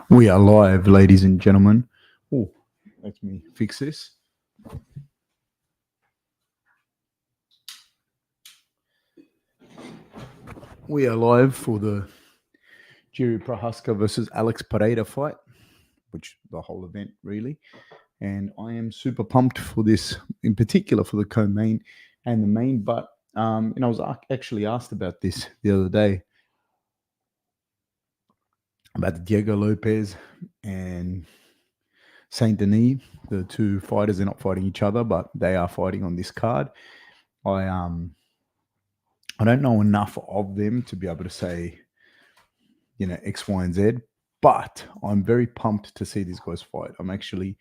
We are live, ladies and gentlemen. Oh, let me fix this. We are live for the Prochazaka versus Alex Pereira fight, which the whole event really. And I am super pumped for this, in particular for the co-main and the main. But and I was actually asked about this the other day about Diego Lopez and Saint Denis. The two fighters are not fighting each other, but they are fighting on this card. I don't know enough of them to be able to say, X, Y, and Z. But I'm very pumped to see these guys fight. I actually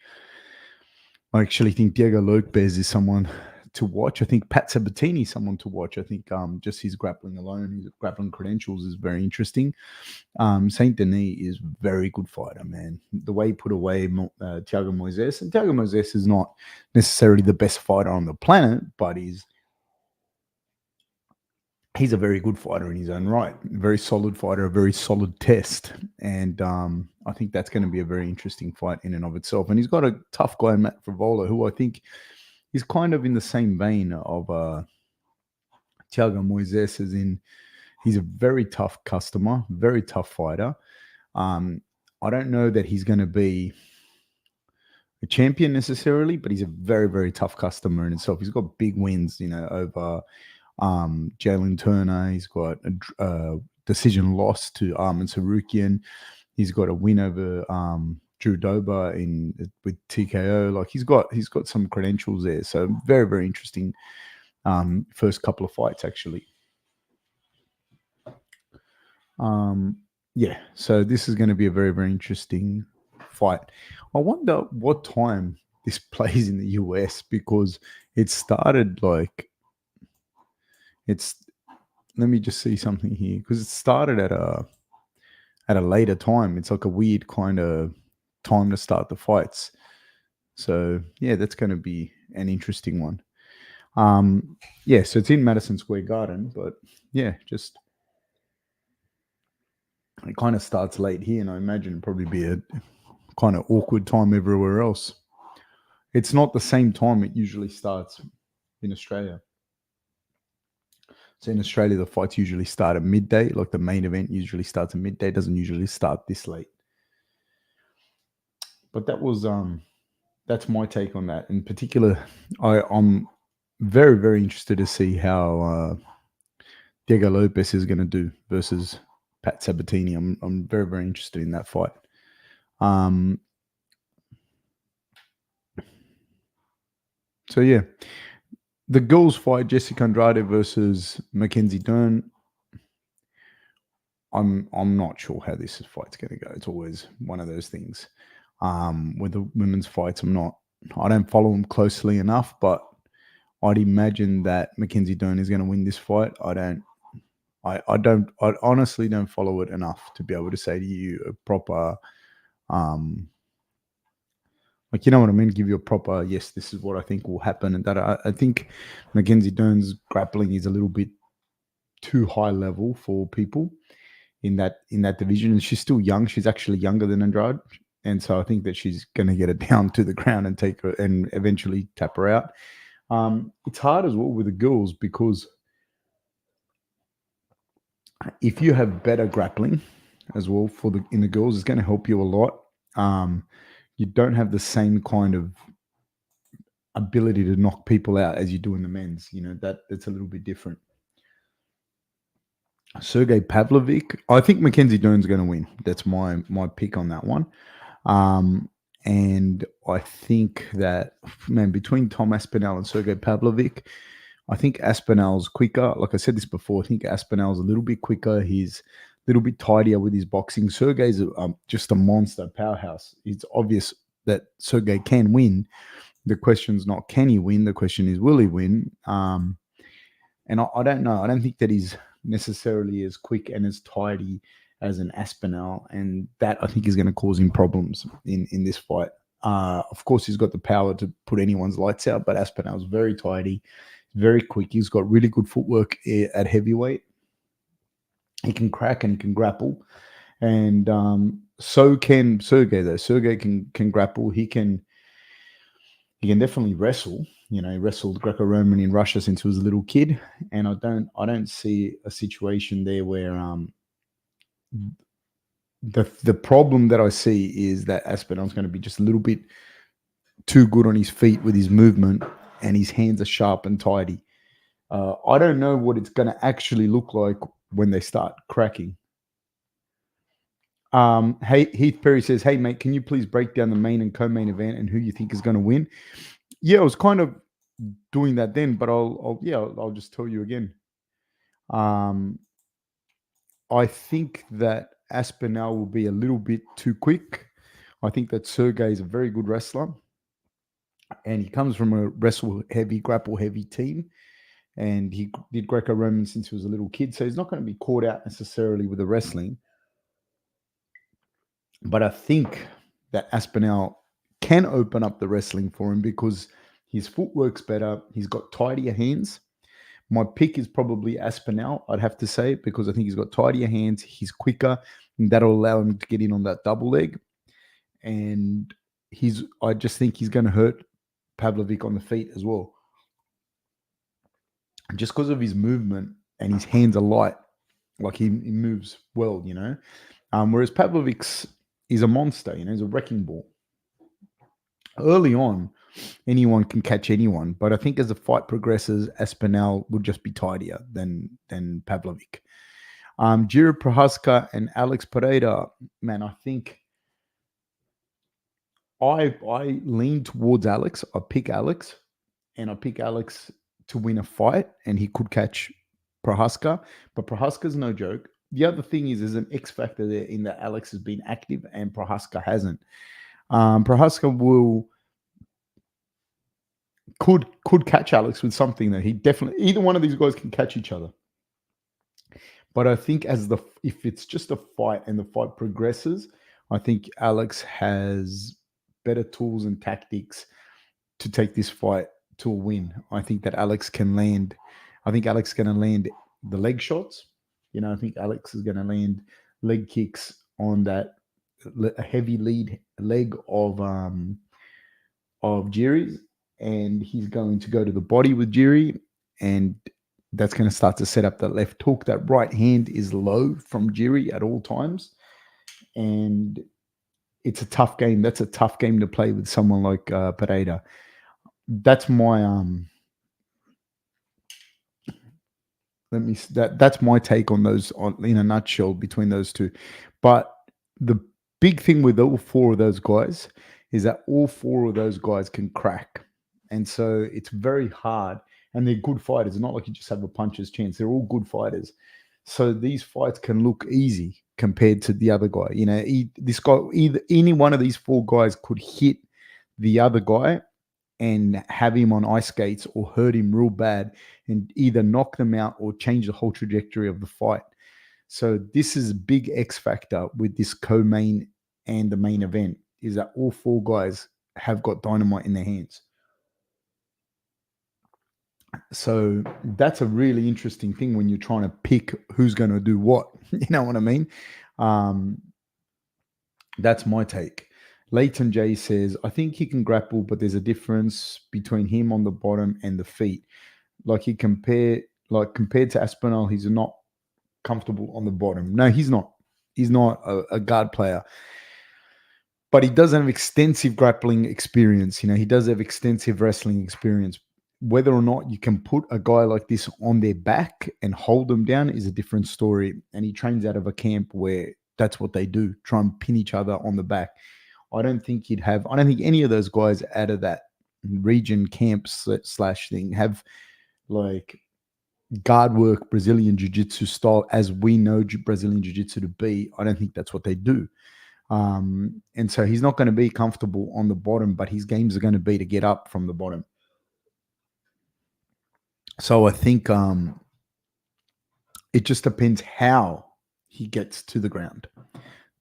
think Diego Lopez is someone to watch. I think Pat Sabatini is someone to watch. I think just his grappling alone, his grappling credentials is very interesting. Saint Denis is a very good fighter, man. The way he put away Thiago Moises, and Thiago Moises is not necessarily the best fighter on the planet, but he's a very good fighter in his own right. A very solid fighter, a very solid test. And I think that's going to be a very interesting fight in and of itself. And he's got a tough guy, Matt Frivola, who I think is kind of in the same vein of Thiago Moises, as in he's a very tough customer, very tough fighter. I don't know that he's going to be a champion necessarily, but he's a very, very tough customer in itself. He's got big wins, over Jalen Turner. He's got a decision loss to Arman Sarukian. He's got a win over Drew Dober with TKO. Like he's got some credentials there. So very, very interesting first couple of fights actually. Yeah, so this is going to be a very, very interesting fight. I wonder what time this plays in the US, because it started like let me just see something here, because it started at a later time. It's like a weird kind of time to start the fights. So yeah, that's going to be an interesting one. Yeah, so it's in Madison Square Garden, but yeah, just it kind of starts late here, and I imagine it'd probably be a kind of awkward time everywhere else. It's not the same time it usually starts in Australia. So in Australia, the fights usually start at midday. Like the main event usually starts at midday. It doesn't usually start this late. But that's my take on that. In particular, I'm very, very interested to see how Diego Lopez is going to do versus Pat Sabatini. I'm very, very interested in that fight. So yeah, the girls fight, Jessica Andrade versus Mackenzie Dern. I'm not sure how this fight's going to go. It's always one of those things. With the women's fights, I don't follow them closely enough, but I'd imagine that Mackenzie Dern is going to win this fight. I honestly don't follow it enough to be able to say to you a proper, you know what I mean? Give you a proper, yes, this is what I think will happen. And that I think Mackenzie Dern's grappling is a little bit too high level for people in that division. And she's still young. She's actually younger than Andrade. And so I think that she's going to get it down to the ground and take her and eventually tap her out. It's hard as well with the girls, because if you have better grappling as well in the girls, it's going to help you a lot. You don't have the same kind of ability to knock people out as you do in the men's. That's a little bit different. Sergey Pavlovich, I think Mackenzie Dern's going to win. That's my pick on that one. And I think that, man, between Tom Aspinall and Sergey Pavlovich, I think Aspinall's quicker. Like I said this before, I think Aspinall's a little bit quicker. He's a little bit tidier with his boxing. Sergey's just a monster powerhouse. It's obvious that Sergey can win. The question's not can he win. The question is, will he win? And I don't know. I don't think that he's necessarily as quick and as tidy as an Aspinall, and that I think is going to cause him problems in this fight. Of course, he's got the power to put anyone's lights out, but Aspinall's very tidy, very quick. He's got really good footwork at heavyweight. He can crack and he can grapple, and So can Sergey though. Sergey can grapple. He can definitely wrestle. He wrestled Greco-Roman in Russia since he was a little kid, and I don't see a situation there where the problem that I see is that Aspinall's going to be just a little bit too good on his feet with his movement, and his hands are sharp and tidy. I don't know what it's going to actually look like when they start cracking. Hey, Heath Perry says, "Hey mate, can you please break down the main and co-main event and who you think is going to win?" Yeah, I was kind of doing that then, but I'll just tell you again. Um, I think that Aspinall will be a little bit too quick. I think that Sergey is a very good wrestler, and he comes from a wrestle heavy, grapple heavy team, and he did Greco-Roman since he was a little kid, so he's not going to be caught out necessarily with the wrestling. But I think that Aspinall can open up the wrestling for him because his footwork's better. He's got tidier hands. My pick is probably Aspinall, I'd have to say, because I think he's got tidier hands. He's quicker, and that'll allow him to get in on that double leg. And I just think he's going to hurt Pavlovic on the feet as well, just because of his movement and his hands are light. Like he moves well, Whereas Pavlovic's is a monster, he's a wrecking ball. Early on, anyone can catch anyone, but I think as the fight progresses, Aspinall will just be tidier than Pavlovic. Jiri Prochazaka and Alex Pereira, man, I think I lean towards Alex. I pick Alex to win a fight, and he could catch Prochazaka, but Prochazka's no joke. The other thing is there's an X factor there in that Alex has been active and Prochazaka hasn't. Prochazaka could catch Alex with something that he definitely, either one of these guys can catch each other. But I think if it's just a fight and the fight progresses, I think Alex has better tools and tactics to take this fight to a win. I think that Alex can land. I think Alex is going to land the leg shots. I think Alex is going to land leg kicks on that heavy leg of Jiri's, and he's going to go to the body with Jiri, and that's going to start to set up that left hook. That right hand is low from Jiri at all times, and it's a tough game. That's a tough game to play with someone like Pereira. That's my that's my take on those in a nutshell between those two. But the big thing with all four of those guys is that all four of those guys can crack, and so it's very hard. And they're good fighters. It's not like you just have a puncher's chance. They're all good fighters. So these fights can look easy compared to the other guy. Any one of these four guys could hit the other guy and have him on ice skates or hurt him real bad and either knock them out or change the whole trajectory of the fight. So this is a big X factor with this co-main and the main event, is that all four guys have got dynamite in their hands. So that's a really interesting thing when you're trying to pick who's going to do what. You know what I mean? That's my take. Leighton J says, I think he can grapple, but there's a difference between him on the bottom and the feet. Compared to Aspinall, he's not comfortable on the bottom. No, he's not. He's not a guard player. But he does have extensive grappling experience. He does have extensive wrestling experience. Whether or not you can put a guy like this on their back and hold them down is a different story. And he trains out of a camp where that's what they do, try and pin each other on the back. I don't think any of those guys out of that region camp / thing have like guard work Brazilian jiu-jitsu style as we know Brazilian jiu-jitsu to be. I don't think that's what they do. And so he's not going to be comfortable on the bottom, but his games are going to be to get up from the bottom. So I think it just depends how he gets to the ground.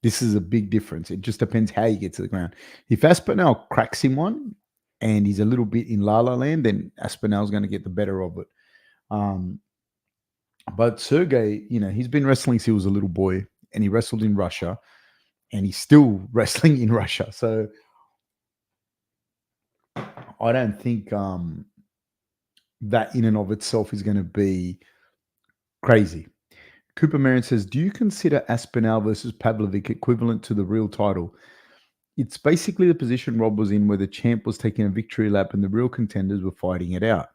This is a big difference. It just depends how he gets to the ground. If Aspinall cracks him one and he's a little bit in La La Land, then Aspinall's going to get the better of it. But Sergey, he's been wrestling since he was a little boy, and he wrestled in Russia. and he's still wrestling in Russia. So I don't think that in and of itself is going to be crazy. Cooper Marion says, do you consider Aspinall versus Pavlovic equivalent to the real title? It's basically the position Rob was in where the champ was taking a victory lap and the real contenders were fighting it out.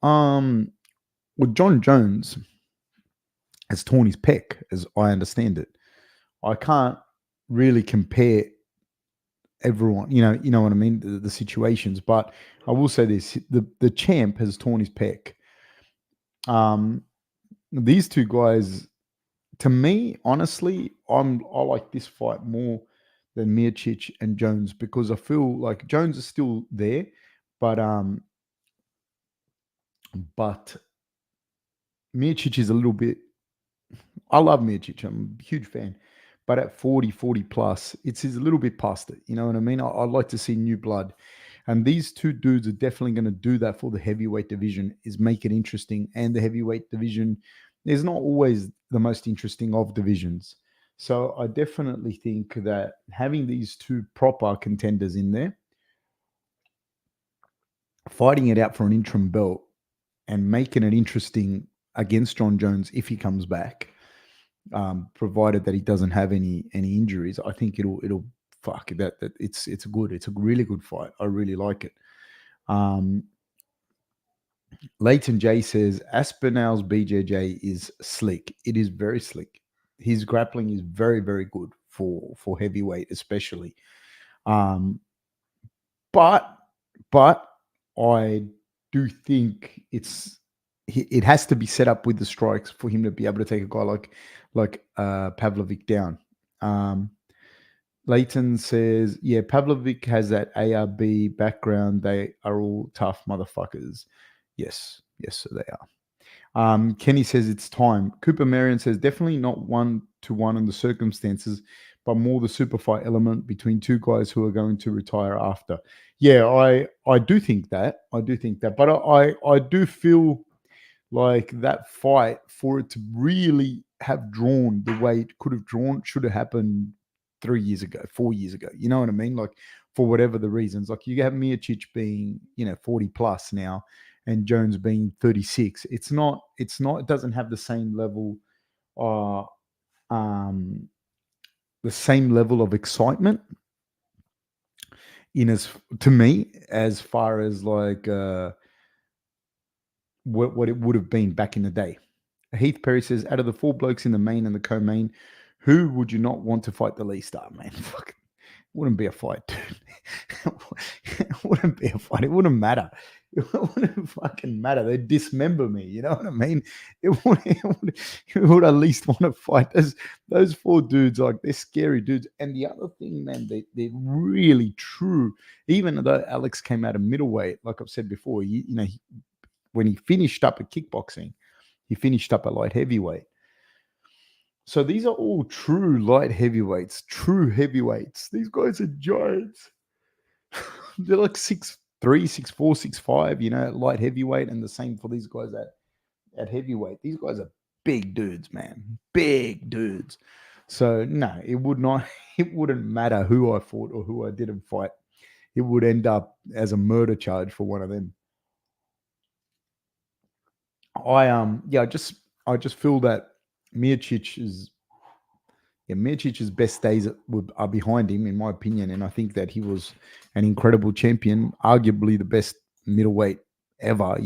Well, John Jones has torn his pec, as I understand it. I can't really compare everyone, you know what I mean, the situations. But I will say this: the champ has torn his pec. These two guys, to me, honestly, I like this fight more than Miocic and Jones because I feel like Jones is still there, but Miocic is a little bit. I love Miocic. I'm a huge fan. But at 40 plus, it's a little bit past it. You know what I mean? I'd like to see new blood. And these two dudes are definitely going to do that for the heavyweight division, is make it interesting. And the heavyweight division is not always the most interesting of divisions. So I definitely think that having these two proper contenders in there, fighting it out for an interim belt and making it interesting against John Jones if he comes back, provided that he doesn't have any injuries, I think it'll fuck that it's good. It's a really good fight. I really like it. Leighton J says Aspinall's BJJ is slick. It is very slick. His grappling is very, very good for heavyweight, especially. But I do think it has to be set up with the strikes for him to be able to take a guy like Pavlovic down. Leighton says, yeah, Pavlovic has that ARB background. They are all tough motherfuckers. Yes, so they are. Kenny says it's time. Cooper Marion says definitely not 1-to-1 in the circumstances, but more the super fight element between two guys who are going to retire after. Yeah, I do think that. But I do feel like that fight, for it to really have drawn the way it could have drawn, should have happened 3 years ago, 4 years ago. You know what I mean? Like, for whatever the reasons. Like, you have Miocic being, 40 plus now and Jones being 36. It doesn't have the same level of excitement to me, as far as like what it would have been back in the day. Heath Perry says, out of the 4 blokes in the main and the co-main, who would you not want to fight the least? Man, fuck, wouldn't be a fight, dude. It wouldn't be a fight. It wouldn't matter. It wouldn't fucking matter. They'd dismember me. You know what I mean? It would at least want to fight. Those 4 dudes, like, they're scary dudes. And the other thing, man, they're really true. Even though Alex came out of middleweight, like I've said before, when he finished up at kickboxing, he finished up at light heavyweight. So these are all true light heavyweights, true heavyweights. These guys are giants. They're like 6'3", 6'4", 6'5", light heavyweight, and the same for these guys at heavyweight. These guys are big dudes, man. Big dudes. So no, it wouldn't matter who I fought or who I didn't fight. It would end up as a murder charge for one of them. I just feel that Miocic's best days are behind him, in my opinion, and I think that he was an incredible champion, arguably the best middleweight ever,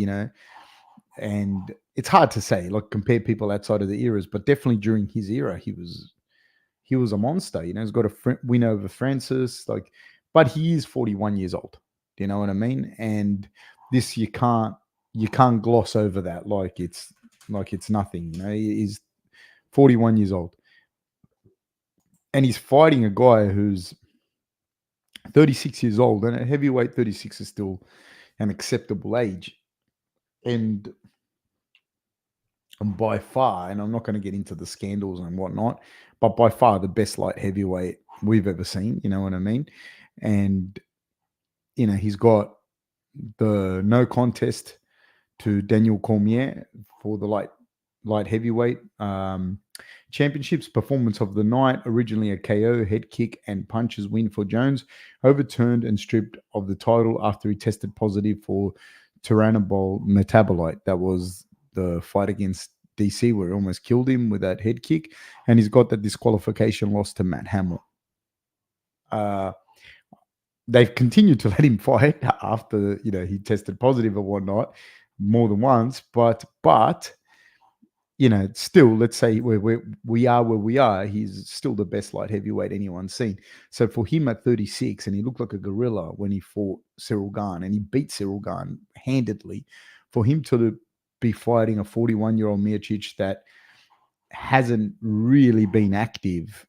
and it's hard to say, like, compare people outside of the eras, but definitely during his era, he was a monster. He's got a win over Francis, but he is 41 years old. Do you know what I mean? And this, you can't gloss over that like it's nothing. He's 41 years old, and he's fighting a guy who's 36 years old, and at heavyweight, 36 is still an acceptable age. And by far, and I'm not going to get into the scandals and whatnot, but by far the best light heavyweight we've ever seen. You know what I mean? And he's got the no contest to Daniel Cormier for the light heavyweight. Championships performance of the night, originally a KO, head kick, and punches win for Jones, overturned and stripped of the title after he tested positive for tyrannobol metabolite. That was the fight against DC where he almost killed him with that head kick, and he's got that disqualification loss to Matt Hamill. They've continued to let him fight after he tested positive and whatnot more than once, but still, let's say we are where we are, he's still the best light heavyweight anyone's seen. So for him at 36, and he looked like a gorilla when he fought Cyril Gane, and he beat Cyril Gane handedly, for him to be fighting a 41-year-old Miocic that hasn't really been active,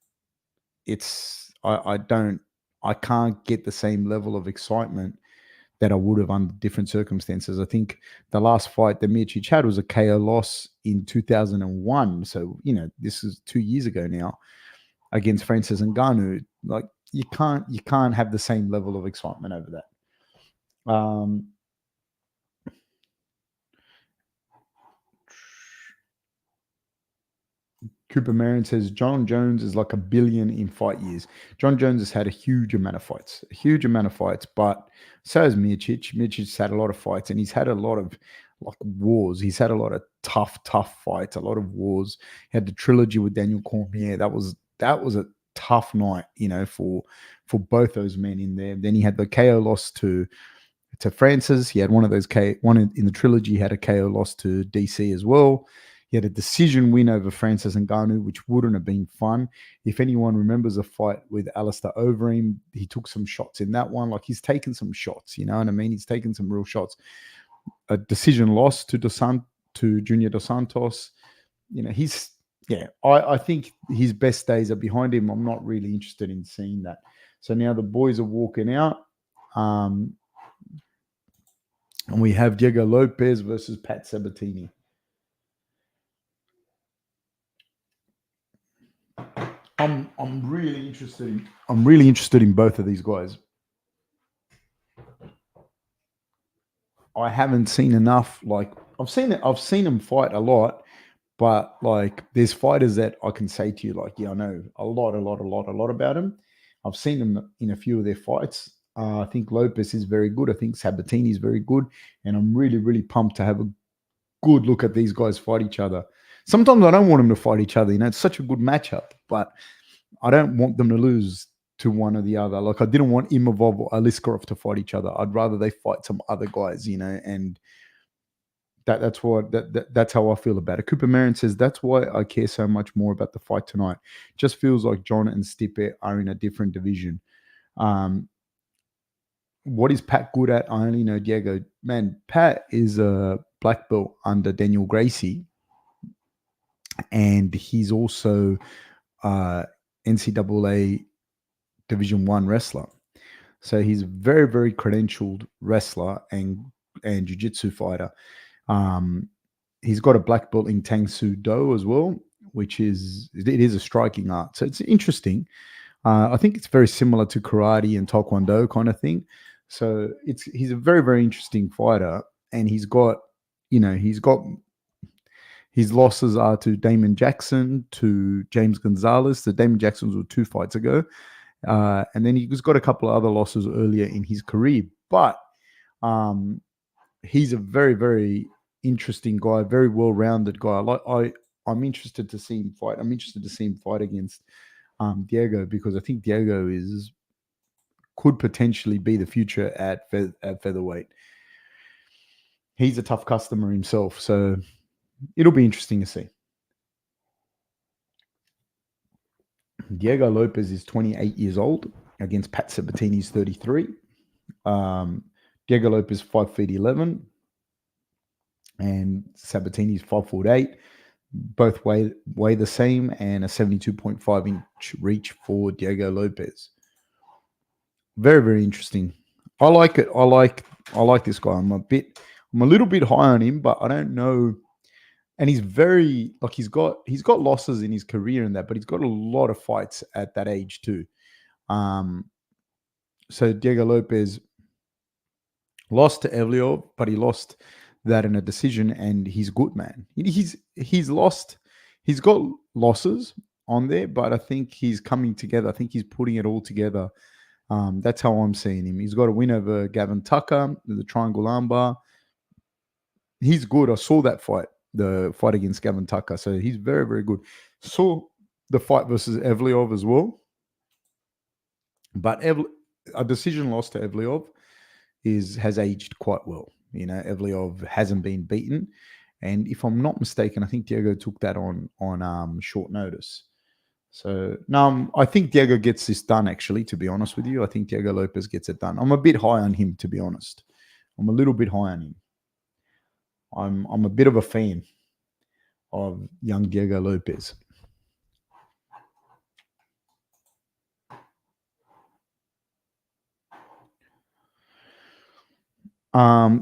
I can't get the same level of excitement that I would have under different circumstances. I think the last fight that Miocic had was a KO loss in 2001. So, this is 2 years ago now against Francis Ngannou. Like you can't have the same level of excitement over that. Cooper Marion says John Jones is like $1 billion in fight years. John Jones has had a huge amount of fights, but so has Miocic. Miocic's had a lot of fights, and he's had a lot of like wars. He's had a lot of tough fights, a lot of wars. He had the trilogy with Daniel Cormier. That was a tough night, for both those men in there. Then he had the KO loss to Francis. He had one of those one in the trilogy. He had a KO loss to DC as well. He had a decision win over Francis Ngannou, which wouldn't have been fun. If anyone remembers a fight with Alistair Overeem, he took some shots in that one. Like he's taken some shots, you know what I mean? He's taken some real shots. A decision loss to Junior Dos Santos. I think his best days are behind him. I'm not really interested in seeing that. So now the boys are walking out. And we have Diego Lopez versus Pat Sabatini. I'm really interested in both of these guys. I haven't seen enough. Like I've seen them fight a lot, but like there's fighters that I can say to you, like, yeah, I know a lot about them. I've seen them in a few of their fights. I think Lopez is very good. I think Sabatini is very good, and I'm really, really pumped to have a good look at these guys fight each other. Sometimes I don't want them to fight each other. It's such a good matchup, but I don't want them to lose to one or the other. Like I didn't want Imavov or Aliskerov to fight each other. I'd rather they fight some other guys, and that's how I feel about it. Cooper Marion says that's why I care so much more about the fight tonight. Just feels like John and Stipe are in a different division. What is Pat good at? I only know Diego. Man, Pat is a black belt under Daniel Gracie, and he's also NCAA Division I wrestler. So he's a very, very credentialed wrestler and jiu-jitsu fighter. He's got a black belt in Tang Soo Do as well, which is a striking art. So it's interesting. I think it's very similar to karate and taekwondo kind of thing. So he's a very, very interesting fighter, and he's got his losses are to Damon Jackson, to James Gonzalez. The Damon Jacksons were 2 fights ago. And then he's got a couple of other losses earlier in his career. But he's a very, very interesting guy, very well-rounded guy. I'm interested to see him fight. I'm interested to see him fight against Diego, because I think Diego could potentially be the future at featherweight. He's a tough customer himself, so it'll be interesting to see. Diego Lopez is 28 years old against Pat Sabatini's 33. Diego Lopez 5'11", and Sabatini's 5'8". Both weigh the same, and a 72.5-inch reach for Diego Lopez. Very, very interesting. I like it. I like this guy. I'm a little bit high on him, but I don't know. And he's very he's got losses in his career and that, but he's got a lot of fights at that age too. So Diego Lopez lost to Evliov, but he lost that in a decision, and he's good, man. He's lost He's got losses on there, but I think he's coming together. I think he's putting it all together. That's how I'm seeing him. He's got a win over Gavin Tucker, the triangle armbar. He's good. I saw that fight, the fight against Gavin Tucker. So he's very, very good. Saw the fight versus Evliov as well. But a decision loss to Evliov has aged quite well. Evliov hasn't been beaten. And if I'm not mistaken, I think Diego took that on short notice. So no, I think Diego gets this done. Actually, to be honest with you, I think Diego Lopez gets it done. I'm a bit high on him, to be honest. I'm a little bit high on him. I'm a bit of a fan of young Diego Lopez.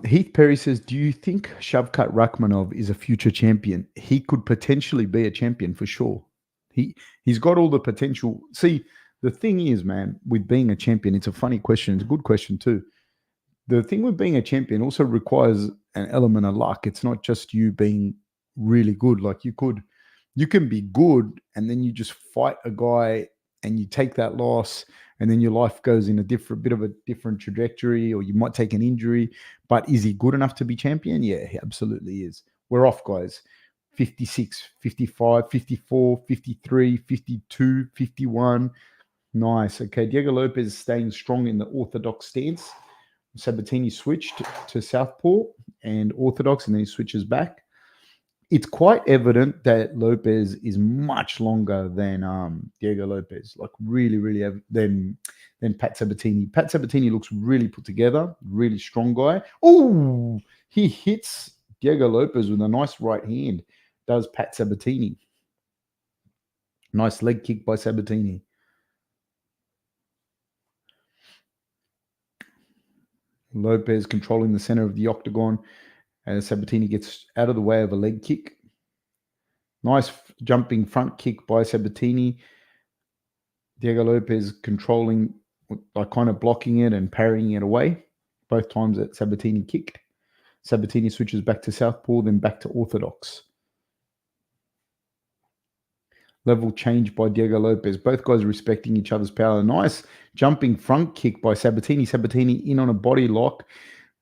Heath Perry says, do you think Shavkat Rakhmonov is a future champion? He could potentially be a champion for sure. He's got all the potential. See, the thing is, man, with being a champion, it's a funny question. It's a good question too. The thing with being a champion also requires an element of luck. It's not just you being really good. Like you can be good and then you just fight a guy and you take that loss and then your life goes in a bit of a different trajectory, or you might take an injury. But is he good enough to be champion? Yeah, he absolutely is. We're off, guys. 56, 55, 54, 53, 52, 51. Nice. Okay, Diego Lopez staying strong in the orthodox stance. Sabatini switched to southpaw and orthodox, and then he switches back. It's quite evident that Lopez is much longer than Diego Lopez, like really, really than Pat Sabatini. Pat Sabatini looks really put together, really strong guy. Oh, he hits Diego Lopez with a nice right hand. Does Pat Sabatini? Nice leg kick by Sabatini. Lopez controlling the center of the octagon as Sabatini gets out of the way of a leg kick. Nice jumping front kick by Sabatini. Diego Lopez controlling, like kind of blocking it and parrying it away. Both times that Sabatini kicked. Sabatini switches back to southpaw, then back to orthodox. Level change by Diego Lopez. Both guys respecting each other's power. Nice jumping front kick by Sabatini. Sabatini in on a body lock.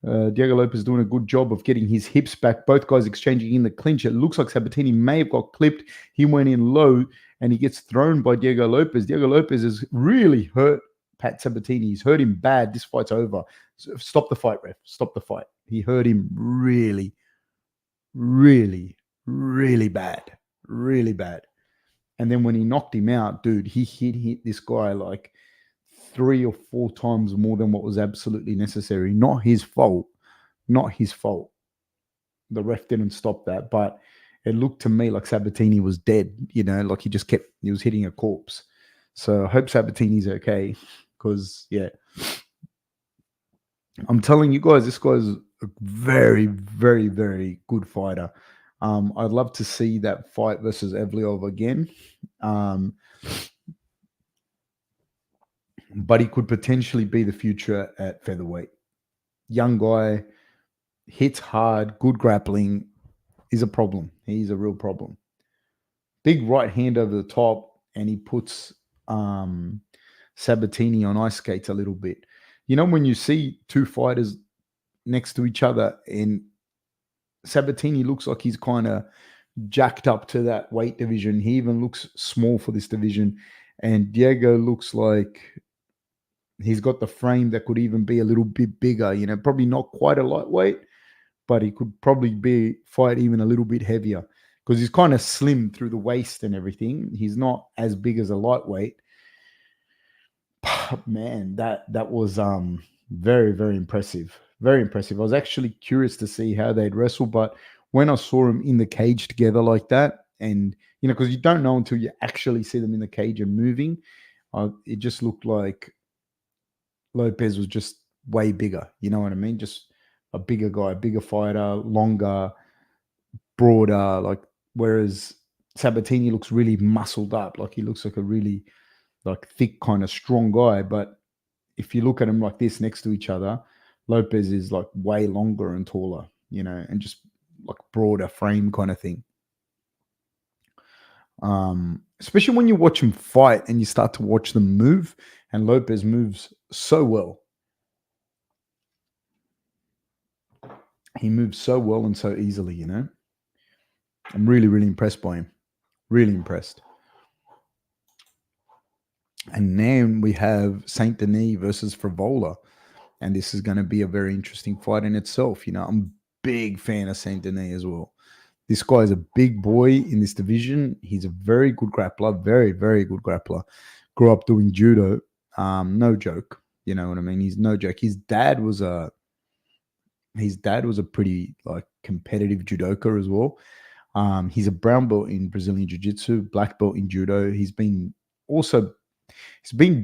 Diego Lopez doing a good job of getting his hips back. Both guys exchanging in the clinch. It looks like Sabatini may have got clipped. He went in low and he gets thrown by Diego Lopez. Diego Lopez has really hurt Pat Sabatini. He's hurt him bad. This fight's over. So stop the fight, ref. Stop the fight. He hurt him really, really, really bad. Really bad. And then when he knocked him out, dude, he hit this guy like 3 or 4 times more than what was absolutely necessary. Not his fault. Not his fault. The ref didn't stop that, but it looked to me like Sabatini was dead, like he was hitting a corpse. So I hope Sabatini's okay because, yeah. I'm telling you guys, this guy's a very, very, very good fighter. I'd love to see that fight versus Evliov again. But he could potentially be the future at featherweight. Young guy, hits hard, good grappling, is a problem. He's a real problem. Big right hand over the top, and he puts Sabatini on ice skates a little bit. When you see two fighters next to each other, and Sabatini looks like he's kind of jacked up to that weight division. He even looks small for this division. And Diego looks like he's got the frame that could even be a little bit bigger, probably not quite a lightweight, but he could probably fight even a little bit heavier because he's kind of slim through the waist and everything. He's not as big as a lightweight. But man, that was very, very impressive. Very impressive. I was actually curious to see how they'd wrestle, but when I saw them in the cage together like that, and because you don't know until you actually see them in the cage and moving, it just looked like Lopez was just way bigger. You know what I mean? Just a bigger guy, bigger fighter, longer, broader. Whereas Sabatini looks really muscled up. He looks like a really thick kind of strong guy. But if you look at them like this next to each other, Lopez is way longer and taller, and just broader frame kind of thing. Especially when you watch him fight and you start to watch them move. And Lopez moves so well. He moves so well and so easily, you know. I'm really, really impressed by him. Really impressed. And then we have Saint Denis versus Frivola. And this is going to be a very interesting fight in itself. You know, I'm a big fan of Saint Denis as well. This guy is a big boy in this division. He's a very good grappler, very, very good grappler. Grew up doing judo. No joke. You know what I mean? He's no joke. His dad was a pretty like competitive judoka as well. He's a brown belt in Brazilian Jiu-Jitsu, black belt in judo. He's been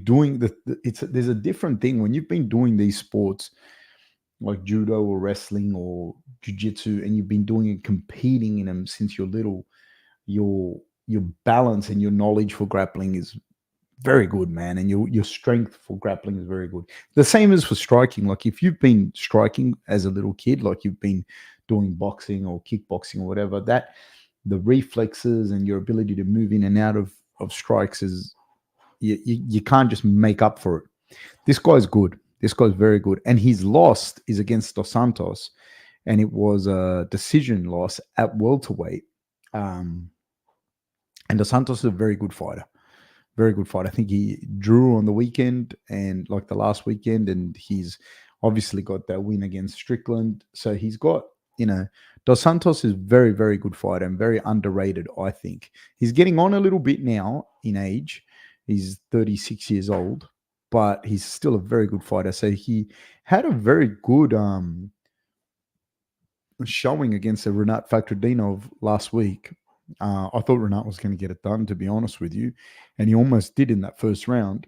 doing there's a different thing when you've been doing these sports like judo or wrestling or jiu-jitsu and you've been doing it competing in them since you're little. Your balance and your knowledge for grappling is very good, man, and your strength for grappling is very good. The same as for striking. Like if you've been striking as a little kid, like you've been doing boxing or kickboxing or whatever, that the reflexes and your ability to move in and out of strikes is you can't just make up for it. This guy's good. This guy's very good. And his loss is against Dos Santos, and it was a decision loss at welterweight. Um, and Dos Santos is a very good fighter. Very good fight. I think he drew on the weekend and like the last weekend, and he's obviously got that win against Strickland. So he's got, Dos Santos is very, very good fighter and very underrated, I think. He's getting on a little bit now in age. He's 36 years old, but he's still a very good fighter. So he had a very good showing against the Renat Fakhretdinov last week. I thought Renat was going to get it done, to be honest with you, and he almost did in that first round.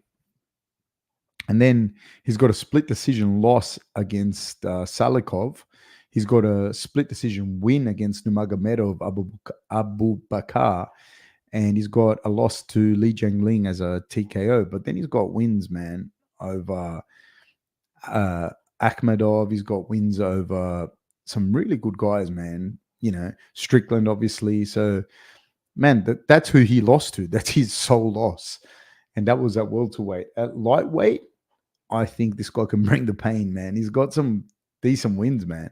And then he's got a split decision loss against Salikov. He's got a split decision win against Nurmagomedov Abu Bakar, and he's got a loss to Li Jiangling as a TKO. But then he's got wins, man, over Akhmedov. He's got wins over some really good guys, man. Strickland, obviously. So, man, that's who he lost to. That's his sole loss. And that was at welterweight. At lightweight, I think this guy can bring the pain, man. He's got some decent wins, man.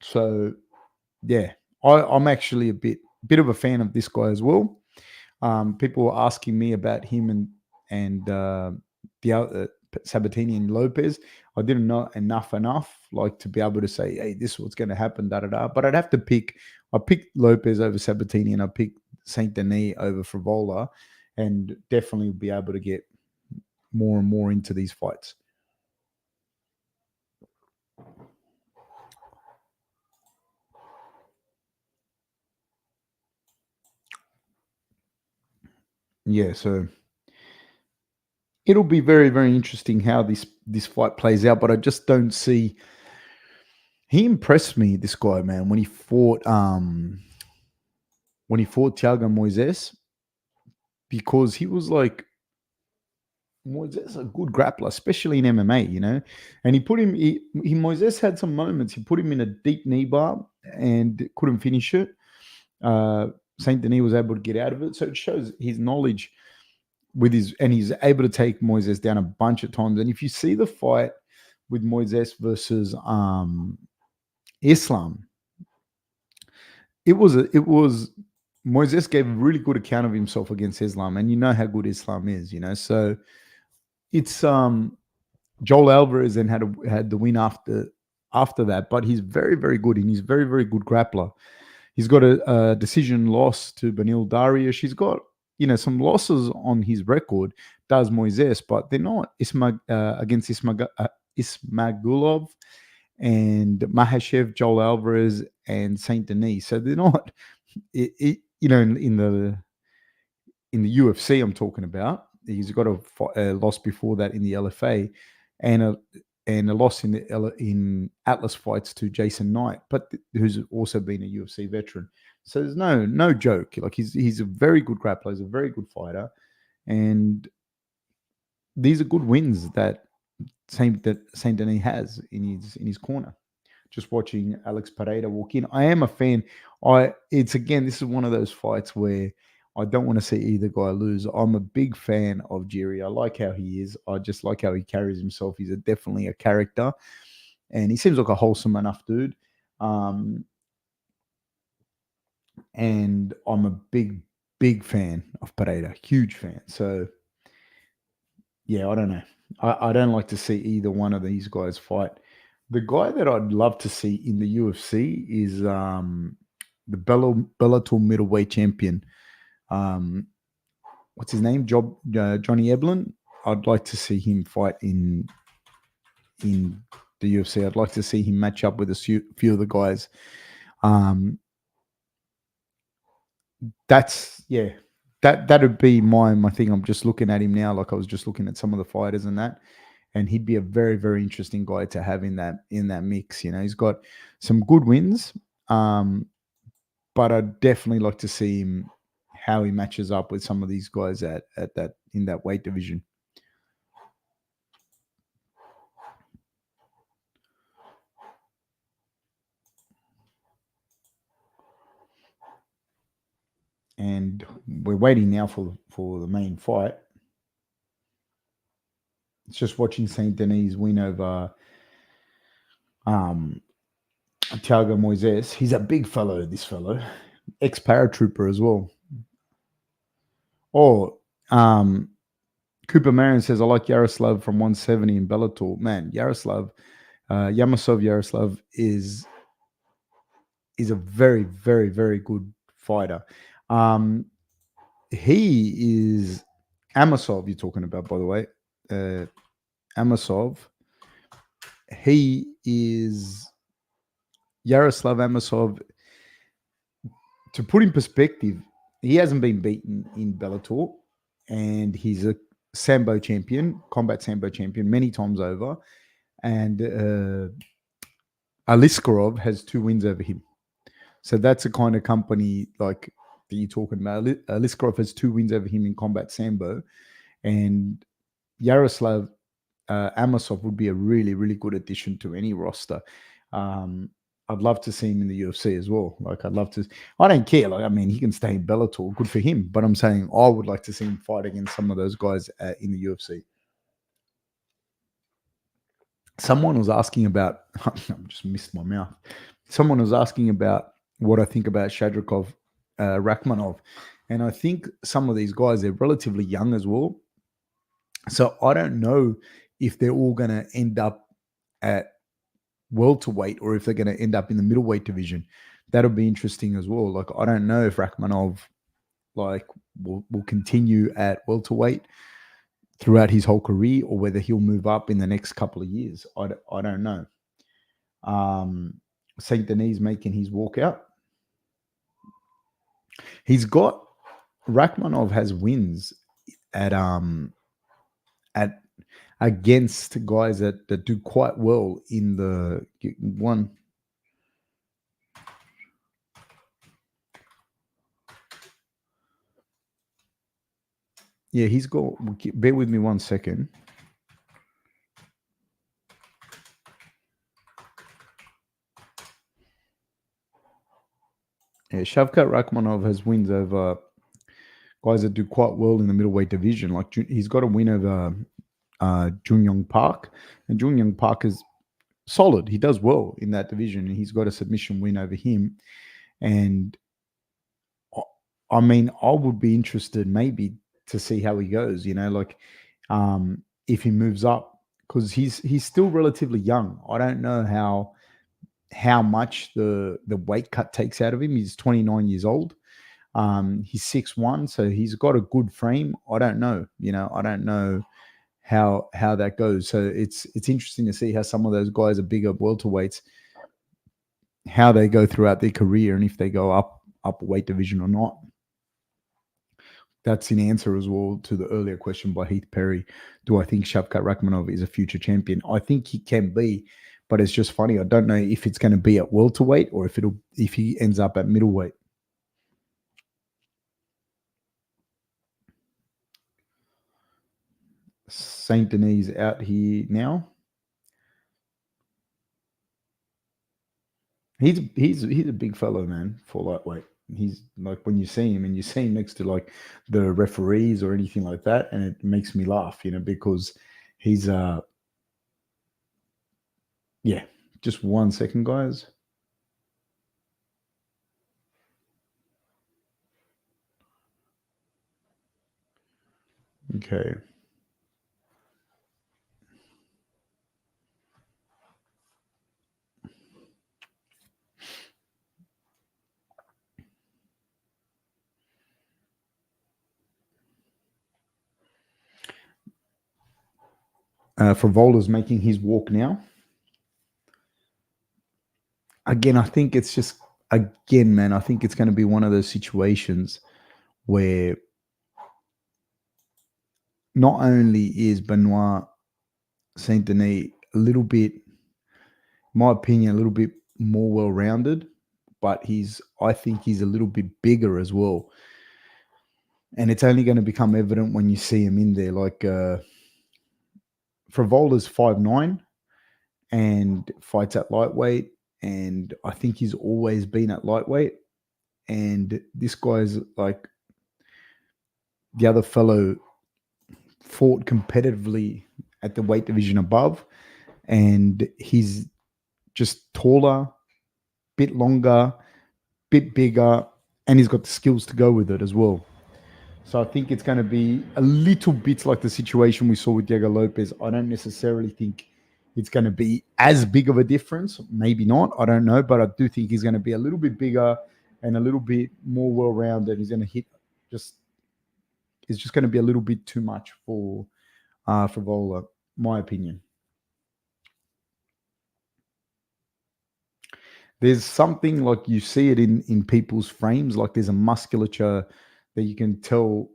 So, yeah, I'm actually a bit of a fan of this guy as well. People were asking me about him and the other Sabatini and Lopez. I didn't know enough like to be able to say, hey, this is what's going to happen, da. But I'd have to pick. I picked Lopez over Sabatini and I picked Saint Denis over Frivola, and definitely be able to get more and more into these fights. Yeah, so it'll be very, very interesting how this fight plays out. But I just don't see. He impressed me, this guy, man, when he fought Thiago Moises, because he was like, Moises a good grappler, especially in MMA, and Moises had some moments. He put him in a deep knee bar and couldn't finish it. Saint Denis was able to get out of it. So it shows his knowledge and he's able to take Moises down a bunch of times. And if you see the fight with Moises versus Islam, it was Moises gave a really good account of himself against Islam, and you know how good Islam is, So it's Joel Alvarez then had the win after that, but he's very, very good, and he's very, very good grappler. He's got a decision loss to Benil Dariush. He's got some losses on his record, does Moises, but they're not against Ismagulov and Mahashev, Joel Alvarez, and Saint Denis. So they're not, in the UFC I'm talking about. He's got a loss before that in the LFA, and a loss in Atlas fights to Jason Knight, but who's also been a UFC veteran. So there's no joke. Like he's a very good grappler. He's a very good fighter, and these are good wins that Saint Denis has in his corner. just watching Alex Pereira walk in. I am a fan. This is one of those fights where I don't want to see either guy lose. I'm a big fan of Jiri. I like how he is. I just like how he carries himself. He's definitely a character, and he seems like a wholesome enough dude. Um, and I'm a big fan of Pereira, huge fan. So yeah, I don't know. I don't like to see either one of these guys fight. The guy that I'd love to see in the UFC is the Bellator middleweight champion. Um, what's his name? Johnny Eblin. I'd like to see him fight in the UFC. I'd like to see him match up with few of the guys. That's yeah. That'd be my thing. I'm just looking at him now, like I was just looking at some of the fighters and that, and he'd be a very interesting guy to have in that mix. You know, he's got some good wins, but I'd definitely like to see him how he matches up with some of these guys at that in that weight division. And we're waiting now for the main fight. It's just watching Saint Denis win over um, Thiago Moises. He's a big fellow. This fellow, ex paratrooper as well. Oh, Cooper Marion says I like Yaroslav from 170 in Bellator. Man, Yamasov Yaroslav is a very good fighter. He is Amasov. You're talking about, by the way, Amasov. He is Yaroslav Amasov. To put in perspective, he hasn't been beaten in Bellator, and he's a Sambo champion, combat Sambo champion, many times over. And Aliskarov has 2 wins over him. So that's a kind of company like that you're talking about. Aliskarov has 2 wins over him in combat Sambo, and Yaroslav Amasov would be a really good addition to any roster. I'd love to see him in the UFC as well. Like, I'd love to. I don't care. Like, I mean, he can stay in Bellator. Good for him. But I'm saying I would like to see him fight against some of those guys in the UFC. Someone was asking about. I just missed my mouth. Someone was asking about what I think about Shadrikov, Rachmanov, and I think some of these guys, they're relatively young as well. So I don't know if they're all going to end up at welterweight or if they're going to end up in the middleweight division. That'll be interesting as well. Like, I don't know if Rachmanov will continue at welterweight throughout his whole career or whether he'll move up in the next couple of years. I don't know. Saint Denis making his walkout. He's got Rachmanov has wins at against guys that do quite well in the one. Yeah, he's got. Bear with me 1 second. Yeah, Shavkat Rachmanov has wins over guys that do quite well in the middleweight division. Like, he's got a win over Jun Young Park, and Jun Young Park is solid. He does well in that division, and he's got a submission win over him. And I mean, I would be interested maybe to see how he goes. You know, like if he moves up, because he's still relatively young. I don't know how much the weight cut takes out of him. He's 29 years old. He's 6'1", so he's got a good frame. I don't know. You know, I don't know how that goes. So it's interesting to see how some of those guys are bigger welterweights, how they go throughout their career, and if they go up a weight division or not. That's in answer as well to the earlier question by Heath Perry. Do I think Shavkat Rachmanov is a future champion? I think he can be, but it's just funny. I don't know if it's going to be at welterweight or if he ends up at middleweight. Saint Denis out here now. He's a big fellow, man, for lightweight. He's like when you see him and you see him next to like the referees or anything like that, and it makes me laugh, because he's yeah. Just 1 second, guys. Okay. Fravola's making his walk now. Again, I think it's just again, man. I think it's going to be one of those situations where not only is Benoit Saint Denis a little bit, in my opinion, a little bit more well rounded, but I think he's a little bit bigger as well. And it's only going to become evident when you see him in there. Like Fravola's 5'9" and fights at lightweight. And I think he's always been at lightweight. And this guy's like the other fellow fought competitively at the weight division above. And he's just taller, bit longer, bit bigger, and he's got the skills to go with it as well. So I think it's going to be a little bit like the situation we saw with Diego Lopez. I don't necessarily think it's going to be as big of a difference. Maybe not. I don't know. But I do think he's going to be a little bit bigger and a little bit more well-rounded. He's going to hit just – it's just going to be a little bit too much for Vola, my opinion. There's something like you see it in people's frames, like there's a musculature that you can tell.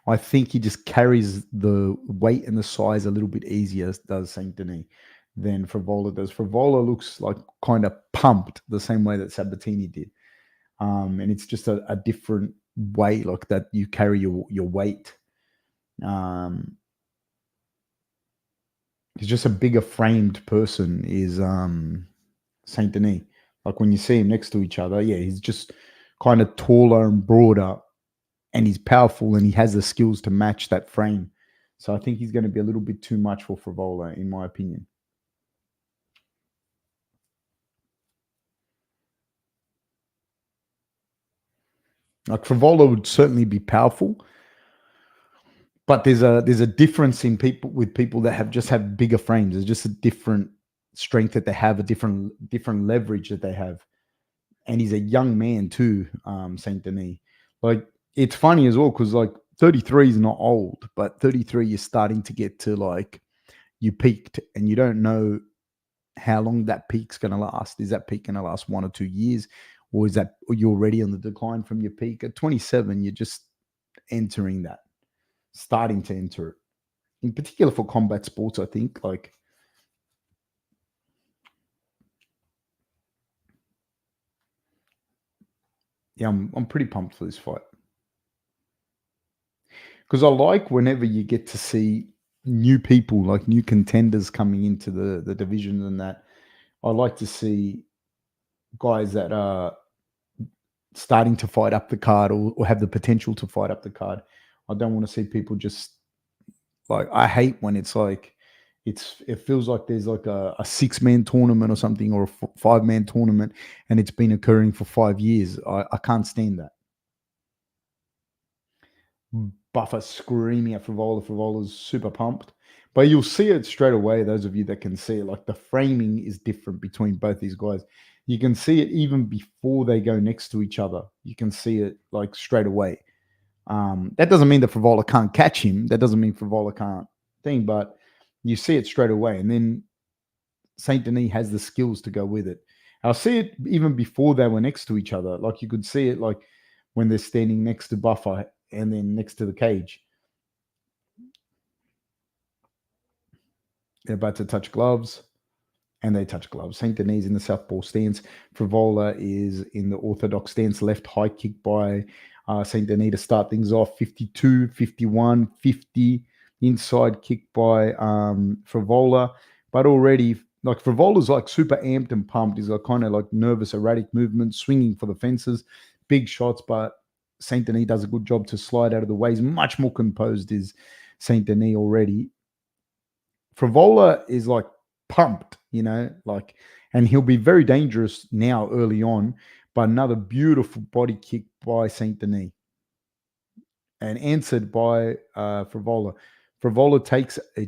I think he just carries the weight and the size a little bit easier, does Saint Denis, than Frivola does. Frivola looks like kind of pumped the same way that Sabatini did. And it's just a different way, like that you carry your weight. He's just a bigger framed person is Saint Denis. Like when you see him next to each other, yeah, he's just kind of taller and broader, and he's powerful and he has the skills to match that frame. So I think he's going to be a little bit too much for Frivola, in my opinion. Like Frivola would certainly be powerful, but there's a difference in people that have bigger frames. There's just a different strength that they have, a different leverage that they have. And he's a young man too, Saint Denis. Like it's funny as well because like 33 is not old, but 33 you're starting to get to like you peaked and you don't know how long that peak's going to last. Is that peak going to last 1 or 2 years, or is that you're already on the decline from your peak? At 27, you're just entering that, starting to enter it. In particular for combat sports, I think like. Yeah, I'm pretty pumped for this fight. Because I like whenever you get to see new people, like new contenders coming into the division and that. I like to see guys that are starting to fight up the card or have the potential to fight up the card. I don't want to see people just like I hate when it's like it feels like there's like a 6-man tournament or something or a 5-man tournament and it's been occurring for 5 years. I can't stand that. Buffer screaming at Frivola. Frivola's super pumped. But you'll see it straight away, those of you that can see it. Like the framing is different between both these guys. You can see it even before they go next to each other. You can see it like straight away. That doesn't mean that Frivola can't catch him. That doesn't mean Frivola can't thing, but you see it straight away. And then Saint Denis has the skills to go with it. I'll see it even before they were next to each other. Like you could see it like when they're standing next to Buffer and then next to the cage. They're about to touch gloves, and they touch gloves. Saint Denis in the southpaw stance. Frivola is in the orthodox stance, left high kick by Saint Denis to start things off. 52, 51, 50. Inside kick by Frivola. But already Like Frivola's like super amped and pumped. He's got kind of like nervous, erratic movements, swinging for the fences, big shots. But Saint Denis does a good job to slide out of the way. He's much more composed is Saint Denis already. Frivola is like pumped, like, and he'll be very dangerous now early on. But another beautiful body kick by Saint Denis and answered by Frivola. Frivola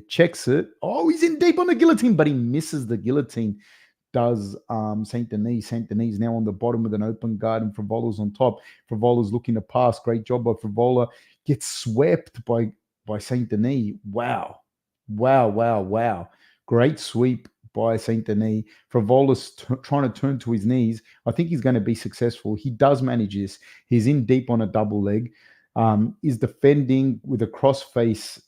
checks it. Oh, he's in deep on the guillotine, but he misses the guillotine. Does Saint Denis. Saint Denis now on the bottom with an open guard, and Frivola's on top. Frivola's looking to pass. Great job by Frivola. Gets swept by Saint Denis. Wow. Great sweep by Saint Denis. Frivola's trying to turn to his knees. I think he's going to be successful. He does manage this. He's in deep on a double leg. Is defending with a crossface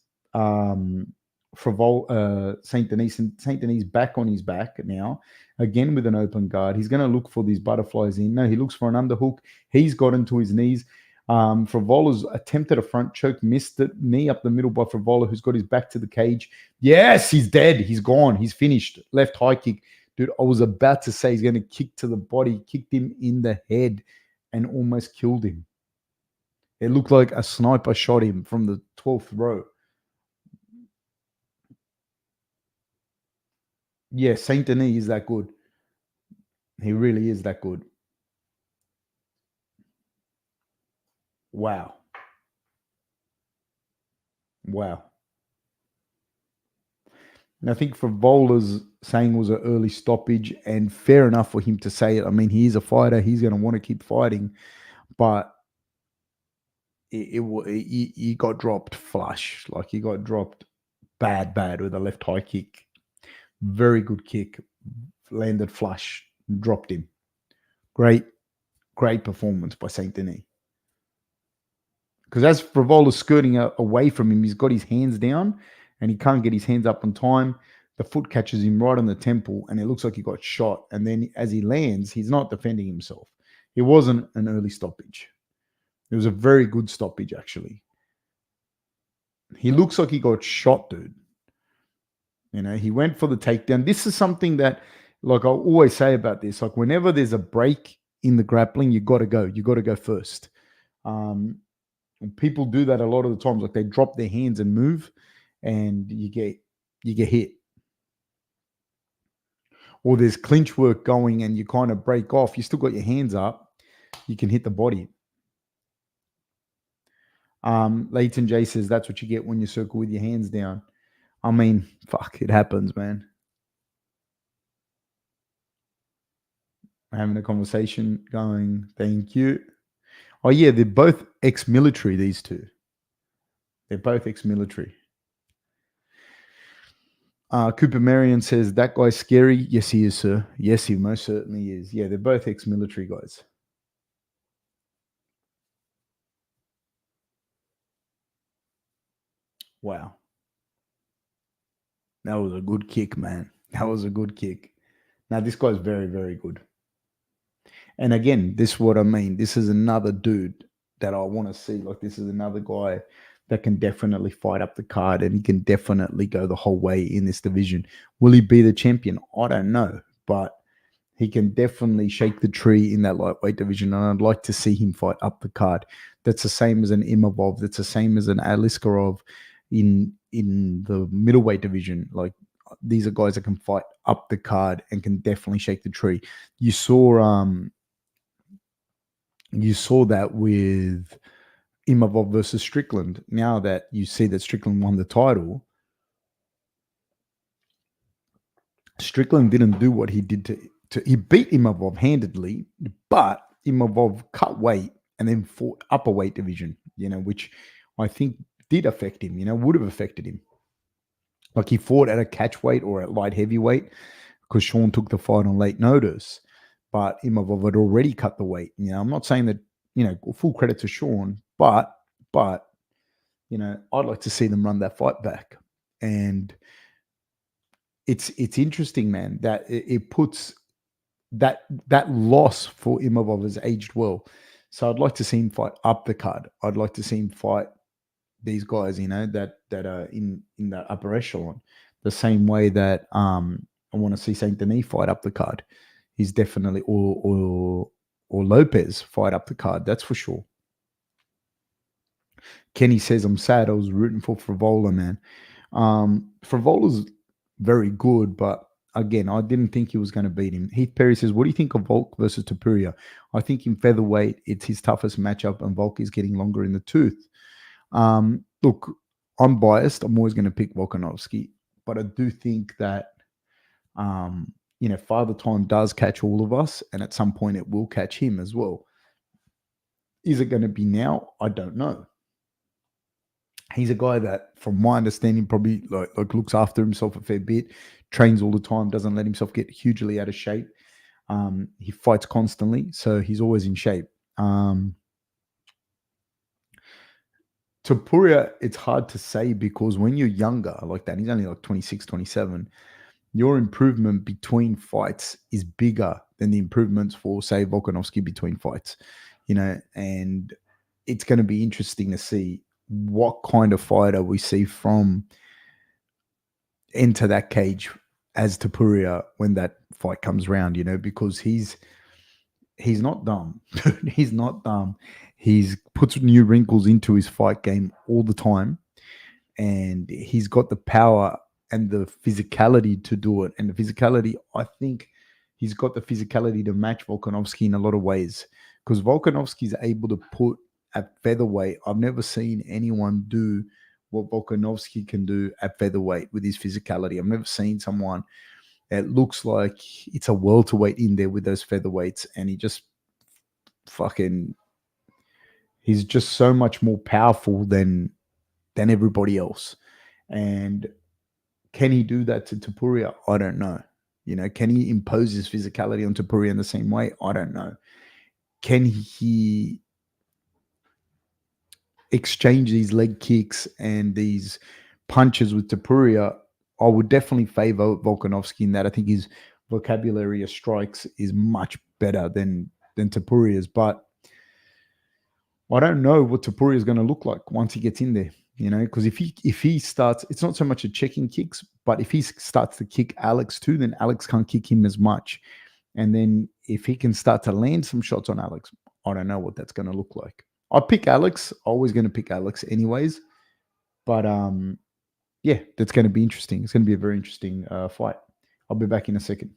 Saint Denis. Saint Denis back on his back now, again with an open guard. He's going to look for these butterflies in. No, he looks for an underhook. He's got into his knees. Frivola's attempted a front choke, missed it. Knee up the middle by Frivola, who's got his back to the cage. Yes, he's dead. He's gone. He's finished. Left high kick. Dude, I was about to say he's going to kick to the body, kicked him in the head and almost killed him. It looked like a sniper shot him from the 12th row. Yeah, Saint Denis is that good. He really is that good. Wow. And I think Frivola's saying was an early stoppage, and fair enough for him to say it. I mean, he is a fighter. He's going to want to keep fighting, but he got dropped flush. Like he got dropped bad with a left high kick. Very good kick. Landed flush. Dropped him. Great performance by Saint Denis. Because as Frivola's skirting away from him, he's got his hands down and he can't get his hands up on time. The foot catches him right on the temple and it looks like he got shot. And then as he lands, he's not defending himself. It wasn't an early stoppage. It was a very good stoppage, actually. He looks like he got shot, dude. He went for the takedown. This is something that, like I always say about this, like whenever there's a break in the grappling, you got to go. You got to go first. People do that a lot of the times. Like they drop their hands and move, and you get hit. Or there's clinch work going, and you kind of break off. You still got your hands up. You can hit the body. Leighton J says that's what you get when you circle with your hands down. I mean, fuck, it happens, man. Having a conversation going, thank you. Oh, yeah, they're both ex-military, these two. They're both ex-military. Cooper Marion says, that guy's scary. Yes, he is, sir. Yes, he most certainly is. Yeah, they're both ex-military guys. Wow. That was a good kick, man. That was a good kick. Now, this guy's very, very good. And again, this is what I mean. This is another dude that I want to see. Like, this is another guy that can definitely fight up the card and he can definitely go the whole way in this division. Will he be the champion? I don't know. But he can definitely shake the tree in that lightweight division. And I'd like to see him fight up the card. That's the same as an Imavov. That's the same as an Aliskerov in the middleweight division. Like, these are guys that can fight up the card and can definitely shake the tree. You saw that with Imavov versus Strickland. Now that you see that Strickland won the title, Strickland didn't do what he did to he beat Imavov handedly, but Imavov cut weight and then fought upper weight division, which I think did affect him, would have affected him. Like he fought at a catch weight or at light heavyweight because Sean took the fight on late notice, but Imavov had already cut the weight. I'm not saying that, full credit to Sean, but I'd like to see them run that fight back. And it's interesting, man, that it puts that loss for Imavov has aged well. So I'd like to see him fight up the card. I'd like to see him fight these guys, that are in that upper echelon, the same way that I want to see Saint Denis fight up the card. He's definitely or Lopez fight up the card. That's for sure. Kenny says, I'm sad. I was rooting for Frivola, man. Frivola's very good, but again, I didn't think he was going to beat him. Heath Perry says, what do you think of Volk versus Topuria? I think in featherweight, it's his toughest matchup, and Volk is getting longer in the tooth. Look, I'm biased. I'm always going to pick Volkanovski, but I do think that, Father Time does catch all of us, and at some point it will catch him as well. Is it going to be now? I don't know. He's a guy that, from my understanding, probably like looks after himself a fair bit, trains all the time, doesn't let himself get hugely out of shape. He fights constantly, so he's always in shape. Topuria, it's hard to say because when you're younger like that, he's only like 26, 27, your improvement between fights is bigger than the improvements for, say, Volkanovski between fights, and it's going to be interesting to see what kind of fighter we see from enter that cage as Topuria when that fight comes around, because he's not dumb. He's not dumb. He's puts new wrinkles into his fight game all the time, and he's got the power and the physicality to do it. And the physicality, I think he's got the physicality to match Volkanovski in a lot of ways, because Volkanovski is able to put at featherweight. I've never seen anyone do what Volkanovski can do at featherweight with his physicality. I've never seen someone that looks like it's a welterweight in there with those featherweights, and he just he's just so much more powerful than everybody else. And can he do that to Topuria? I don't know. Can he impose his physicality on Topuria in the same way? I don't know. Can he exchange these leg kicks and these punches with Topuria? I would definitely favor Volkanovski in that. I think his vocabulary of strikes is much better than Topuria's, but I don't know what Topuria is going to look like once he gets in there. Because if he starts, it's not so much a checking kicks, but if he starts to kick Alex too, then Alex can't kick him as much. And then if he can start to land some shots on Alex, I don't know what that's going to look like. I pick Alex. Always going to pick Alex anyways. But yeah, that's going to be interesting. It's going to be a very interesting fight. I'll be back in a second.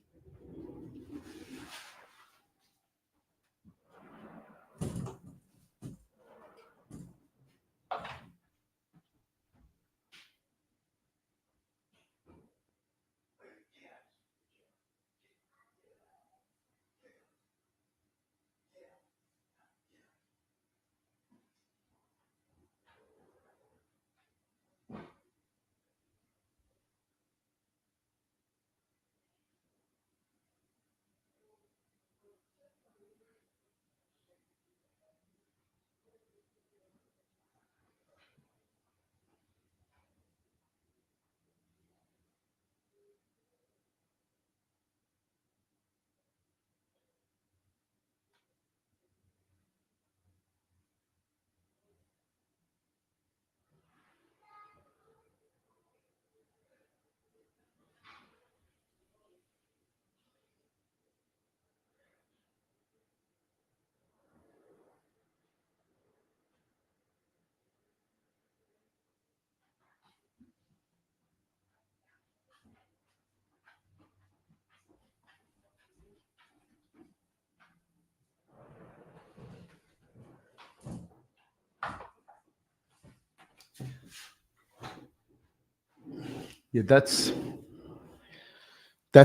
Yeah, that's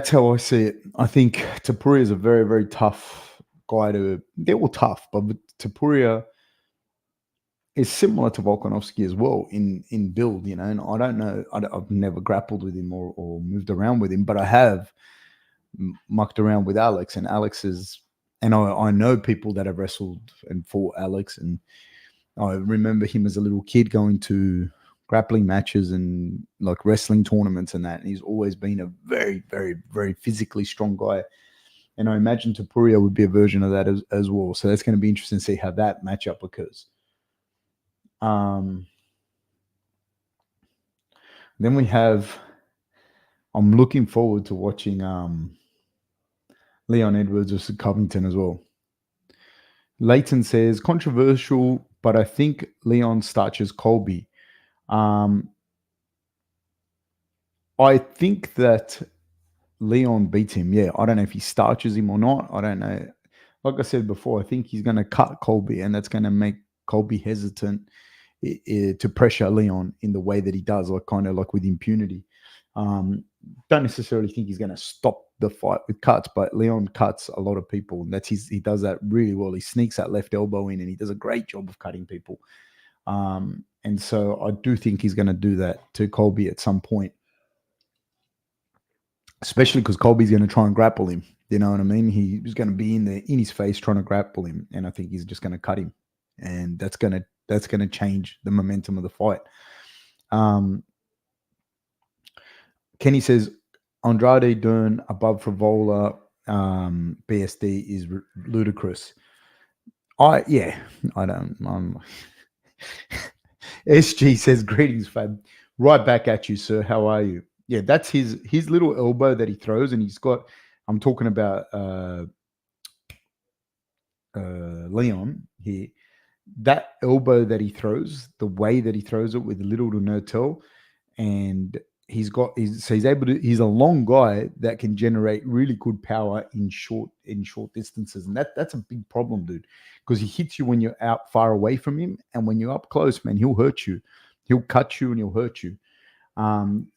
how I see it. I think Topuria is a very, very tough guy to. They're all tough, but Topuria is similar to Volkanovski as well in build, and I don't know. I've never grappled with him or moved around with him, but I have mucked around with Alex, and Alex is. And I know people that have wrestled and fought Alex, and I remember him as a little kid going to grappling matches and like wrestling tournaments and that. And he's always been a very, very, very physically strong guy. And I imagine Topuria would be a version of that as well. So that's going to be interesting to see how that matchup occurs. Then we have I'm looking forward to watching Leon Edwards versus Covington as well. Leighton says, controversial, but I think Leon starches Colby. I think that Leon beats him. Yeah, I don't know if he starches him or not. I don't know. Like I said before, I think he's going to cut Colby, and that's going to make Colby hesitant to pressure Leon in the way that he does, like kind of like with impunity. Don't necessarily think he's going to stop the fight with cuts, but Leon cuts a lot of people, and he does that really well. He sneaks that left elbow in, and he does a great job of cutting people. And so I do think he's going to do that to Colby at some point, especially because Colby's going to try and grapple him. You know what I mean? He's going to be in his face trying to grapple him, and I think he's just going to cut him, and that's going to change the momentum of the fight. Kenny says Andrade Dern above Frivola BSD is ludicrous. I don't. SG says greetings, Fab. Right back at you, sir. How are you? Yeah, that's his little elbow that he throws, and he's got. I'm talking about Leon here. That elbow that he throws, the way that he throws it with little to no tell, and he's a long guy that can generate really good power in short distances, and that's a big problem, dude, because he hits you when you're out far away from him, and when you're up close, man, he'll hurt you, he'll cut you, and he'll hurt you.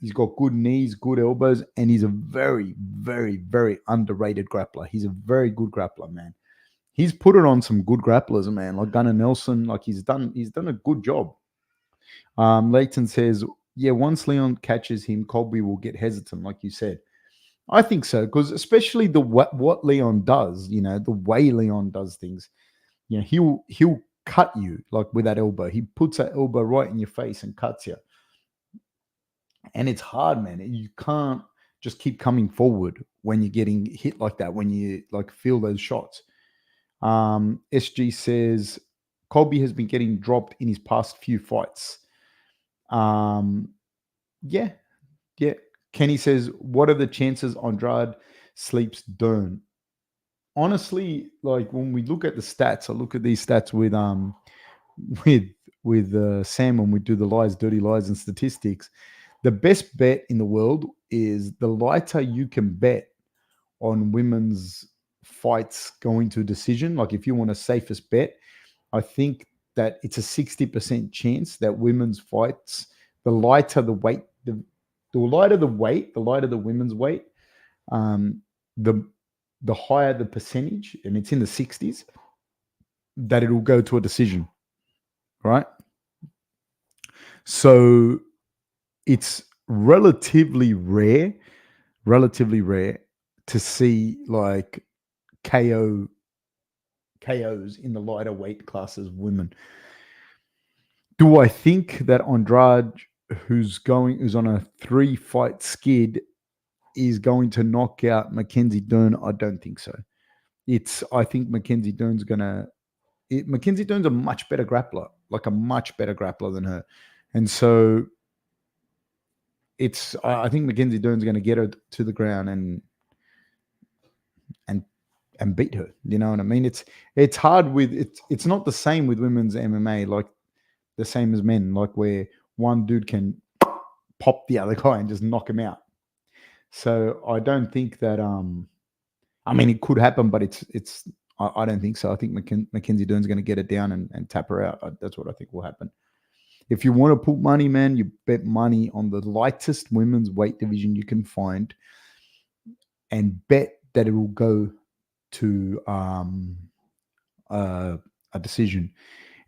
He's got good knees, good elbows, and he's a very, very, very underrated grappler. He's a very good grappler, man. He's put it on some good grapplers, man, like Gunnar Nelson. Like he's done a good job. Leighton says, yeah, once Leon catches him, Colby will get hesitant, like you said. I think so, because especially what Leon does, the way Leon does things, he'll cut you like with that elbow. He puts that elbow right in your face and cuts you. And it's hard, man. You can't just keep coming forward when you're getting hit like that, when you like feel those shots. SG says Colby has been getting dropped in his past few fights. Yeah. Kenny says, what are the chances Andrade sleeps Dern? Honestly, like when we look at the stats, I look at these stats with Sam when we do the lies, dirty lies, and statistics. The best bet in the world is the lighter you can bet on women's fights going to a decision. Like if you want a safest bet, I think that it's a 60% chance that women's fights, the lighter the weight, the lighter the weight, the lighter the women's weight, the higher the percentage, and it's in the 60s, that it'll go to a decision, right? So it's relatively rare to see like KOs in the lighter weight classes of women. Do I think that Andrade, who's on a 3-fight skid, is going to knock out Mackenzie Dern? I don't think so. I think Mackenzie Dern's Mackenzie Dern's a much better grappler, like a much better grappler than her. And so I think Mackenzie Dern's going to get her to the ground and beat her. You know what I mean? It's hard it's not the same with women's MMA, like the same as men, like where one dude can pop the other guy and just knock him out. So I don't think that I mean it could happen, but I don't think so. I think Mackenzie Dern's going to get it down and tap her out. That's what I think will happen. If you want to put money, man, you bet money on the lightest women's weight division you can find and bet that it will go to a decision.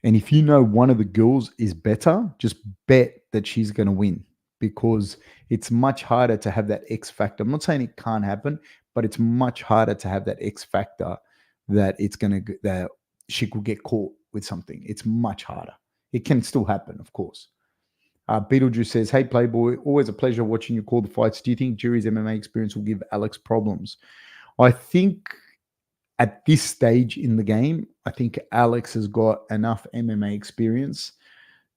And if you know one of the girls is better, just bet that she's going to win, because it's much harder to have that X factor. I'm not saying it can't happen, but it's much harder to have that X factor that she could get caught with something. It's much harder. It can still happen, of course. Beetlejuice says, hey, Playboy, always a pleasure watching you call the fights. Do you think Jury's MMA experience will give Alex problems? I think at this stage in the game, I think Alex has got enough MMA experience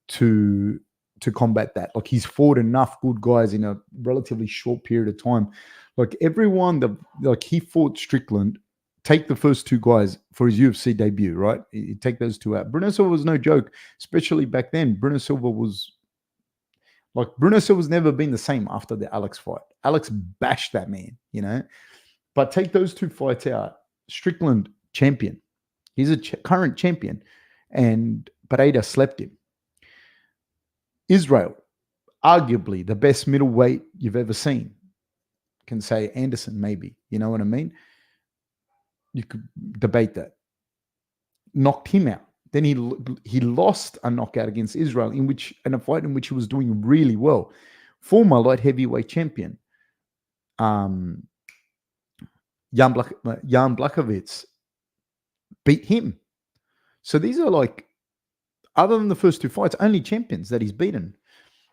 to to combat that. Like he's fought enough good guys in a relatively short period of time. Like everyone that like he fought Strickland. Take the first two guys for his UFC debut, right? You take those two out. Bruno Silva was no joke, especially back then. Bruno Silva's never been the same after the Alex fight. Alex bashed that man, you know. But take those two fights out. Strickland, champion. He's a current champion. And Pereira slept him. Israel, arguably the best middleweight you've ever seen. Can say Anderson, maybe. You know what I mean? You could debate that. Knocked him out. Then he lost a knockout against Israel in a fight in which he was doing really well. Former light heavyweight champion, Jan Blachowicz beat him. So these are like, other than the first two fights, only champions that he's beaten,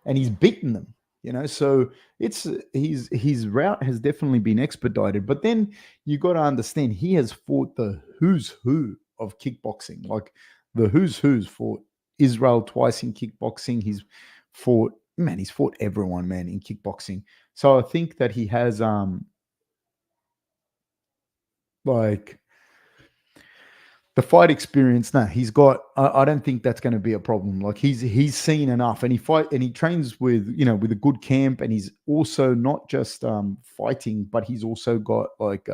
and he's beaten them. You know, so it's his route has definitely been expedited. But then you got to understand he has fought the who's who of kickboxing. Like the who's fought Israel twice in kickboxing. He's fought everyone, man, in kickboxing. So I think that he has like the fight experience. No, he's got. I don't think that's going to be a problem. Like he's seen enough, and he trains with with a good camp, and he's also not just fighting, but he's also got like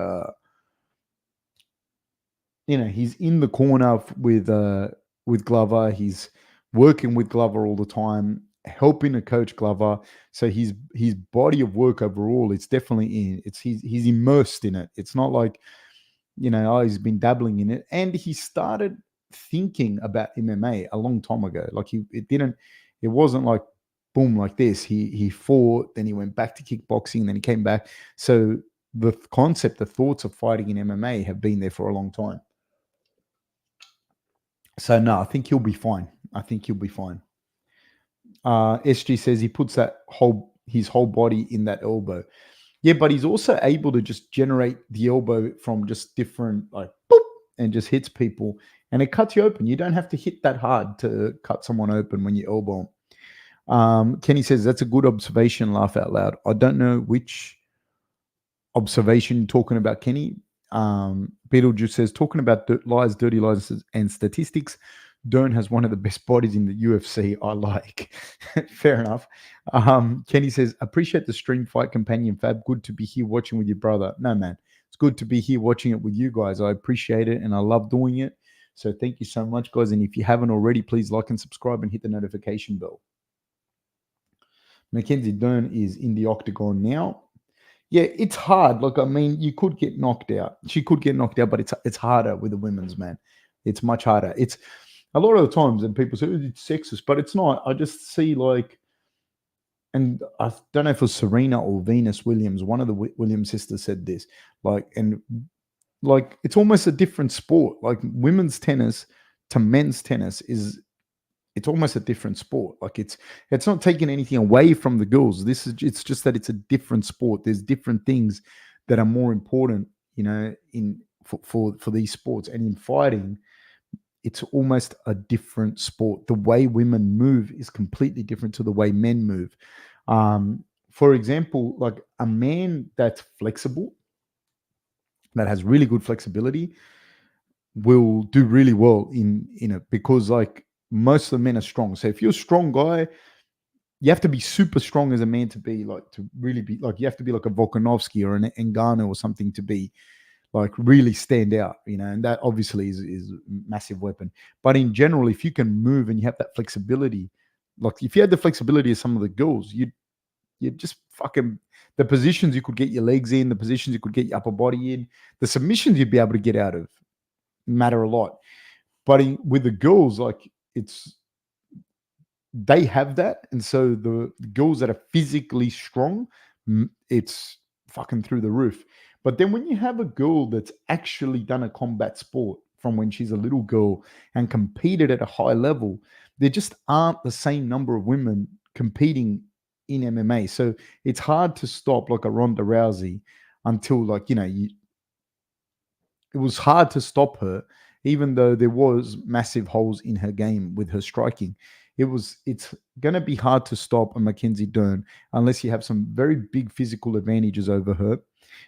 he's in the corner with Glover. He's working with Glover all the time, helping to coach Glover. So his body of work overall, it's definitely he's immersed in it. It's not like he's been dabbling in it, and he started thinking about MMA a long time ago. Like it wasn't like boom like this. He fought, then he went back to kickboxing, then he came back. So the thoughts of fighting in MMA have been there for a long time. So no, I think he'll be fine. SG says he puts his whole body in that elbow. Yeah, but he's also able to just generate the elbow from just different, like, boop, and just hits people. And it cuts you open. You don't have to hit that hard to cut someone open when you elbow them. Kenny says, that's a good observation, laugh out loud. I don't know which observation you're talking about, Kenny. Beetlejuice says, talking about dirty lies and statistics, Dern has one of the best bodies in the UFC. I like. Fair enough. Kenny says, appreciate the stream fight companion, Fab. Good to be here watching with your brother. No, man. It's good to be here watching it with you guys. I appreciate it and I love doing it. So thank you so much, guys. And if you haven't already, please like and subscribe and hit the notification bell. Mackenzie Dern is in the octagon now. Yeah, it's hard. Like, I mean, you could get knocked out. She could get knocked out, but it's harder with the women's, man. It's much harder. It's a lot of the times, and people say it's sexist, but it's not. I just see like, and I don't know if it was Serena or Venus Williams. One of the Williams sisters said this, like, and like it's almost a different sport. Like women's tennis to men's tennis it's almost a different sport. Like it's not taking anything away from the girls. It's just that it's a different sport. There's different things that are more important, for these sports. And in fighting, it's almost a different sport. The way women move is completely different to the way men move. For example, like a man that's flexible, that has really good flexibility, will do really well in it, because like most of the men are strong. So if you're a strong guy, you have to be super strong as a man to really be like, you have to be like a Volkanovski or an Ngannou or something to be like really stand out, and that obviously is a massive weapon. But in general, if you can move and you have that flexibility, like if you had the flexibility of some of the girls, you just fucking, the positions you could get your legs in, the positions you could get your upper body in, the submissions you'd be able to get out of matter a lot. But with the girls, like they have that. And so the girls that are physically strong, it's fucking through the roof. But then when you have a girl that's actually done a combat sport from when she's a little girl and competed at a high level, there just aren't the same number of women competing in MMA. So it's hard to stop like a Ronda Rousey until it was hard to stop her, even though there was massive holes in her game with her striking. It's going to be hard to stop a Mackenzie Dern unless you have some very big physical advantages over her,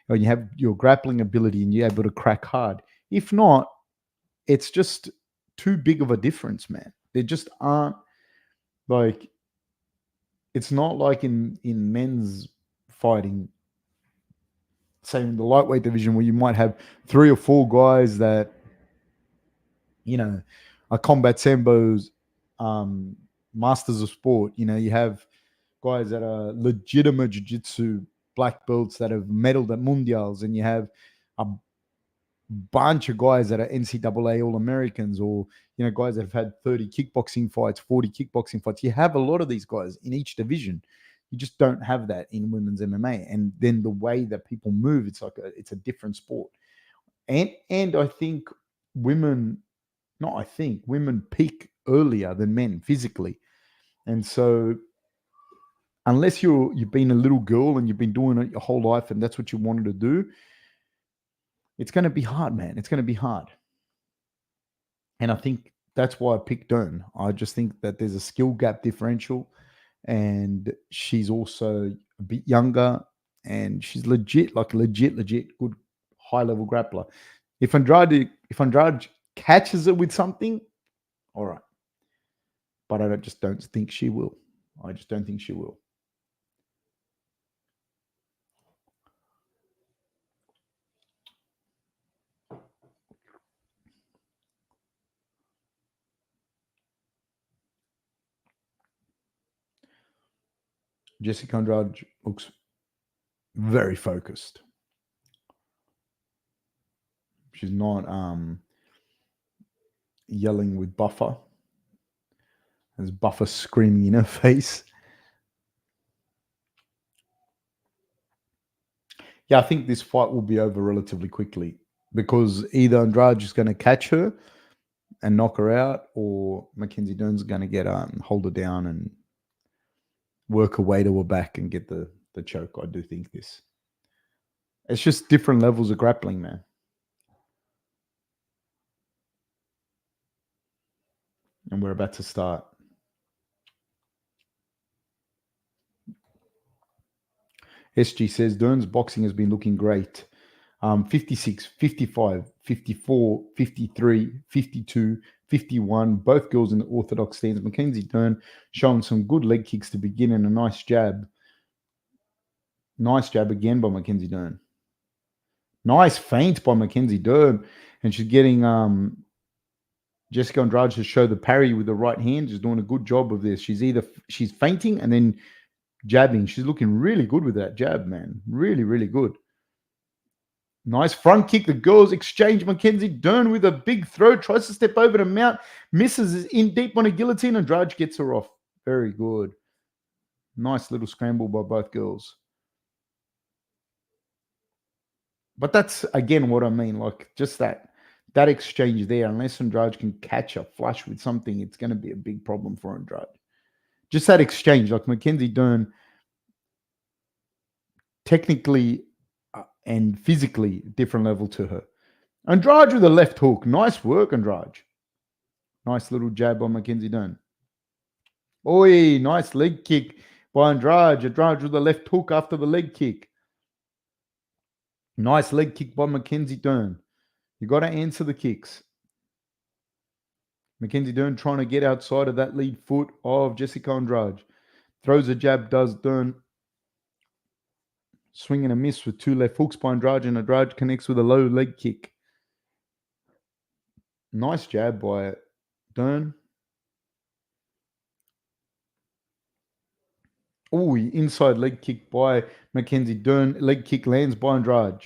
or you have your grappling ability and you're able to crack hard. If not, it's just too big of a difference, man. There just aren't, like, it's not like in men's fighting, say in the lightweight division, where you might have 3 or 4 guys that, are combat sambos, um, masters of sport. You have guys that are legitimate jiu-jitsu black belts that have medaled at mundials, and you have a bunch of guys that are NCAA All-Americans, or guys that have had 30 kickboxing fights, 40 kickboxing fights. You have a lot of these guys in each division. You just don't have that in women's MMA. And then the way that people move, it's a different sport. And I think women, not I think, women peak earlier than men physically. And so unless you've been a little girl and you've been doing it your whole life and that's what you wanted to do, it's going to be hard, man. It's going to be hard. And I think that's why I picked Dern. I just think that there's a skill gap differential, and she's also a bit younger, and she's legit good high level grappler. If Andrade catches it with something, all right. But I just don't think she will. I just don't think she will. Jessica Andrade looks very focused. She's not yelling with Buffer. There's Buffer screaming in her face. Yeah, I think this fight will be over relatively quickly, because either Andrade is going to catch her and knock her out, or Mackenzie Dern's going to get hold her down and work her way to her back and get the choke. I do think this. It's just different levels of grappling, man. And we're about to start. SG says Dern's boxing has been looking great. 56, 55, 54, 53, 52, 51. Both girls in the orthodox stance. Mackenzie Dern showing some good leg kicks to begin and a nice jab. Nice jab again by Mackenzie Dern. Nice feint by Mackenzie Dern. And she's getting Jessica Andrade to show the parry with the right hand. She's doing a good job of this. She's feinting and then jabbing. She's looking really good with that jab, man. Really, really good. Nice front kick. The girls exchange. Mackenzie Dern with a big throw. Tries to step over to mount. Misses. Is in deep on a guillotine. Andrade gets her off. Very good. Nice little scramble by both girls. But that's, again, what I mean. Like, just that exchange there. Unless Andrade can catch a flush with something, it's going to be a big problem for Andrade. Just that exchange. Like, Mackenzie Dern, technically and physically different level to her. Andrade with a left hook. Nice work, Andrade. Nice little jab on Mackenzie Dern. Oi, nice leg kick by Andrade. Andrade with a left hook after the leg kick. Nice leg kick by Mackenzie Dern. You got to answer the kicks. Mackenzie Dern trying to get outside of that lead foot of Jessica Andrade. Throws a jab, does Dern. Swing and a miss with 2 left hooks by Andrade, and Andrade connects with a low leg kick. Nice jab by Dern. Oh, inside leg kick by Mackenzie Dern. Leg kick lands by Andrade.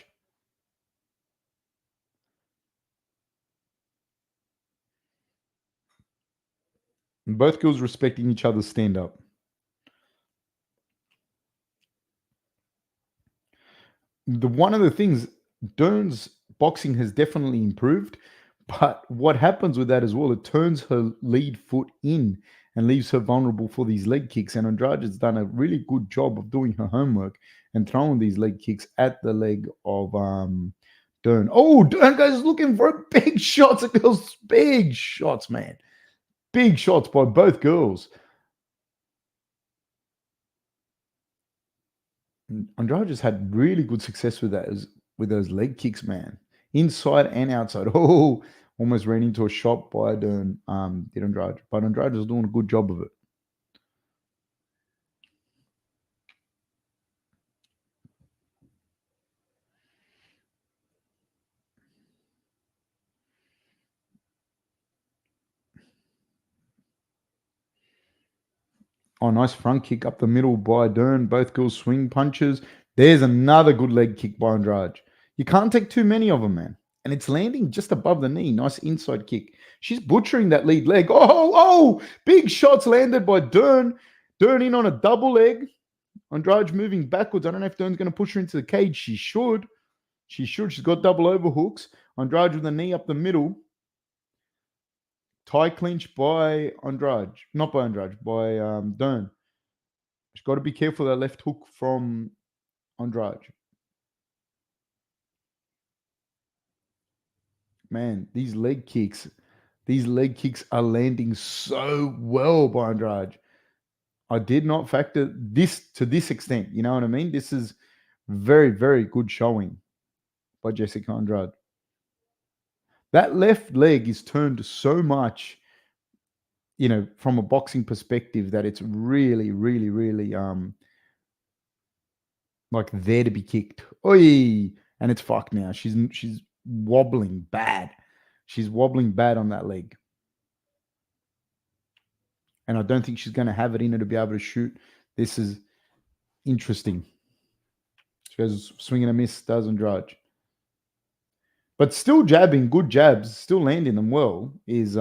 And both girls respecting each other's stand-up. One of the things, Dern's boxing has definitely improved, but what happens with that as well, it turns her lead foot in and leaves her vulnerable for these leg kicks. And Andrade has done a really good job of doing her homework and throwing these leg kicks at the leg of Dern. Oh, Dern, guys, looking for big shots. It goes big shots, man. Big shots by both girls. Andrade just had really good success with those leg kicks, man. Inside and outside. Oh, almost ran into a shot by Dern, did Andrade. But Andrade was doing a good job of it. Oh, nice front kick up the middle by Dern. Both girls swing punches. There's another good leg kick by Andrade. You can't take too many of them, man. And it's landing just above the knee. Nice inside kick. She's butchering that lead leg. Oh, big shots landed by Dern. Dern in on a double leg. Andrade moving backwards. I don't know if Dern's going to push her into the cage. She should. She should. She's got double overhooks. Andrade with the knee up the middle. Tie clinch by Andrade. Not by Andrade, by Dern. She's got to be careful of that left hook from Andrade. Man, these leg kicks are landing so well by Andrade. I did not factor this to this extent. You know what I mean? This is very, very good showing by Jessica Andrade. That left leg is turned so much, from a boxing perspective that it's really, really, really like there to be kicked. Oi! And it's fucked now. She's wobbling bad. She's wobbling bad on that leg. And I don't think she's going to have it in her to be able to shoot. This is interesting. She goes swinging a miss, doesn't drudge. But still jabbing, good jabs, still landing them well. Is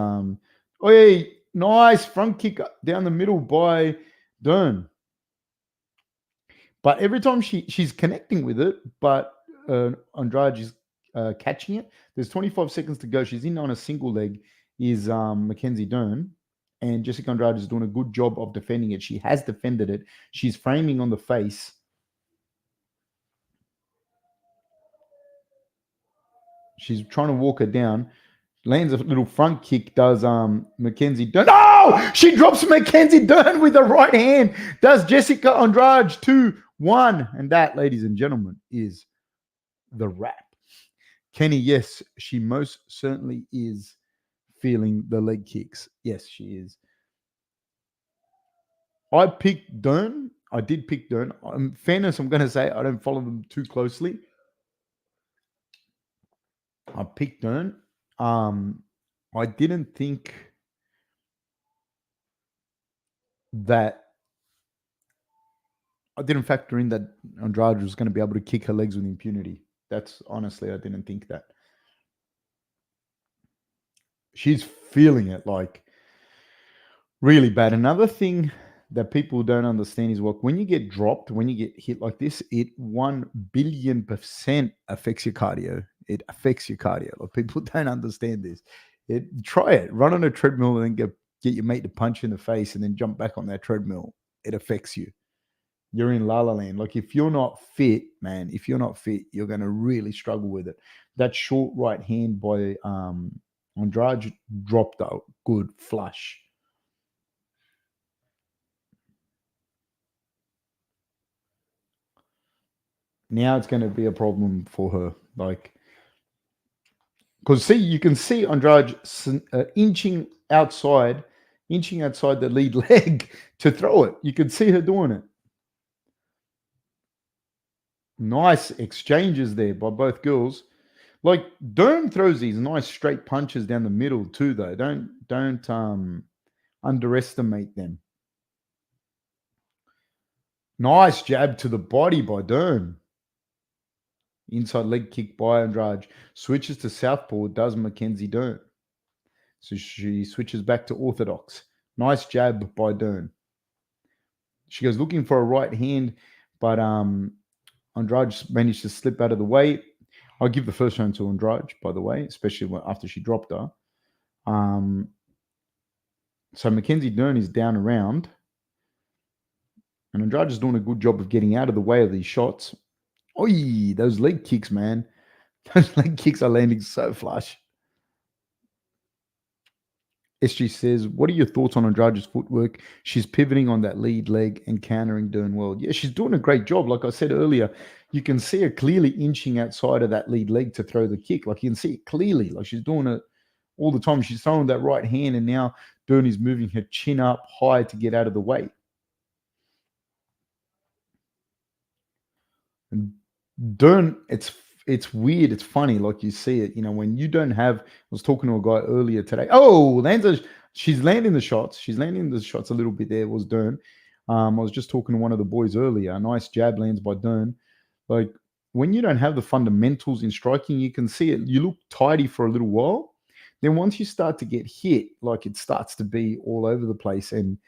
nice front kick down the middle by Dern. But every time she's connecting with it, but Andrade is catching it. There's 25 seconds to go. She's in on a single leg. Is Mackenzie Dern, and Jessica Andrade is doing a good job of defending it. She has defended it. She's framing on the face. She's trying to walk her down. Lands a little front kick, does Mackenzie Dern. Oh! She drops Mackenzie Dern with the right hand. Does Jessica Andrade 2-1. And that, ladies and gentlemen, is the wrap. Kenny, yes, she most certainly is feeling the leg kicks. Yes, she is. I picked Dern. I did pick Dern. In fairness, I'm going to say I don't follow them too closely. I picked Dern. I didn't think that I didn't factor in that Andrade was going to be able to kick her legs with impunity. That's honestly, I didn't think that. She's feeling it like really bad. Another thing that people don't understand is when you get dropped, when you get hit like this, it 1,000,000,000% affects your cardio. It affects your cardio. Like people don't understand this. Try it. Run on a treadmill and then get your mate to punch you in the face and then jump back on that treadmill. It affects you. You're in la la land. Like if you're not fit, man, you're going to really struggle with it. That short right hand by Andrade dropped out. Good flush. Now it's going to be a problem for her. Like, because you can see Andrade inching outside the lead leg to throw it. You can see her doing it. Nice exchanges there by both girls. Like Dern throws these nice straight punches down the middle too, though. Don't underestimate them. Nice jab to the body by Dern. Inside leg kick by Andrade. Switches to southpaw, does Mackenzie Dern. So she switches back to orthodox. Nice jab by Dern. She goes looking for a right hand, but Andrade managed to slip out of the way. I'll give the first round to Andrade, by the way, especially after she dropped her. So Mackenzie Dern is down around. And Andrade is doing a good job of getting out of the way of these shots. Oi, those leg kicks, man. Those leg kicks are landing so flush. SG says, what are your thoughts on Andrade's footwork? She's pivoting on that lead leg and countering, doing well. Yeah, she's doing a great job. Like I said earlier, you can see her clearly inching outside of that lead leg to throw the kick. Like you can see it clearly. Like she's doing it all the time. She's throwing that right hand, and now Dern is moving her chin up high to get out of the way. And Dern, it's weird. It's funny. Like you see it, when you don't have. I was talking to a guy earlier today. Oh, she's landing the shots. She's landing the shots a little bit there. Was Dern. I was just talking to one of the boys earlier. A nice jab lands by Dern. Like when you don't have the fundamentals in striking, you can see it. You look tidy for a little while. Then once you start to get hit, like it starts to be all over the place. And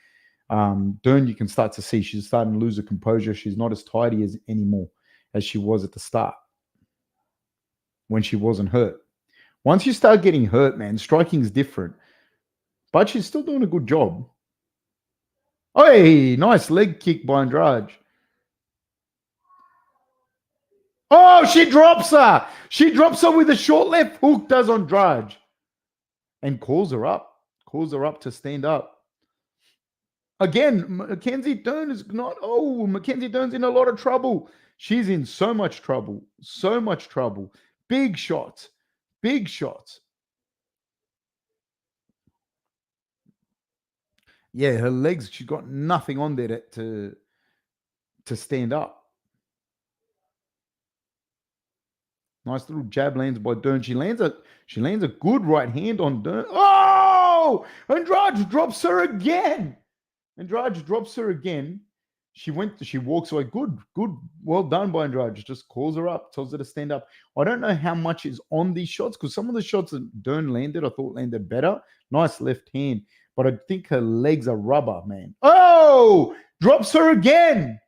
Dern, you can start to see she's starting to lose her composure. She's not as tidy as anymore as she was at the start when she wasn't hurt. Once you start getting hurt, man, striking is different. But she's still doing a good job. Hey, nice leg kick by Andrade. Oh, she drops her. She drops her with a short left hook, does Andrade. And calls her up. Calls her up to stand up. Again, Mackenzie Dern is not. Oh, Mackenzie Dern's in a lot of trouble. She's in so much trouble. So much trouble. Big shots. Big shots. Yeah, her legs, she's got nothing on there to stand up. Nice little jab lands by Dern. She lands a good right hand on Dern. Oh! Andrade drops her again. Andrade drops her again. She walks away. Good. Well done by Andrade. Just calls her up, tells her to stand up. I don't know how much is on these shots because some of the shots that Dern landed, I thought landed better. Nice left hand. But I think her legs are rubber, man. Oh! Drops her again.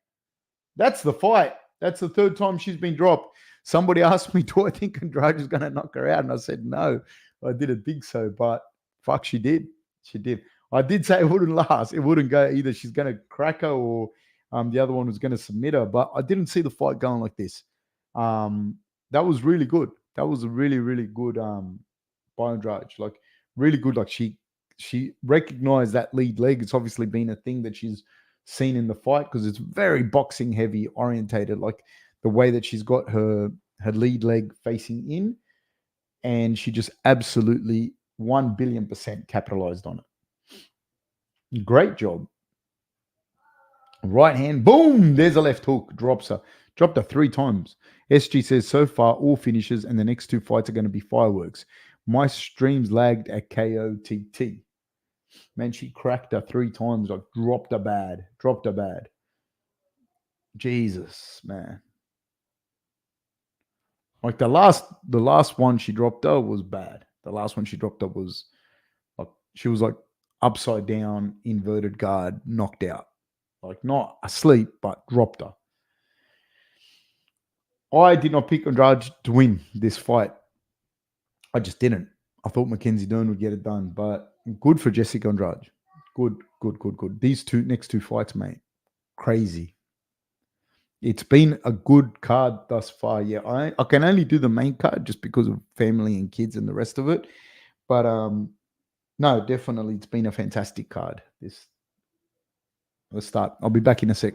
That's the fight. That's the third time she's been dropped. Somebody asked me, do I think Andrade is going to knock her out? And I said, no, I didn't think so. But fuck, she did. She did. I did say it wouldn't last. It wouldn't go either. She's going to crack her or the other one was going to submit her. But I didn't see the fight going like this. That was really good. That was a really, really good by Andrade. Like, really good. Like, she recognized that lead leg. It's obviously been a thing that she's seen in the fight because it's very boxing heavy orientated, like the way that she's got her lead leg facing in, and she just absolutely 1 billion% capitalized on it. Great job. Right hand, boom, there's a left hook, dropped her 3 times. SG says so far all finishes and the next 2 fights are going to be fireworks. My streams lagged at KOTT. Man, she cracked her 3 times, like dropped her bad. Jesus, man. Like the last one she dropped her was bad. The last one she dropped her was like she was like upside down, inverted guard, knocked out. Like not asleep, but dropped her. I did not pick Andrade to win this fight. I just didn't. I thought Mackenzie Dern would get it done, but good for Jessica Andrade. Good. These next two fights, mate, crazy. It's been a good card thus far. Yeah, I can only do the main card just because of family and kids and the rest of it. But no, definitely it's been a fantastic card. Let's start. I'll be back in a sec.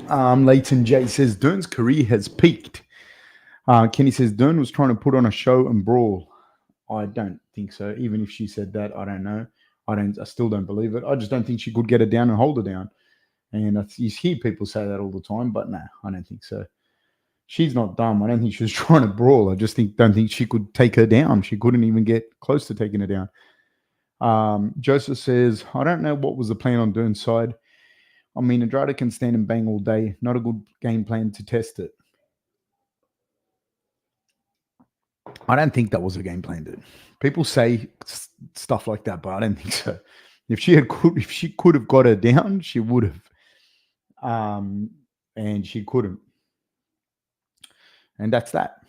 Leighton J says Dern's career has peaked. Kenny says Dern was trying to put on a show and brawl. I don't think so. Even if she said that, I don't know. I still don't believe it. I just don't think she could get her down and hold her down. And you hear people say that all the time, but no, I don't think so. She's not dumb. I don't think she was trying to brawl. I just don't think she could take her down. She couldn't even get close to taking her down. Joseph says, I don't know what was the plan on Dern's side. I mean, Andrade can stand and bang all day. Not a good game plan to test it. I don't think that was a game plan, dude. People say stuff like that, but I don't think so. If she could have got her down, she would have. And she couldn't. And that's that.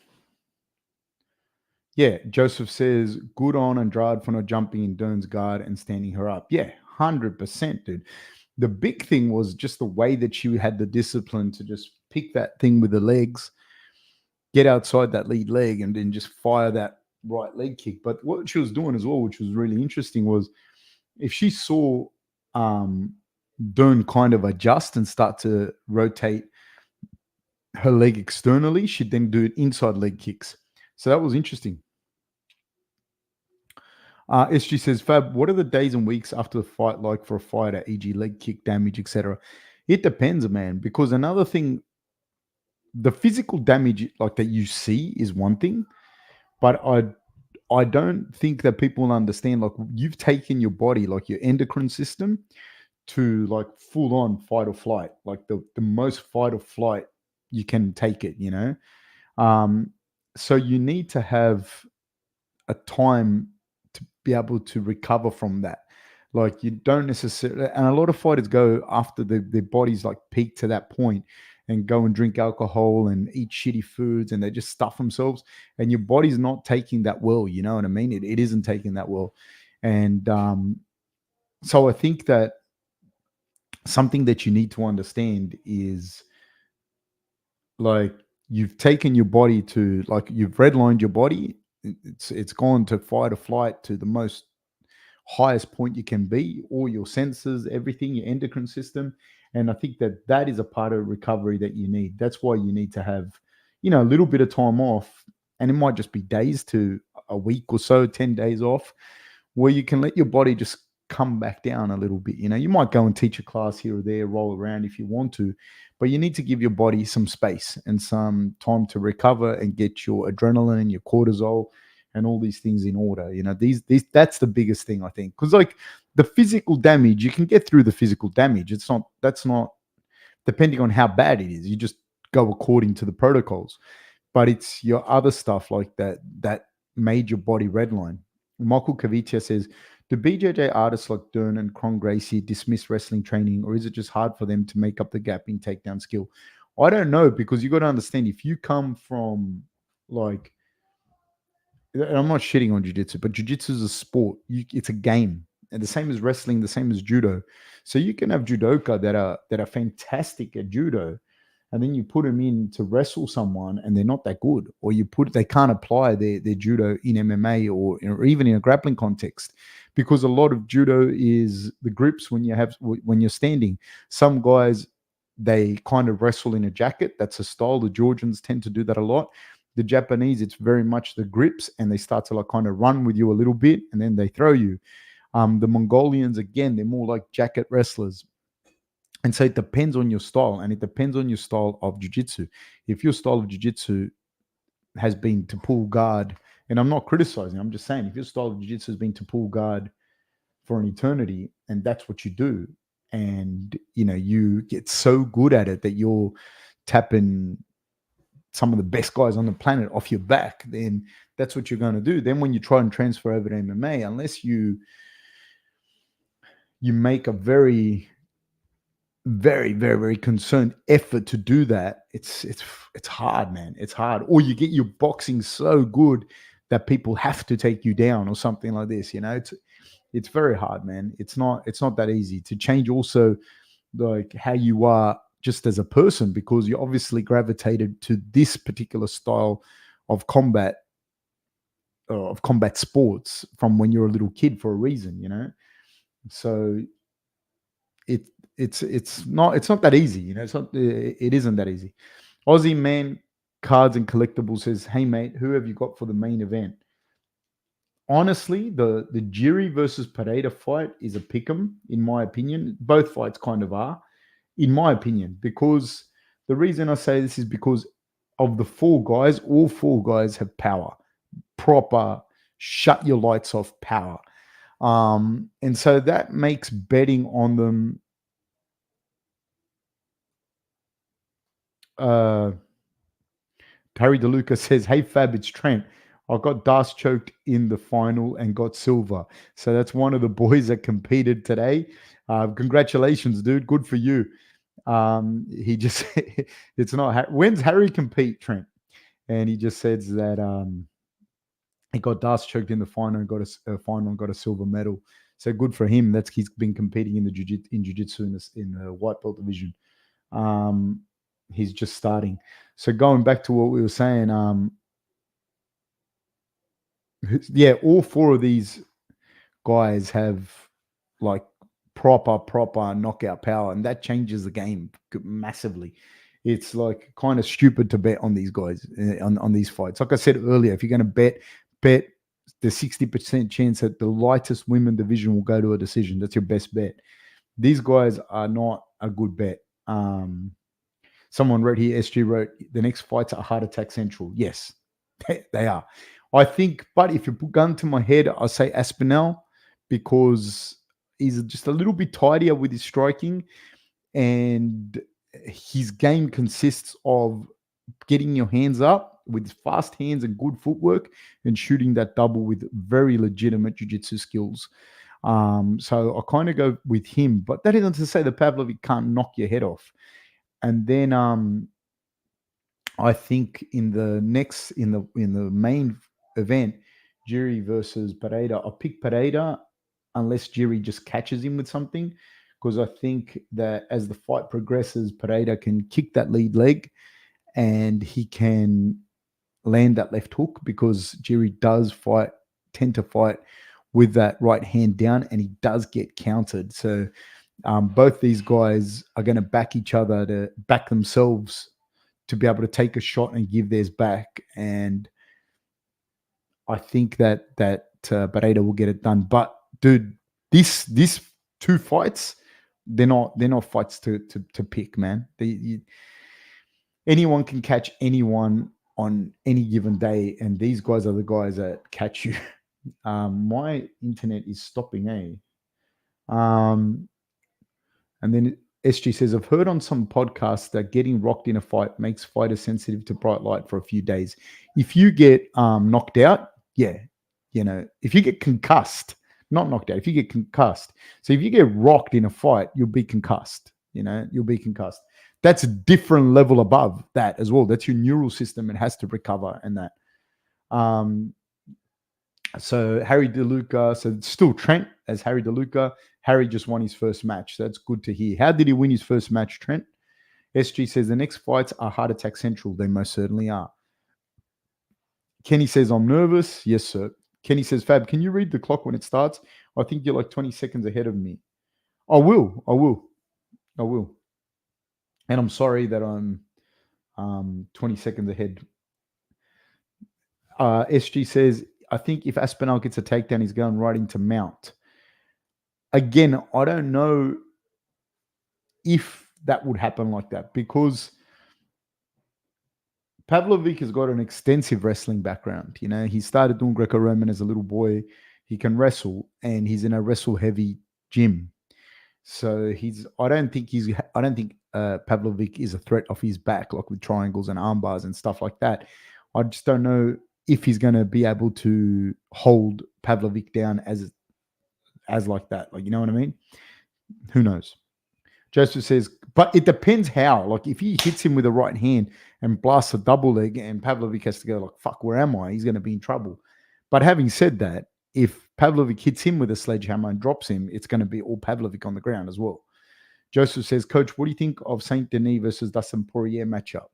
Yeah, Joseph says, good on Andrade for not jumping in Dern's guard and standing her up. Yeah, 100%, dude. The big thing was just the way that she had the discipline to just pick that thing with the legs, get outside that lead leg, and then just fire that right leg kick. But what she was doing as well, which was really interesting, was if she saw Dern kind of adjust and start to rotate her leg externally, she'd then do inside leg kicks. So that was interesting. SG says, Fab, what are the days and weeks after the fight like for a fighter, e.g. leg kick damage, etc.? It depends, man, because another thing, the physical damage like that you see is one thing, but I don't think that people understand, like you've taken your body, like your endocrine system, to like full on fight or flight, like the most fight or flight you can take it, you know? So you need to have a time to be able to recover from that. Like you don't necessarily, and a lot of fighters go after their bodies like peak to that point and go and drink alcohol and eat shitty foods and they just stuff themselves and your body's not taking that well, you know what I mean? It isn't taking that well. And so I think that something that you need to understand is like you've taken your body to, like you've redlined your body. It's gone to fight or flight to the most highest point you can be, all your senses, everything, your endocrine system. And I think that that is a part of recovery that you need. That's why you need to have, you know, a little bit of time off. And it might just be days to a week or so, 10 days off, where you can let your body just come back down a little bit. You know, you might go and teach a class here or there, roll around if you want to, but you need to give your body some space and some time to recover and get your adrenaline, your cortisol, and all these things in order. You know, these that's the biggest thing, I think, because like the physical damage, you can get through the physical damage. That's not depending on how bad it is. You just go according to the protocols, but it's your other stuff like that made your body redline. Michael Kavitia says, do BJJ artists like Dern and Kron Gracie dismiss wrestling training, or is it just hard for them to make up the gap in takedown skill? I don't know, because you got to understand, if you come from like, and I'm not shitting on jiu-jitsu, but jiu-jitsu is a sport. It's a game. And the same as wrestling, the same as judo. So you can have judoka that are fantastic at judo, and then you put them in to wrestle someone and they're not that good, or they can't apply their judo in MMA or even in a grappling context, because a lot of judo is the grips when you're standing. Some guys, they kind of wrestle in a jacket. That's a style. The Georgians tend to do that a lot. The Japanese, it's very much the grips, and they start to like kind of run with you a little bit and then they throw you. The Mongolians, again, they're more like jacket wrestlers. And so it depends on your style, and it depends on your style of jiu-jitsu. If your style of jiu-jitsu has been to pull guard, and I'm not criticizing, I'm just saying, if your style of jiu-jitsu has been to pull guard for an eternity, and that's what you do, and you know, you get so good at it that you're tapping some of the best guys on the planet off your back, then that's what you're going to do. Then when you try and transfer over to MMA, unless you make a very, very, very, very concerned effort to do that, it's hard, man. It's hard. Or you get your boxing so good that people have to take you down or something like this. You know, it's very hard, man. It's not that easy to change also like how you are just as a person, because you obviously gravitated to this particular style of combat sports from when you're a little kid for a reason, you know. So it it's not that easy. It isn't that easy. Aussie Man Cards and Collectibles says, "Hey mate, who have you got for the main event?" Honestly, the Jiri versus Pereira fight is a pick'em, in my opinion. Both fights kind of are, in my opinion, because the reason I say this is because of the four guys, all four guys have power, proper shut your lights off power. And so that makes betting on them Harry DeLuca says, "Hey Fab, it's Trent. I got Darce choked in the final and got silver." So that's one of the boys that competed today. Congratulations, dude. Good for you. He just, it's not, when's Harry compete, Trent? And he just says that he got Darce choked in the final and got a final and got a silver medal. So good for him. He's been competing in jiu-jitsu in the white belt division. He's just starting. So going back to what we were saying, yeah, all four of these guys have like proper knockout power, and that changes the game massively. It's like kind of stupid to bet on these guys on these fights. Like I said earlier, if you're going to bet the 60% chance that the lightest women division will go to a decision. That's your best bet. These guys are not a good bet. Someone wrote here, SG wrote, the next fights are heart attack central. Yes, they are. I think, but if you put gun to my head, I'll say Aspinall because he's just a little bit tidier with his striking, and his game consists of getting your hands up with fast hands and good footwork and shooting that double with very legitimate jiu-jitsu skills. So I kind of go with him, but that isn't to say that Pavlovich can't knock your head off. And then I think in the main event, Jiri versus Pereira, I'll pick Pereira unless Jiri just catches him with something, because I think that as the fight progresses, Pereira can kick that lead leg and he can land that left hook, because Jiri does tend to fight with that right hand down, and he does get countered. So both these guys are going to back each other to back themselves to be able to take a shot and give theirs back. And I think that Pereira will get it done. But dude, these two fights, they're not fights to pick, man. Anyone can catch anyone on any given day, and these guys are the guys that catch you. My internet is stopping, and then SG says, I've heard on some podcasts that getting rocked in a fight makes fighters sensitive to bright light for a few days. If you get knocked out, yeah, if you get concussed, not knocked out, if you get concussed. So if you get rocked in a fight, you'll be concussed. You'll be concussed. That's a different level above that as well. That's your neural system. It has to recover and that. So Harry DeLuca, so it's still Trent as Harry DeLuca. Harry just won his first match. So that's good to hear. How did he win his first match, Trent? SG says the next fights are heart attack central. They most certainly are. Kenny says, I'm nervous. Yes, sir. Kenny says, Fab, can you read the clock when it starts? I think you're like 20 seconds ahead of me. I will. And I'm sorry that I'm 20 seconds ahead. SG says, I think if Aspinall gets a takedown, he's going right into mount. Again, I don't know if that would happen like that, because Pavlovich has got an extensive wrestling background. He started doing Greco-Roman as a little boy. He can wrestle, and he's in a wrestle-heavy gym. So I don't think Pavlovich is a threat off his back, like with triangles and arm bars and stuff like that. I just don't know if he's going to be able to hold Pavlovich down as like that. Like, you know what I mean? Who knows? Joseph says, but it depends how. Like, if he hits him with the right hand and blasts a double leg and Pavlovich has to go like, fuck, where am I? He's going to be in trouble. But having said that, if Pavlovich hits him with a sledgehammer and drops him, it's going to be all Pavlovich on the ground as well. Joseph says, Coach, what do you think of Saint Denis versus Dustin Poirier matchup?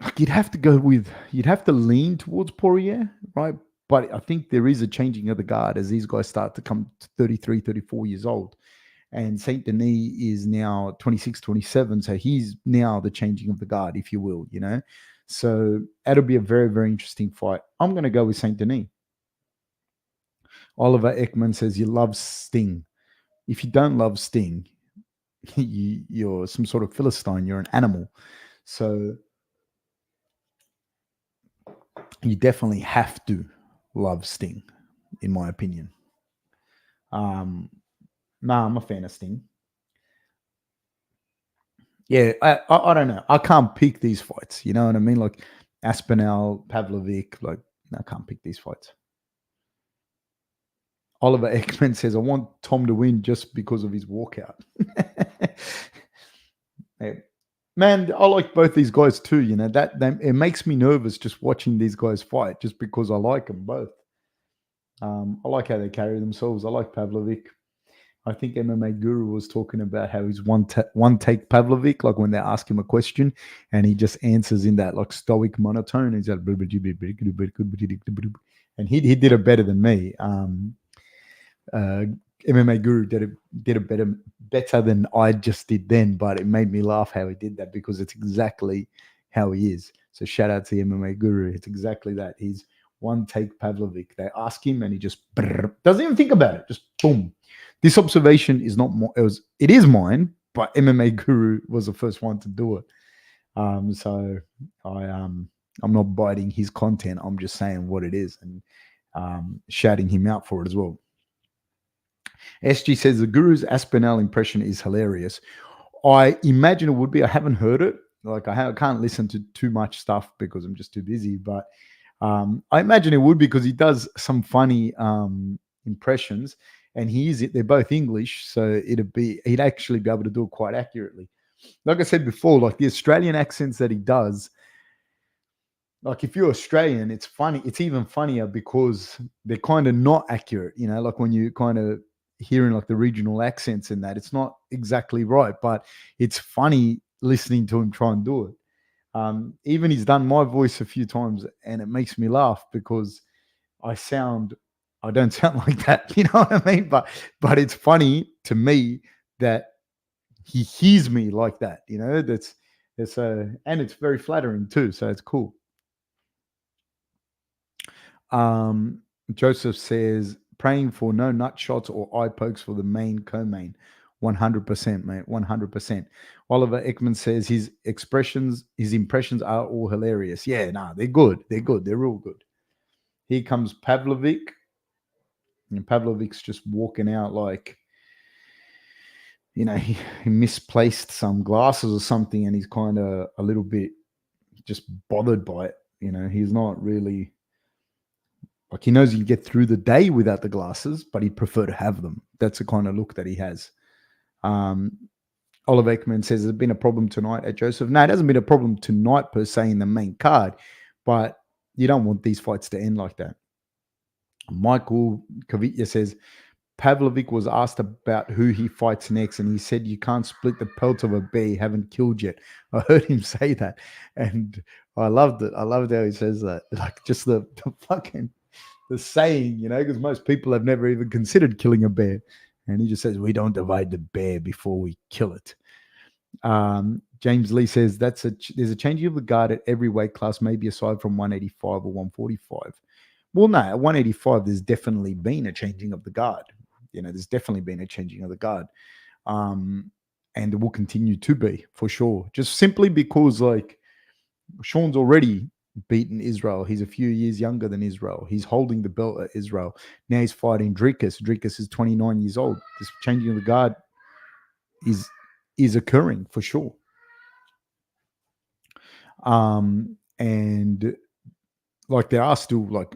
Like, you'd have to lean towards Poirier, right? But I think there is a changing of the guard as these guys start to come to 33, 34 years old. And Saint Denis is now 26, 27. So he's now the changing of the guard, if you will, you know. So that'll be a very, very interesting fight. I'm going to go with Saint Denis. Oliver Ekman says, you love Sting. If you don't love Sting, you're some sort of Philistine. You're an animal. So you definitely have to love Sting, in my opinion. I'm a fan of Sting. Yeah, I don't know. I can't pick these fights. You know what I mean? Like Aspinall, Pavlovic. Like I can't pick these fights. Oliver Ekman says, I want Tom to win just because of his walkout. Hey, man, I like both these guys too. You know, it makes me nervous just watching these guys fight just because I like them both. I like how they carry themselves. I like Pavlovic. I think MMA Guru was talking about how he's one take Pavlovic, like when they ask him a question and he just answers in that like stoic monotone. He's like, and he did it better than me. MMA Guru did it better than I just did then, but it made me laugh how he did that because it's exactly how he is. So shout out to MMA Guru. It's exactly that. He's one take Pavlovic. They ask him and he just doesn't even think about it. Just boom. This observation is not it is mine, but MMA Guru was the first one to do it. So I'm not biting his content. I'm just saying what it is and shouting him out for it as well. SG says the Guru's Aspinall impression is hilarious. I imagine it would be. I haven't heard it. Like I can't listen to too much stuff because I'm just too busy. But I imagine it would because he does some funny impressions, and they're both English, so he'd actually be able to do it quite accurately. Like I said before, like the Australian accents that he does, like if you're Australian, it's funny. It's even funnier because they're kind of not accurate, you know, like when you kind of hearing like the regional accents in that, it's not exactly right, but it's funny listening to him try and do it. Even he's done my voice a few times and it makes me laugh because I don't sound like that, you know what I mean? But it's funny to me that he hears me like that, you know. And it's very flattering too, so it's cool. Joseph says praying for no nut shots or eye pokes for the main co-main. 100%, mate. 100%. Oliver Ekman says his impressions are all hilarious. Yeah, they're good. They're good. They're real good. Here comes Pavlovic. And Pavlovic's just walking out like, you know, he misplaced some glasses or something and he's kind of a little bit just bothered by it. You know, he's not really, like he knows he'd get through the day without the glasses, but he'd prefer to have them. That's the kind of look that he has. Oliver Ekman says there's been a problem tonight at Joseph. No, it hasn't been a problem tonight per se in the main card, but you don't want these fights to end like that. Michael Kavitya says Pavlovic was asked about who he fights next, and he said, "You can't split the pelt of a bear you haven't killed yet." I heard him say that, and I loved it. I loved how he says that, like just the saying, you know, because most people have never even considered killing a bear, and he just says, "We don't divide the bear before we kill it." James Lee says there's a changing of the guard at every weight class, maybe aside from 185 or 145. Well, no, at 185, there's definitely been a changing of the guard. You know, there's definitely been a changing of the guard. And there will continue to be, for sure. Just simply because, like, Sean's already beaten Israel. He's a few years younger than Israel. He's holding the belt at Israel. Now he's fighting Dricus. Dricus is 29 years old. This changing of the guard is occurring, for sure. And, like, there are still, like,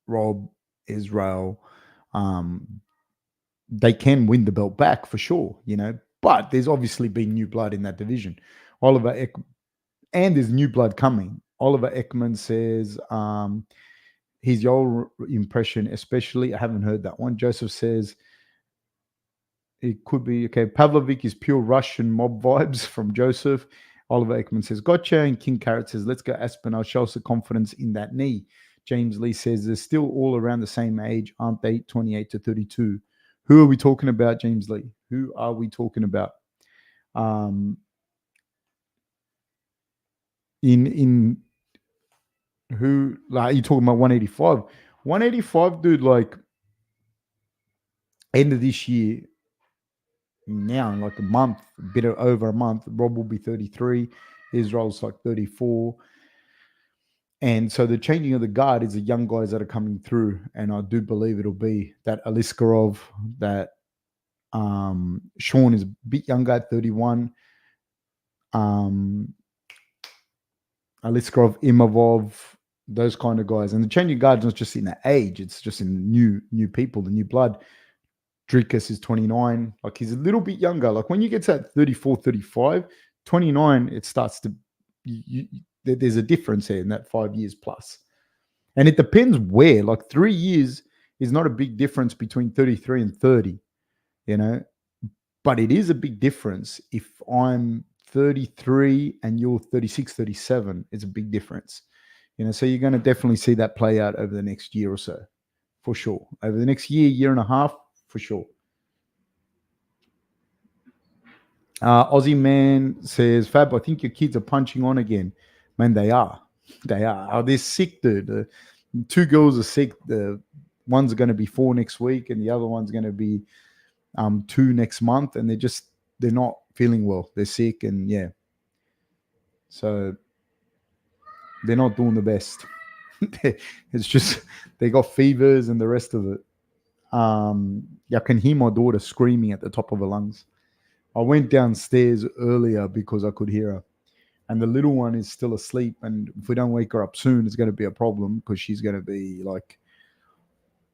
Rob, Israel, they can win the belt back for sure, you know, but there's obviously been new blood in that division. And there's new blood coming. Oliver Ekman says his Yol impression, especially, I haven't heard that one. Joseph says it could be, okay, Pavlovic is pure Russian mob vibes from Joseph. Oliver Ekman says, gotcha. And King Carrot says, let's go Aspinall. Show us the confidence in that knee. James Lee says they're still all around the same age, aren't they? 28 to 32. Who are we talking about, James Lee? Who are we talking about? In who, like, you talking about 185? 185, dude, like end of this year, now in like a month, a bit over a month, Rob will be 33. Israel's like 34. And so the changing of the guard is the young guys that are coming through. And I do believe it'll be that Aliskarov, that Sean is a bit younger at 31. Aliskarov, Imavov, those kind of guys. And the changing guard is not just in the age, it's just in new people, the new blood. Drikas is 29. Like, he's a little bit younger. Like, when you get to that 34, 35, 29, it starts to, there's a difference here in that 5 years plus. And it depends where. Like, 3 years is not a big difference between 33 and 30, you know, but it is a big difference if I'm 33 and you're 36, 37. It's a big difference, you know. So you're going to definitely see that play out over the next year or so, for sure. Over the next year and a half, for sure. Aussie Man says, Fab, I think your kids are punching on again. Man, they are. They are. Oh, they're sick, dude. Two girls are sick. The one's going to be 4 next week, and the other one's going to be 2 next month. And they're not feeling well. They're sick, and yeah. So they're not doing the best. It's just they got fevers and the rest of it. I can hear my daughter screaming at the top of her lungs. I went downstairs earlier because I could hear her. And the little one is still asleep. And if we don't wake her up soon, it's going to be a problem because she's going to be like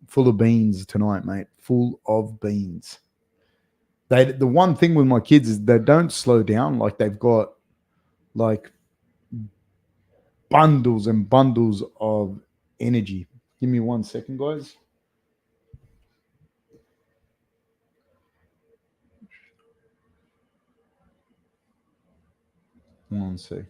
full of beans tonight, mate. Full of beans. The one thing with my kids is they don't slow down. Like, they've got like bundles and bundles of energy. Give me 1 second, guys. One sec.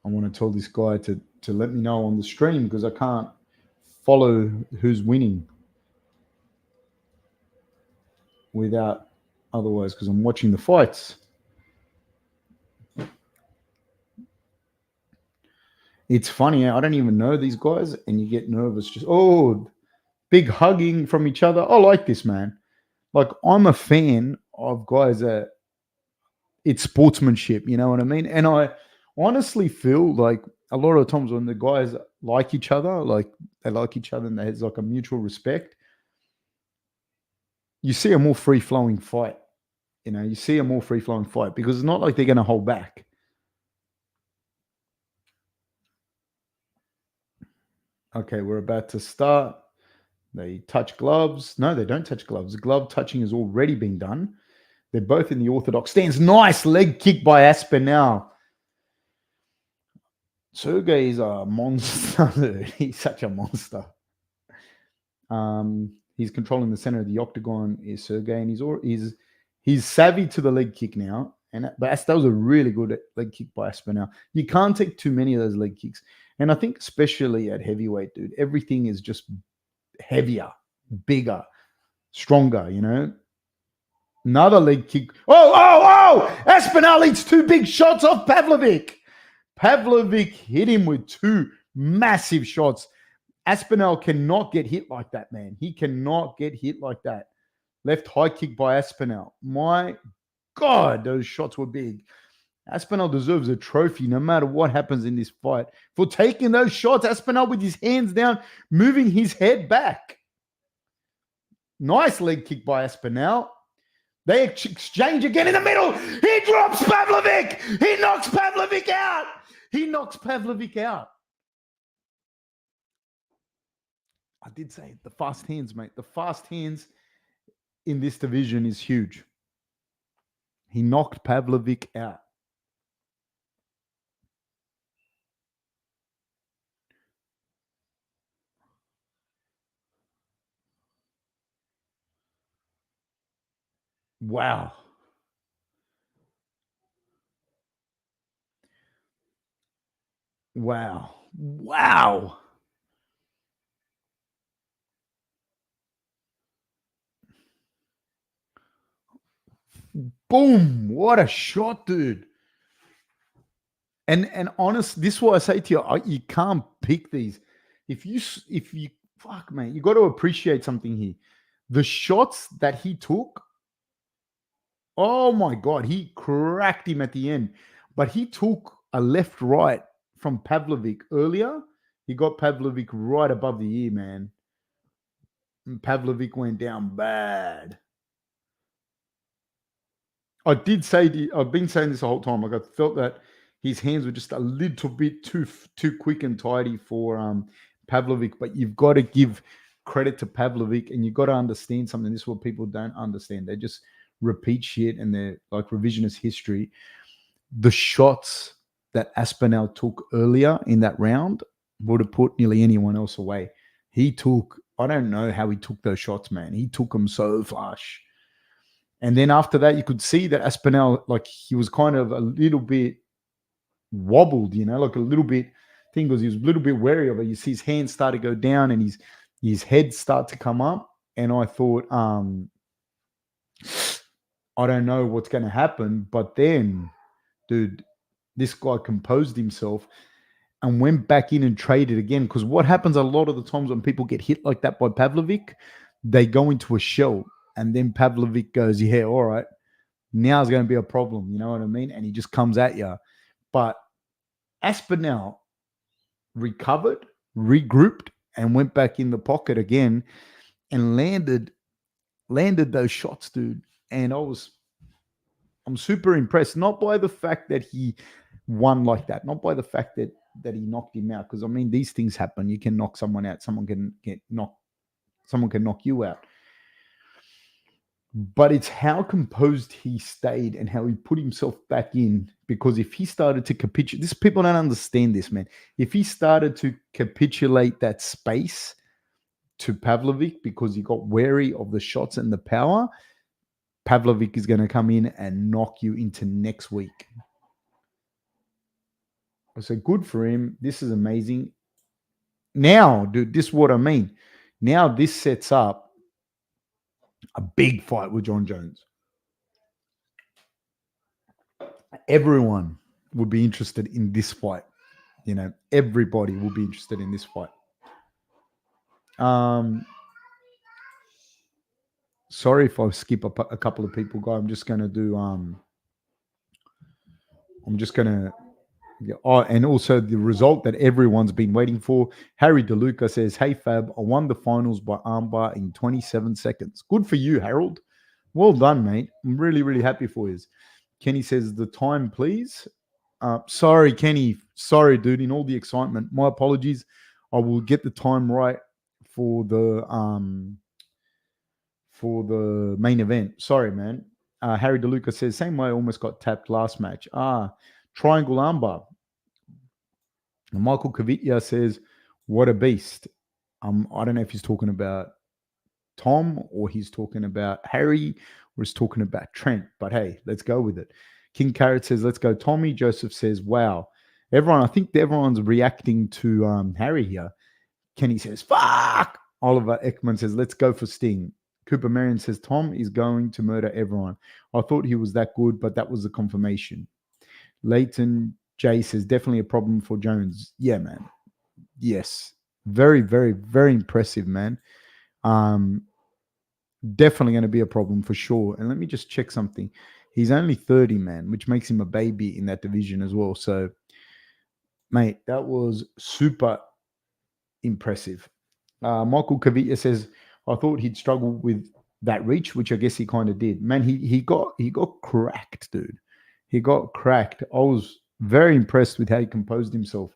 I want to tell this guy to let me know on the stream because I can't follow who's winning without otherwise, because I'm watching the fights. It's funny. I don't even know these guys, and you get nervous. Just big hugging from each other. I like this, man. Like, I'm a fan of guys that it's sportsmanship. You know what I mean? And I honestly feel like a lot of times when the guys like each other, like they like each other, and there's like a mutual respect, you see a more free flowing fight. You know, you see a more free flowing fight because it's not like they're going to hold back. Okay, we're about to start. They touch gloves. No, they don't touch gloves. The glove touching has already been done. They're both in the orthodox stance. Nice leg kick by Aspinall. Sergey is a monster. He's such a monster. He's controlling the center of the octagon. Is Sergey, and he's savvy to the leg kick now. But that was a really good leg kick by Aspinall. You can't take too many of those leg kicks. And I think especially at heavyweight, dude, everything is just heavier, bigger, stronger, you know? Another leg kick. Oh! Aspinall eats 2 big shots off Pavlovic. Pavlovic hit him with 2 massive shots. Aspinall cannot get hit like that, man. He cannot get hit like that. Left high kick by Aspinall. My God, those shots were big. Aspinall deserves a trophy no matter what happens in this fight for taking those shots. Aspinall with his hands down, moving his head back. Nice leg kick by Aspinall. They exchange again in the middle. He drops Pavlovic. He knocks Pavlovic out. I did say the fast hands, mate. The fast hands in this division is huge. He knocked Pavlovic out. Wow. Wow. Wow. Boom. What a shot, dude. And honest, this is what I say to you. You can't pick these. If you fuck man, you got to appreciate something here. The shots that he took, oh my god, he cracked him at the end. But he took a left right from Pavlovic earlier. He got Pavlovic right above the ear, man. And Pavlovic went down bad. I did say I've been saying this the whole time. Like I felt that his hands were just a little bit too quick and tidy for Pavlovic. But you've got to give credit to Pavlovic, and you've got to understand something. This is what people don't understand. They just repeat shit and they're like revisionist history. The shots that Aspinall took earlier in that round would have put nearly anyone else away. He took, I don't know how he took those shots, man. He took them so flush. And then after that, you could see that Aspinall, like he was kind of a little bit wobbled, like a little bit thing because he was a little bit wary of it. You see his hands start to go down and his head start to come up. And I thought, I don't know what's going to happen. But then, dude, this guy composed himself and went back in and traded again. Because what happens a lot of the times when people get hit like that by Pavlovic, they go into a shell. And then Pavlovic goes, yeah, all right, now it's going to be a problem. You know what I mean? And he just comes at you. But Aspinall recovered, regrouped, and went back in the pocket again and landed those shots, dude. And I'm super impressed, not by the fact that he won like that, not by the fact that he knocked him out. Because I mean, these things happen. You can knock someone out. Someone can knock you out. But it's how composed he stayed and how he put himself back in. Because if he started to capitulate, people don't understand this, man. If he started to capitulate that space to Pavlovic because he got wary of the shots and the power, Pavlovic is going to come in and knock you into next week. So good for him. This is amazing. Now, dude, this is what I mean. Now this sets up a big fight with John Jones. Everyone would be interested in this fight. Everybody will be interested in this fight. Sorry if I skip a couple of people, guys. I'm just going to do. And also the result that everyone's been waiting for. Harry DeLuca says, "Hey Fab, I won the finals by armbar in 27 seconds. Good for you, Harold. Well done, mate. I'm really, really happy for you." Kenny says, "The time, please." Sorry, Kenny. Sorry, dude. In all the excitement, my apologies. I will get the time right for the main event. Sorry, man. Harry DeLuca says, "Same way I almost got tapped last match." Triangle armbar. Michael Kavitya says, "What a beast." I don't know if he's talking about Tom or he's talking about Harry or he's talking about Trent, but hey, let's go with it. King Carrot says, "Let's go Tommy." Joseph says, "Wow." I think everyone's reacting to Harry here. Kenny says, "Fuck." Oliver Ekman says, "Let's go for Sting." Cooper Marion says, "Tom is going to murder everyone. I thought he was that good, but that was the confirmation." Leighton J says, "Definitely a problem for Jones." Yeah, man. Yes. Very, very, very impressive, man. Definitely going to be a problem for sure. And let me just check something. He's only 30, man, which makes him a baby in that division as well. So, mate, that was super impressive. Michael Kavitya says, "I thought he'd struggle with that reach," which I guess he kind of did. Man, he got cracked, dude. He got cracked. I was very impressed with how he composed himself.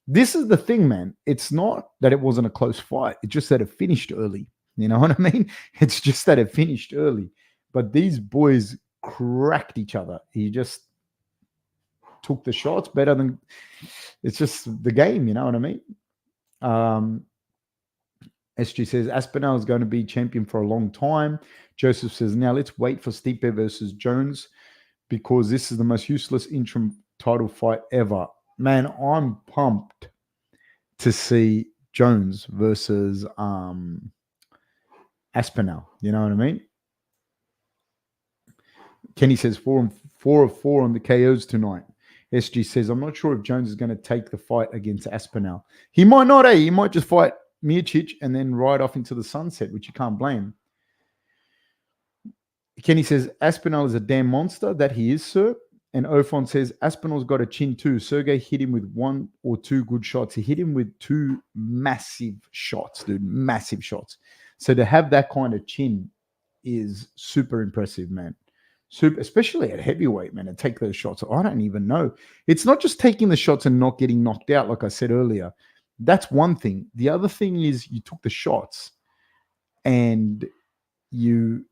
This is the thing, man. It's not that it wasn't a close fight. It's just that it finished early. You know what I mean? It's just that it finished early. But these boys cracked each other. He just took the shots better than... It's just the game, you know what I mean? SG says, "Aspinall is going to be champion for a long time." Joseph says, "Now let's wait for Stipe versus Jones because this is the most useless interim title fight ever." Man, I'm pumped to see Jones versus Aspinall. You know what I mean? Kenny says four of four on the KOs tonight. SG says, I'm not sure if Jones is going to take the fight against Aspinall. He might not, He might just fight Miocic and then ride off into the sunset, which you can't blame. Kenny says, Aspinall is a damn monster. That he is, sir. And Ofon says, Aspinall's got a chin too. Sergey hit him with one or two good shots. He hit him with two massive shots, dude. Massive shots. So to have that kind of chin is super impressive, man. Super, especially at heavyweight, man, and take those shots. I don't even know. It's not just taking the shots and not getting knocked out, like I said earlier. That's one thing. The other thing is you took the shots and you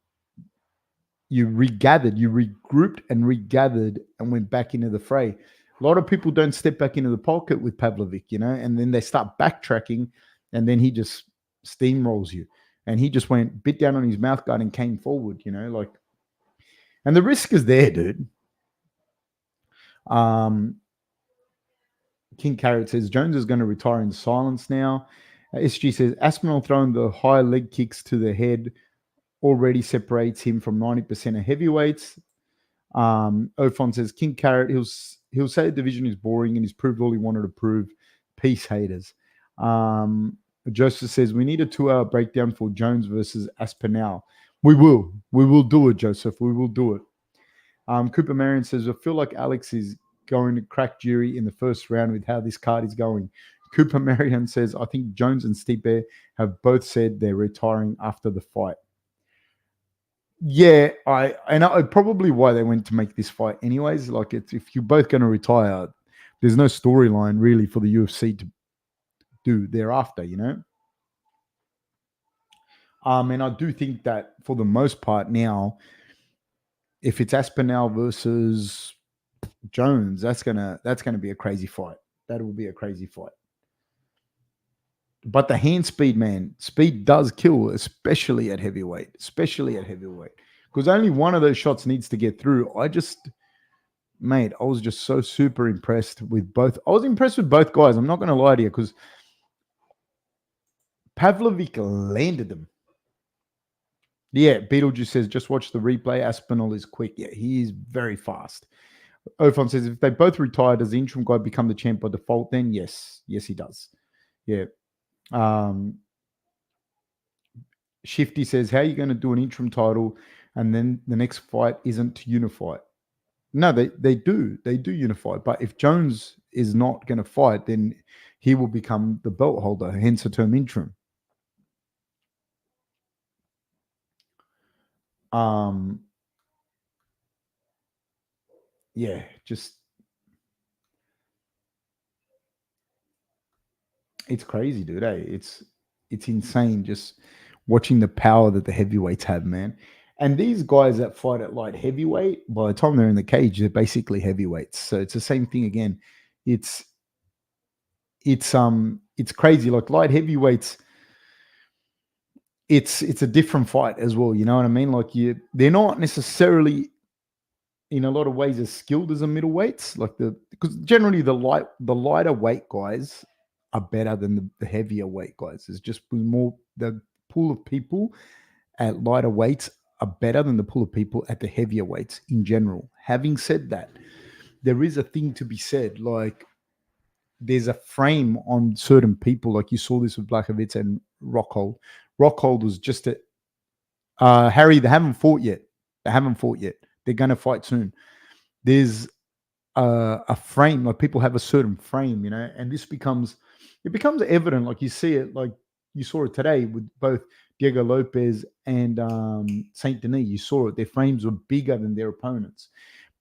regathered, you regrouped and regathered and went back into the fray. A lot of people don't step back into the pocket with Pavlovic, and then they start backtracking and then he just steamrolls you. And he just went bit down on his mouth guard and came forward, and the risk is there, dude. King Carrot says, Jones is going to retire in silence now. SG says, Aspinall throwing the high leg kicks to the head already separates him from 90% of heavyweights. Ofon says, King Carrot, he'll say the division is boring and he's proved all he wanted to prove. Peace, haters. Joseph says, we need a 2-hour breakdown for Jones versus Aspinall. We will do it, Joseph. We will do it. Cooper Marion says, I feel like Alex is going to crack Jury in the first round with how this card is going. Cooper Marion says, I think Jones and Stipe have both said they're retiring after the fight. Yeah, I know probably why they went to make this fight anyways. Like, if you're both going to retire, there's no storyline really for the UFC to do thereafter, And I do think that for the most part now, if it's Aspinall versus Jones, that's gonna be a crazy fight. That will be a crazy fight. But the hand speed, man, speed does kill, especially at heavyweight. Because only one of those shots needs to get through. I was just so super impressed with both. I was impressed with both guys. I'm not going to lie to you, because Pavlovic landed them. Yeah, Beetlejuice says, just watch the replay. Aspinall is quick. Yeah, he is very fast. Ofon says, if they both retire, does the interim guy become the champ by default then? Yes, he does. Yeah. Shifty says, how are you going to do an interim title and then the next fight isn't to unify? No, they do unify. But if Jones is not going to fight, then he will become the belt holder, hence the term interim. Yeah, just it's crazy, dude. It's insane just watching the power that the heavyweights have, man. And these guys that fight at light heavyweight, by the time they're in the cage, they're basically heavyweights. So it's the same thing again. It's crazy. Like light heavyweights, it's a different fight as well. You know what I mean? Like they're not necessarily in a lot of ways as skilled as the middleweights. Because generally the lighter weight guys are better than the heavier weight guys. There's just more, the pool of people at lighter weights are better than the pool of people at the heavier weights in general. Having said that, there is a thing to be said. Like, there's a frame on certain people. Like you saw this with Blachowicz and Rockhold. Rockhold was just Harry, they haven't fought yet. They're going to fight soon. There's a frame, like people have a certain frame, and this becomes evident. Like you see it, like you saw it today with both Diego Lopez and Saint Denis. You saw it; their frames were bigger than their opponents,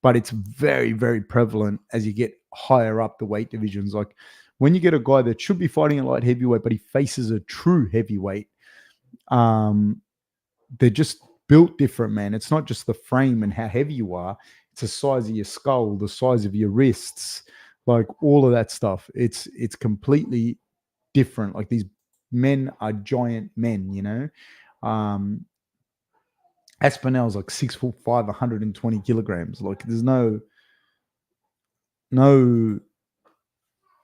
but it's very, very prevalent as you get higher up the weight divisions. Like when you get a guy that should be fighting a light heavyweight, but he faces a true heavyweight, they're just built different, man. It's not just the frame and how heavy you are. It's the size of your skull, the size of your wrists, like all of that stuff. It's completely different. Like these men are giant men, Aspinall's like 6'5", 120 kilograms. Like there's no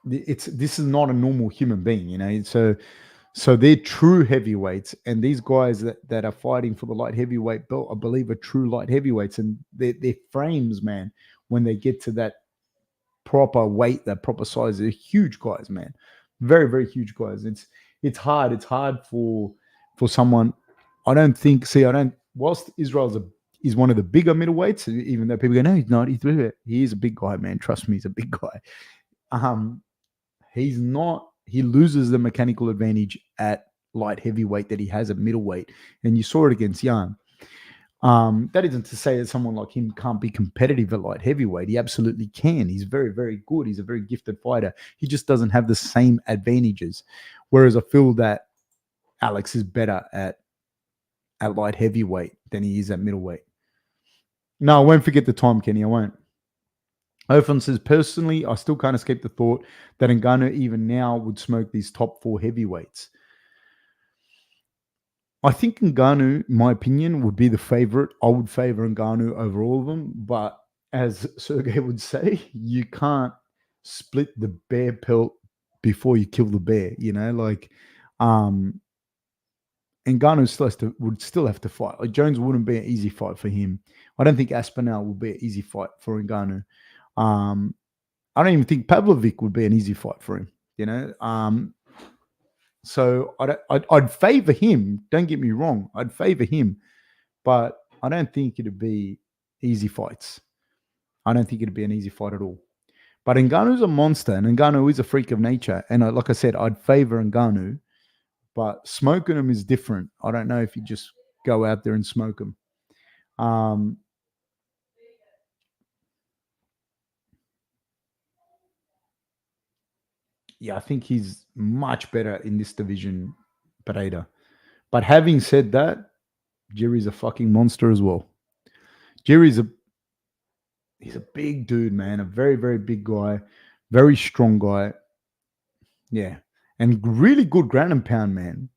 this is not a normal human being, So they're true heavyweights, and these guys that are fighting for the light heavyweight belt, I believe, are true light heavyweights, and their frames, man, when they get to that proper weight, that proper size, they're huge guys, man, very very huge guys. It's hard. It's hard for someone. I don't think. See, I don't. Whilst is one of the bigger middleweights, even though people go, no, he's not. He is a big guy, man. Trust me, he's a big guy. Um, he's not. He loses the mechanical advantage at light heavyweight that he has at middleweight, and you saw it against Jan. That isn't to say that someone like him can't be competitive at light heavyweight. He absolutely can. He's very, very good. He's a very gifted fighter. He just doesn't have the same advantages. Whereas I feel that Alex is better at light heavyweight than he is at middleweight. No, I won't forget the time, Kenny. I won't. Ophon says, personally, I still can't escape the thought that Ngannou even now would smoke these top 4 heavyweights. I think Ngannou, in my opinion, would be the favorite. I would favor Ngannou over all of them. But as Sergey would say, you can't split the bear pelt before you kill the bear, Ngannou would still have to fight. Like Jones wouldn't be an easy fight for him. I don't think Aspinall would be an easy fight for Ngannou. I don't even think Pavlovic would be an easy fight for him, So I'd favor him. Don't get me wrong. I'd favor him. But I don't think it'd be easy fights. I don't think it'd be an easy fight at all. But Ngannou's a monster, and Ngannou is a freak of nature. And like I said, I'd favor Ngannou. But smoking him is different. I don't know if you just go out there and smoke him. Yeah, I think he's much better in this division, Pereira. But having said that, Jerry's a fucking monster as well. He's a big dude, man. A very, very big guy. Very strong guy. Yeah. And really good ground and pound, man,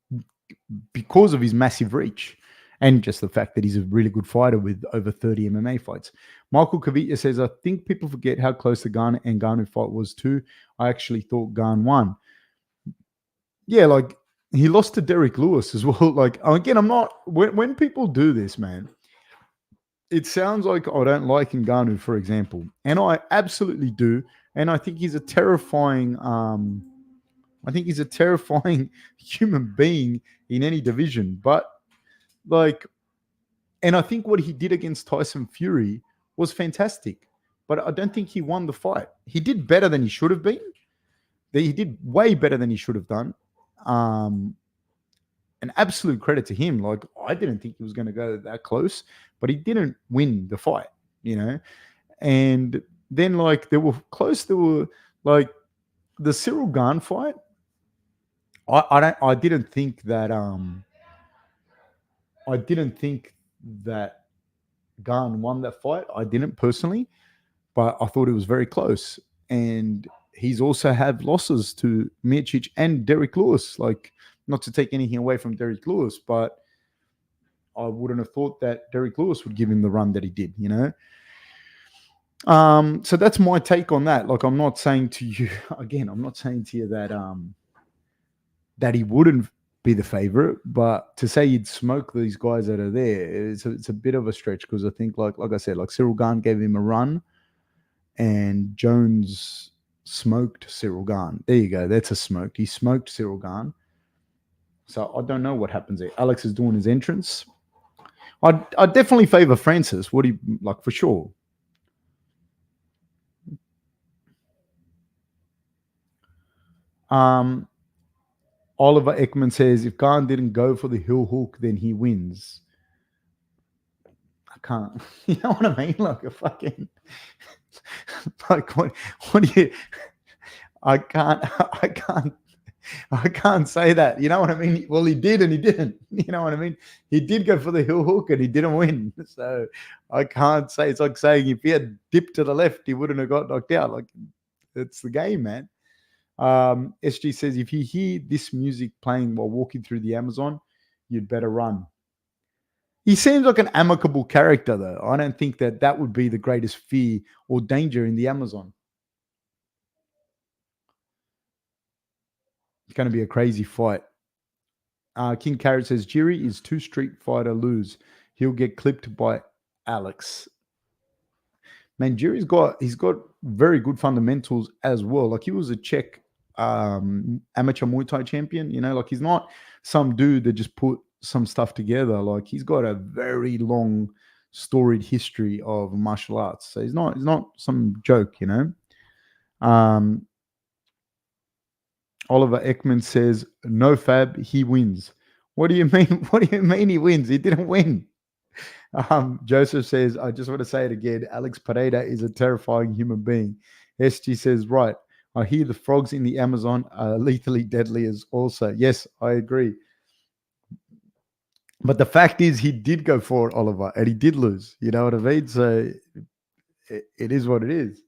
because of his massive reach and just the fact that he's a really good fighter with over 30 MMA fights. Michael Kavita says, I think people forget how close the Gane and Ngannou fight was too. I actually thought Gane won. Yeah, like he lost to Derek Lewis as well. Like, again, I'm not, when people do this, man, it sounds like I don't like Ngannou, for example. And I absolutely do. And I think he's a terrifying, human being in any division. But and I think what he did against Tyson Fury was fantastic. But I don't think he won the fight. He did better than he should have been. He did way better than he should have done. An absolute credit to him. Like, I didn't think he was going to go that close, but he didn't win the fight, And then, they were close. There were, the Cyril Gane fight. I didn't think that Gane won that fight. I didn't personally, but I thought it was very close. And he's also had losses to Miocic and Derek Lewis. Not to take anything away from Derek Lewis, but I wouldn't have thought that Derek Lewis would give him the run that he did, So that's my take on that. I'm not saying to you, again, that he wouldn't be the favorite, but to say you'd smoke these guys that are there, it's a bit of a stretch, because I think, like I said, Cyril Gane gave him a run, and Jones smoked Cyril Gane. There you go. That's a smoke. He smoked Cyril Gane. So I don't know what happens there. Alex is doing his entrance. I definitely favor Francis. What do you like, for sure? Oliver Ekman says, if Gane didn't go for the heel hook, then he wins. I can't. You know what I mean? Like a fucking, what do you? I can't say that. You know what I mean? Well, he did and he didn't. You know what I mean? He did go for the heel hook and he didn't win. So I can't say. It's like saying if he had dipped to the left, he wouldn't have got knocked out. Like, it's the game, man. SG says, if you hear this music playing while walking through the Amazon, you'd better run. He seems like an amicable character, though. I don't think that would be the greatest fear or danger in the Amazon. It's going to be a crazy fight. King Carrot says Jiri is two Street Fighter lose. He'll get clipped by Alex. Man, he's got very good fundamentals as well. Like he was a Czech amateur Muay Thai champion. Like he's not some dude that just put some stuff together. Like he's got a very long, storied history of martial arts. So he's not some joke. Oliver Ekman says no Fab, he wins. What do you mean? What do you mean he wins? He didn't win. Joseph says, I just want to say it again. Alex Pereira is a terrifying human being. SG says, right. I hear the frogs in the Amazon are lethally deadly as also. Yes, I agree. But the fact is, he did go for it, Oliver, and he did lose. You know what I mean? So it is what it is.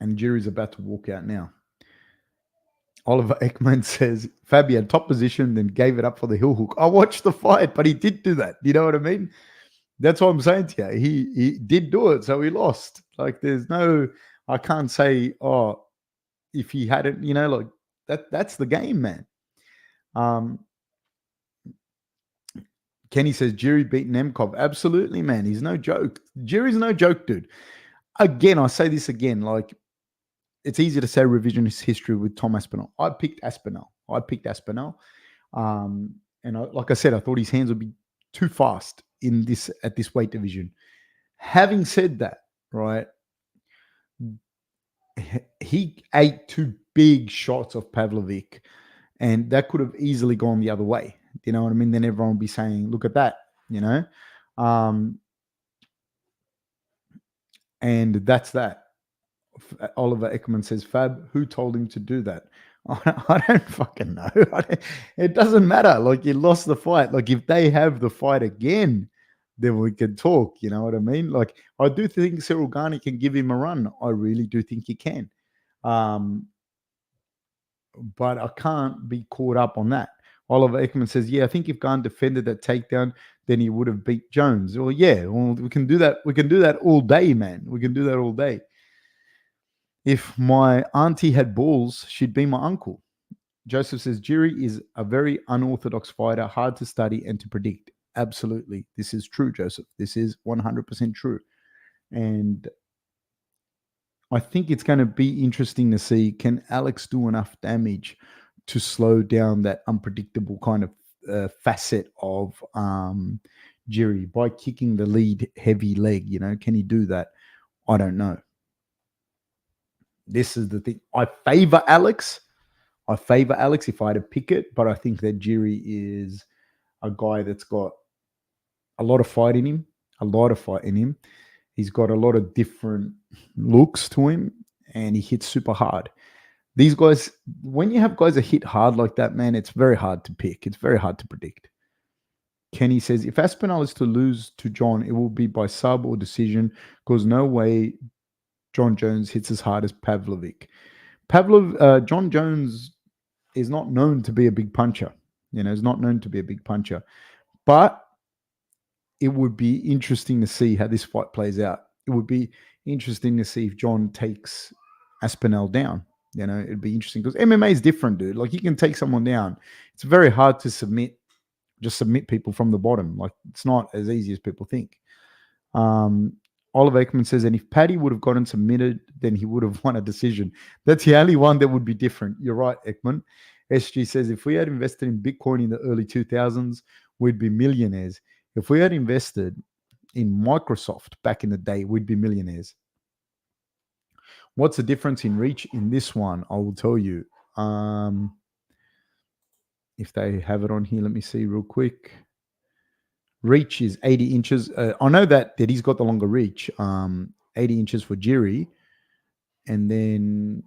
And Jury's about to walk out now. Oliver Ekman says, Fabian, top position, then gave it up for the heel hook. I watched the fight, but he did do that. You know what I mean? That's what I'm saying to you. He did do it, so he lost. Like there's no, I can't say, oh, if he hadn't, like that's the game, man. Kenny says, Jerry beaten Nemkov. Absolutely, man. He's no joke. Jerry's no joke, dude. Again, I say this again, like it's easy to say revisionist history with Tom Aspinall. I picked Aspinall. Like I said, I thought his hands would be too fast at this weight division. Having said that, right, he ate two big shots of Pavlovic, and that could have easily gone the other way. You know what I mean? Then everyone would be saying, look at that, and that's that. Oliver Ekman says, Fab, who told him to do that? I don't fucking know. It doesn't matter. Like, you lost the fight. Like, if they have the fight again, then we can talk. You know what I mean? Like, I do think Cyril Garney can give him a run. I really do think he can. But I can't be caught up on that. Oliver Ekman says, yeah, I think if Garn defended that takedown, then he would have beat Jones. Well, yeah, we can do that. We can do that all day, man. We can do that all day. If my auntie had balls, she'd be my uncle. Joseph says, Jiri is a very unorthodox fighter, hard to study and to predict. Absolutely. This is true, Joseph. This is 100% true. And I think it's going to be interesting to see, can Alex do enough damage to slow down that unpredictable kind of facet of Jiri by kicking the lead heavy leg? Can he do that? I don't know. This is the thing. I favor Alex if I had to pick it, but I think that Jiri is a guy that's got a lot of fight in him. He's got a lot of different looks to him, and he hits super hard. These guys, when you have guys that hit hard like that, man, it's very hard to pick. It's very hard to predict. Kenny says, if Aspinall is to lose to John, it will be by sub or decision, because no way John Jones hits as hard as Pavlovic. John Jones is not known to be a big puncher. Is not known to be a big puncher. But it would be interesting to see how this fight plays out. It would be interesting to see if John takes Aspinall down. It'd be interesting because MMA is different, dude. Like, you can take someone down. It's very hard to submit people from the bottom. Like, it's not as easy as people think. Oliver Ekman says, and if Paddy would have gotten submitted, then he would have won a decision. That's the only one that would be different. You're right, Ekman. SG says, if we had invested in Bitcoin in the early 2000s, we'd be millionaires. If we had invested in Microsoft back in the day, we'd be millionaires. What's the difference in reach in this one? I will tell you. If they have it on here, let me see real quick. Reach is 80 inches. I know that he's got the longer reach, 80 inches for Jiri. And then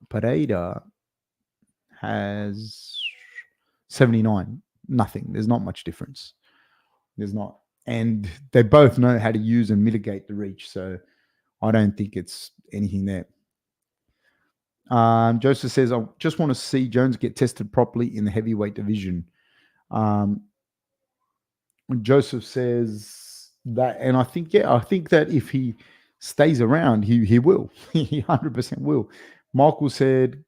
Pereira has 79. Nothing. There's not much difference. There's not. And they both know how to use and mitigate the reach. So I don't think it's anything there. Joseph says, I just want to see Jones get tested properly in the heavyweight division. Joseph says that, and I think that if he stays around, he will. He 100% will. Michael said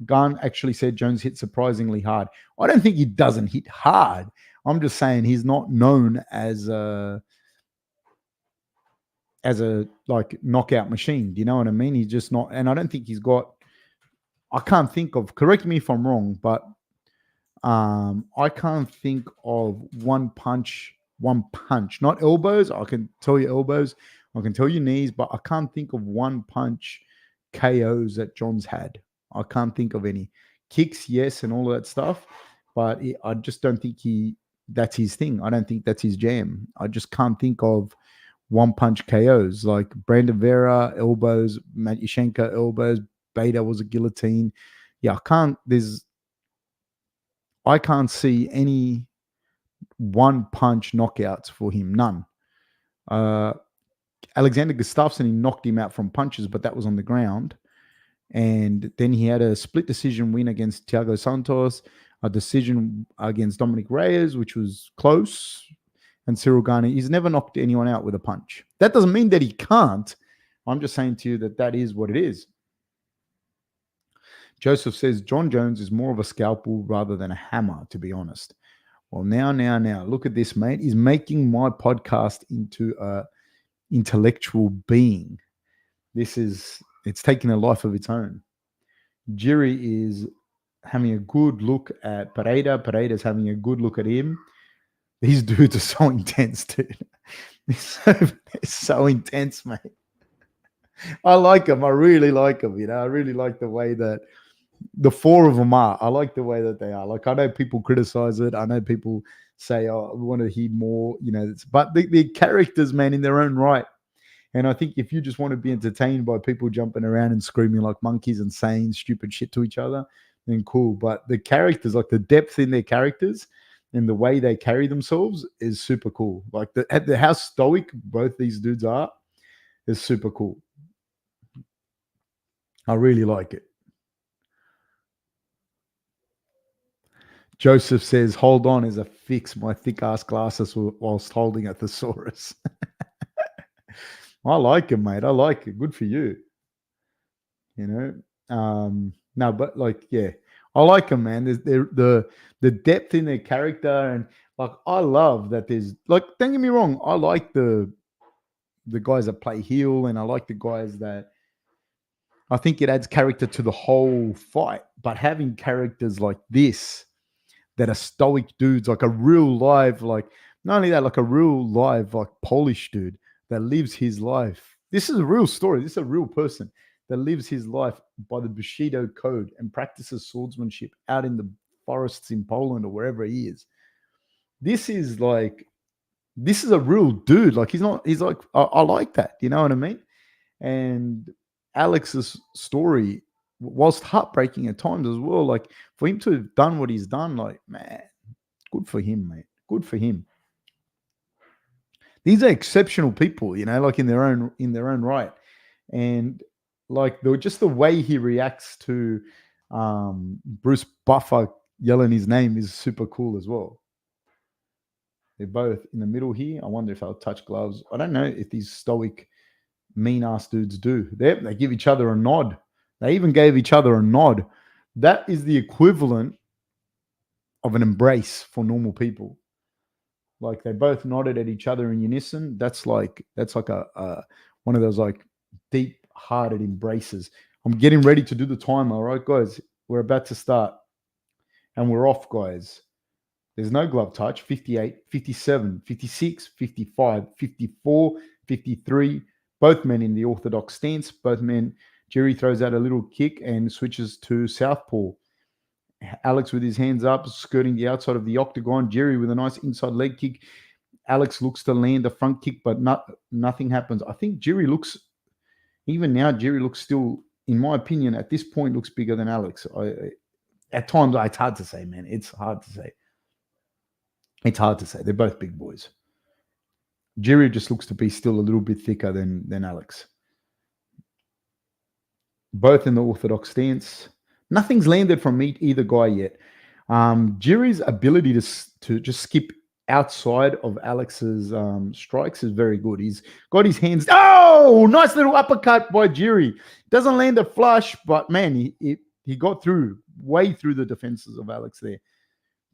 Gunn actually said Jones hit surprisingly hard. I don't think he doesn't hit hard. I'm just saying he's not known as a like knockout machine. Do you know what I mean? He's just not, and I don't think he's got. I can't think of. Correct me if I'm wrong, but I can't think of one punch, not elbows. I can tell you elbows. I can tell you knees, but I can't think of one punch KOs that John's had. I can't think of any kicks, yes, and all of that stuff. But I just don't think that's his thing. I don't think that's his jam. I just can't think of one punch KOs like Brandon Vera elbows, Matt Yushenko elbows, Beta was a guillotine. Yeah, I can't see any one punch knockouts for him. None. Alexander Gustafsson, he knocked him out from punches, but that was on the ground. And then he had a split decision win against Thiago Santos, a decision against Dominic Reyes, which was close, and Cyril Gane. He's never knocked anyone out with a punch. That doesn't mean that he can't. I'm just saying to you that is what it is. Joseph says John Jones is more of a scalpel rather than a hammer, to be honest. Well, now, look at this, mate. He's making my podcast into a intellectual being. It's taking a life of its own. Jiri is having a good look at Pereira. Pereira's having a good look at him. These dudes are so intense, dude. They're so intense, mate. I like them. I really like them. I really like the way that the four of them are. I like the way that they are. Like, I know people criticize it. I know people say, "Oh, we want to hear more." But the characters, man, in their own right. And I think if you just want to be entertained by people jumping around and screaming like monkeys and saying stupid shit to each other, then cool. But the characters, like the depth in their characters and the way they carry themselves is super cool. Like how stoic both these dudes are is super cool. I really like it. Joseph says, hold on as I fix my thick-ass glasses whilst holding a thesaurus. I like it, mate. I like it. Good for you. No, but like, yeah, I like them, man. There's the depth in their character, and like, I love that there's like, don't get me wrong, I like the guys that play heel, and I like the guys that I think it adds character to the whole fight. But having characters like this that are stoic dudes, like a real live, like not only that, like a real live, like Polish dude that lives his life. This is a real story. This is a real person that lives his life by the Bushido code and practices swordsmanship out in the forests in Poland or wherever he is. This is a real dude. Like, he's like, I like that. You know what I mean? And Alex's story, whilst heartbreaking at times as well, like, for him to have done what he's done, like, man, good for him, mate. Good for him. These are exceptional people, like in their own right. And like just the way he reacts to Bruce Buffer yelling his name is super cool as well. They're both in the middle here. I wonder if they'll touch gloves. I don't know if these stoic, mean-ass dudes do. They give each other a nod. They even gave each other a nod. That is the equivalent of an embrace for normal people. Like, they both nodded at each other in unison. That's like a one of those like deep-hearted embraces. I'm getting ready to do the timer. All right, guys, we're about to start, and we're off, guys. There's no glove touch. 58, 57, 56, 55, 54, 53. Both men in the orthodox stance. Both men. Jerry throws out a little kick and switches to southpaw. Alex with his hands up, skirting the outside of the octagon. Jerry with a nice inside leg kick. Alex looks to land a front kick, but nothing happens. I think Jerry looks still, in my opinion, at this point, looks bigger than Alex. At times, it's hard to say, man. It's hard to say. They're both big boys. Jerry just looks to be still a little bit thicker than Alex. Both in the orthodox stance. Nothing's landed from either guy yet. Jerry's ability to just skip outside of Alex's strikes is very good. He's got his hands. Oh, nice little uppercut by Jiri. Doesn't land a flush, but man, he got through, way through the defenses of Alex there.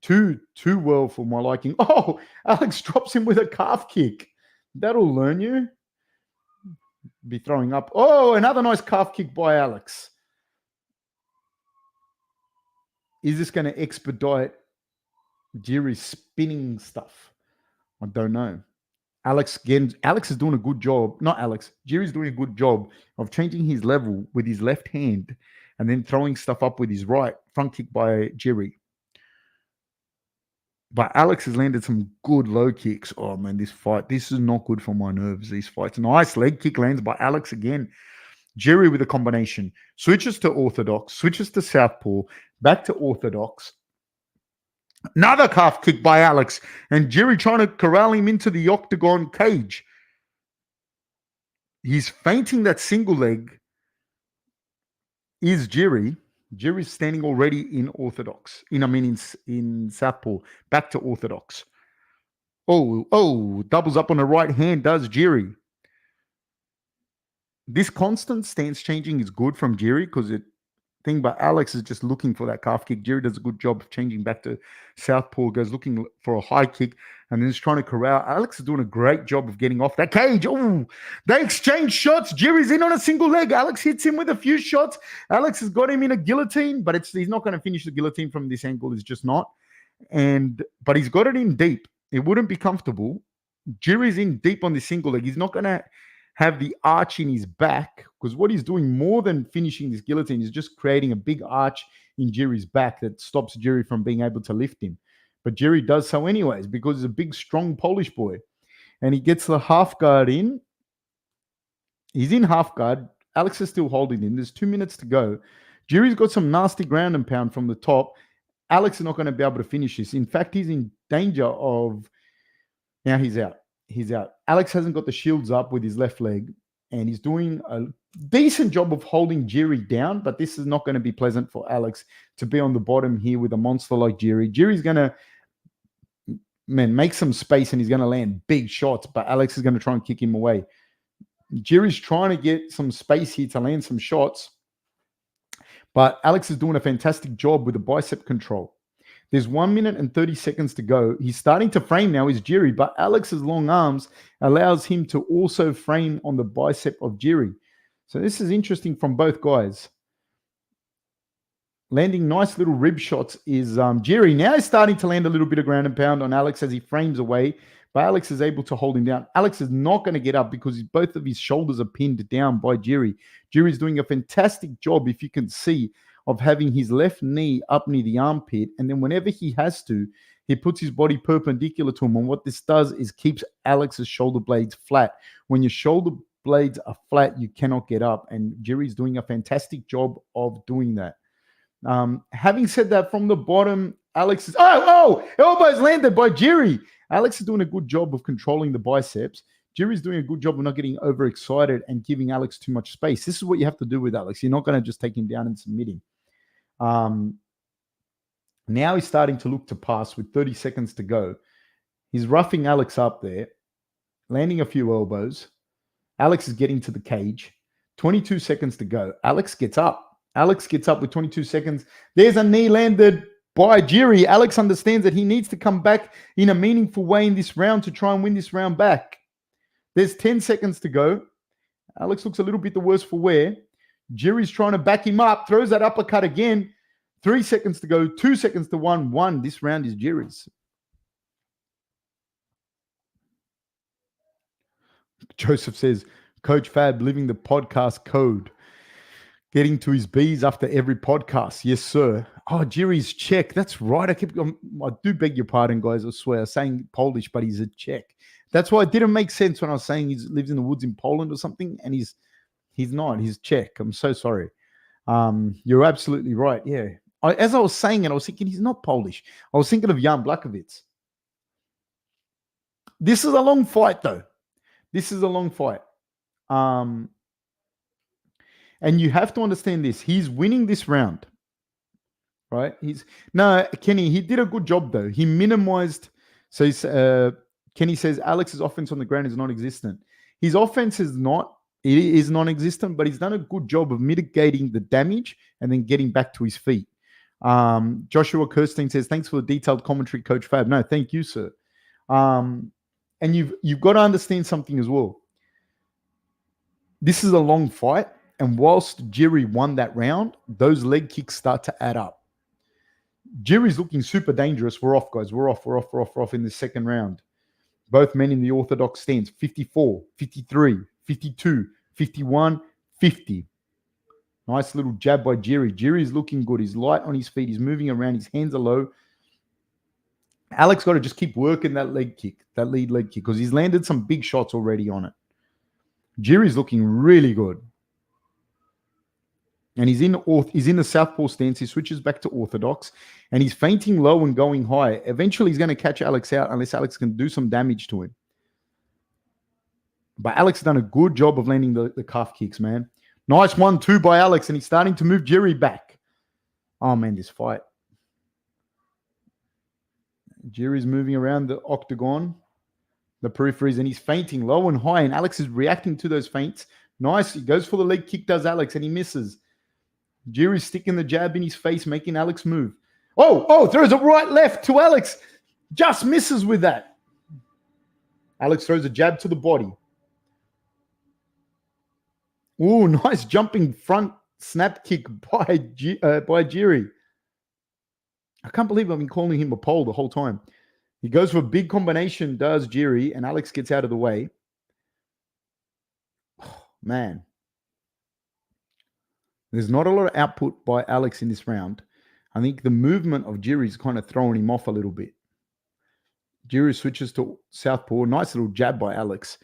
Too well for my liking. Oh, Alex drops him with a calf kick. That'll learn you. Be throwing up. Oh, another nice calf kick by Alex. Is this going to expedite Jiri's spinning stuff? I don't know. Alex is doing a good job. Not Alex. Jiri's doing a good job of changing his level with his left hand and then throwing stuff up with his right. Front kick by Jiri. But Alex has landed some good low kicks. Oh, man, this is not good for my nerves, these fights. Nice leg kick lands by Alex again. Jiri with a combination. Switches to orthodox, switches to southpaw, back to orthodox. Another calf kick by Alex. And Jiri trying to corral him into the octagon cage. He's feinting that single leg. Is Jiri. Jiri's standing already in orthodox. In southpaw. Back to orthodox. Oh, doubles up on the right hand, does Jiri. This constant stance changing is good from Jiri because but Alex is just looking for that calf kick. Jiri does a good job of changing back to southpaw, goes looking for a high kick, and then is trying to corral. Alex is doing a great job of getting off that cage. Oh, they exchange shots. Jiri's in on a single leg. Alex hits him with a few shots. Alex has got him in a guillotine, but he's not going to finish the guillotine from this angle. It's just not. But he's got it in deep. It wouldn't be comfortable. Jiri's in deep on the single leg. He's not going to have the arch in his back, because what he's doing more than finishing this guillotine is just creating a big arch in Jiri's back that stops Jiri from being able to lift him. But Jiri does so anyways because he's a big, strong Polish boy. And he gets the half guard in. He's in half guard. Alex is still holding him. There's 2 minutes to go. Jiri's got some nasty ground and pound from the top. Alex is not going to be able to finish this. In fact, he's in danger of... Now he's out. Alex hasn't got the shields up with his left leg, and he's doing a decent job of holding Jiri down, but this is not going to be pleasant for Alex to be on the bottom here with a monster like Jiri. Jiri's going to, make some space, and he's going to land big shots, but Alex is going to try and kick him away. Jiri's trying to get some space here to land some shots, but Alex is doing a fantastic job with the bicep control. There's 1 minute and 30 seconds to go. He's starting to frame now, is Jiri, but Alex's long arms allows him to also frame on the bicep of Jiri. So this is interesting from both guys. Landing nice little rib shots is Jiri. Now he's starting to land a little bit of ground and pound on Alex as he frames away, but Alex is able to hold him down. Alex is not going to get up because both of his shoulders are pinned down by Jiri. Jiri's doing a fantastic job, if you can see, of having his left knee up near the armpit, and then whenever he has to, he puts his body perpendicular to him. And what this does is keeps Alex's shoulder blades flat. When your shoulder blades are flat, you cannot get up, and Jiri's doing a fantastic job of doing that. Having said that, from the bottom, Alex is... elbows landed by Jiri. Alex is doing a good job of controlling the biceps. Jiri's doing a good job of not getting overexcited and giving Alex too much space. This is what you have to do with Alex. You're not going to just take him down and submit him. Now he's starting to look to pass with 30 seconds to go. He's roughing Alex up there, landing a few elbows. Alex is getting to the cage. 22 seconds to go. Alex gets up. With 22 seconds. There's a knee landed by Jiri. Alex understands that he needs to come back in a meaningful way in this round to try and win this round back. There's 10 seconds to go. Alex looks a little bit the worse for wear. Jiri's trying to back him up, throws that uppercut again. 3 seconds to go, 2 seconds to 1. This round is Jiri's. Joseph says, Coach Fab living the podcast code. Getting to his B's after every podcast. Yes, sir. Oh, Jiri's Czech. That's right. I do beg your pardon, guys. I swear. I'm saying Polish, but he's a Czech. That's why it didn't make sense when I was saying he lives in the woods in Poland or something, and he's not. He's Czech. I'm so sorry. You're absolutely right. Yeah. As I was saying it, I was thinking he's not Polish. I was thinking of Jan Blachowicz. This is a long fight, though. And you have to understand this. He's winning this round, right? Kenny, he did a good job, though. He minimized So Kenny says Alex's offense on the ground is non-existent. His offense is not. It is non-existent, but he's done a good job of mitigating the damage and then getting back to his feet. Joshua Kirstein says, "Thanks for the detailed commentary, Coach Fab." No, thank you, sir. And you've got to understand something as well. This is a long fight, and whilst Jiri won that round, those leg kicks start to add up. Jiri's looking super dangerous. We're off, guys. We're off in the second round. Both men in the orthodox stance, 54, 53, 52, 51, 50. Nice little jab by Jiri. Jiri's looking good. He's light on his feet. He's moving around. His hands are low. Alex got to just keep working that leg kick, that lead leg kick, because he's landed some big shots already on it. Jiri's looking really good. And he's in the southpaw stance. He switches back to orthodox, and he's feinting low and going high. Eventually, he's going to catch Alex out unless Alex can do some damage to him. But Alex has done a good job of landing the calf kicks, man. Nice 1-2 by Alex, and he's starting to move Jiri back. Oh, man, this fight. Jiri's moving around the octagon, the peripheries, and he's feinting low and high, and Alex is reacting to those feints. Nice. He goes for the leg kick, does Alex, and he misses. Jiri's sticking the jab in his face, making Alex move. Oh, throws a right left to Alex. Just misses with that. Alex throws a jab to the body. Oh, nice jumping front snap kick by Jiri. I can't believe I've been calling him a pole the whole time. He goes for a big combination, does Jiri, and Alex gets out of the way. Oh, man. There's not a lot of output by Alex in this round. I think the movement of Jiri is kind of throwing him off a little bit. Jiri switches to southpaw. Nice little jab by Alex.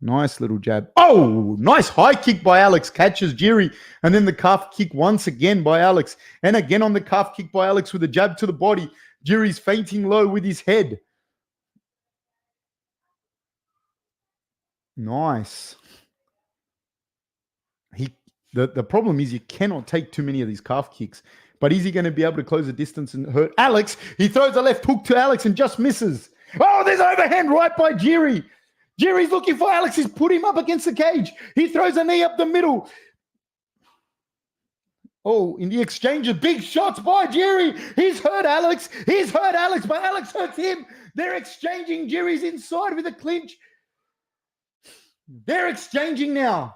Nice little jab. Oh, nice high kick by Alex. Catches Jiri. And then the calf kick once again by Alex. And again on the calf kick by Alex with a jab to the body. Jiri's feinting low with his head. Nice. The problem is you cannot take too many of these calf kicks. But is he going to be able to close the distance and hurt Alex? He throws a left hook to Alex and just misses. Oh, there's overhand right by Jiri. Jiri's looking for Alex. He's put him up against the cage. He throws a knee up the middle. Oh, in the exchange of big shots by Jiri. He's hurt Alex, but Alex hurts him. They're exchanging. Jiri's inside with a clinch. They're exchanging now.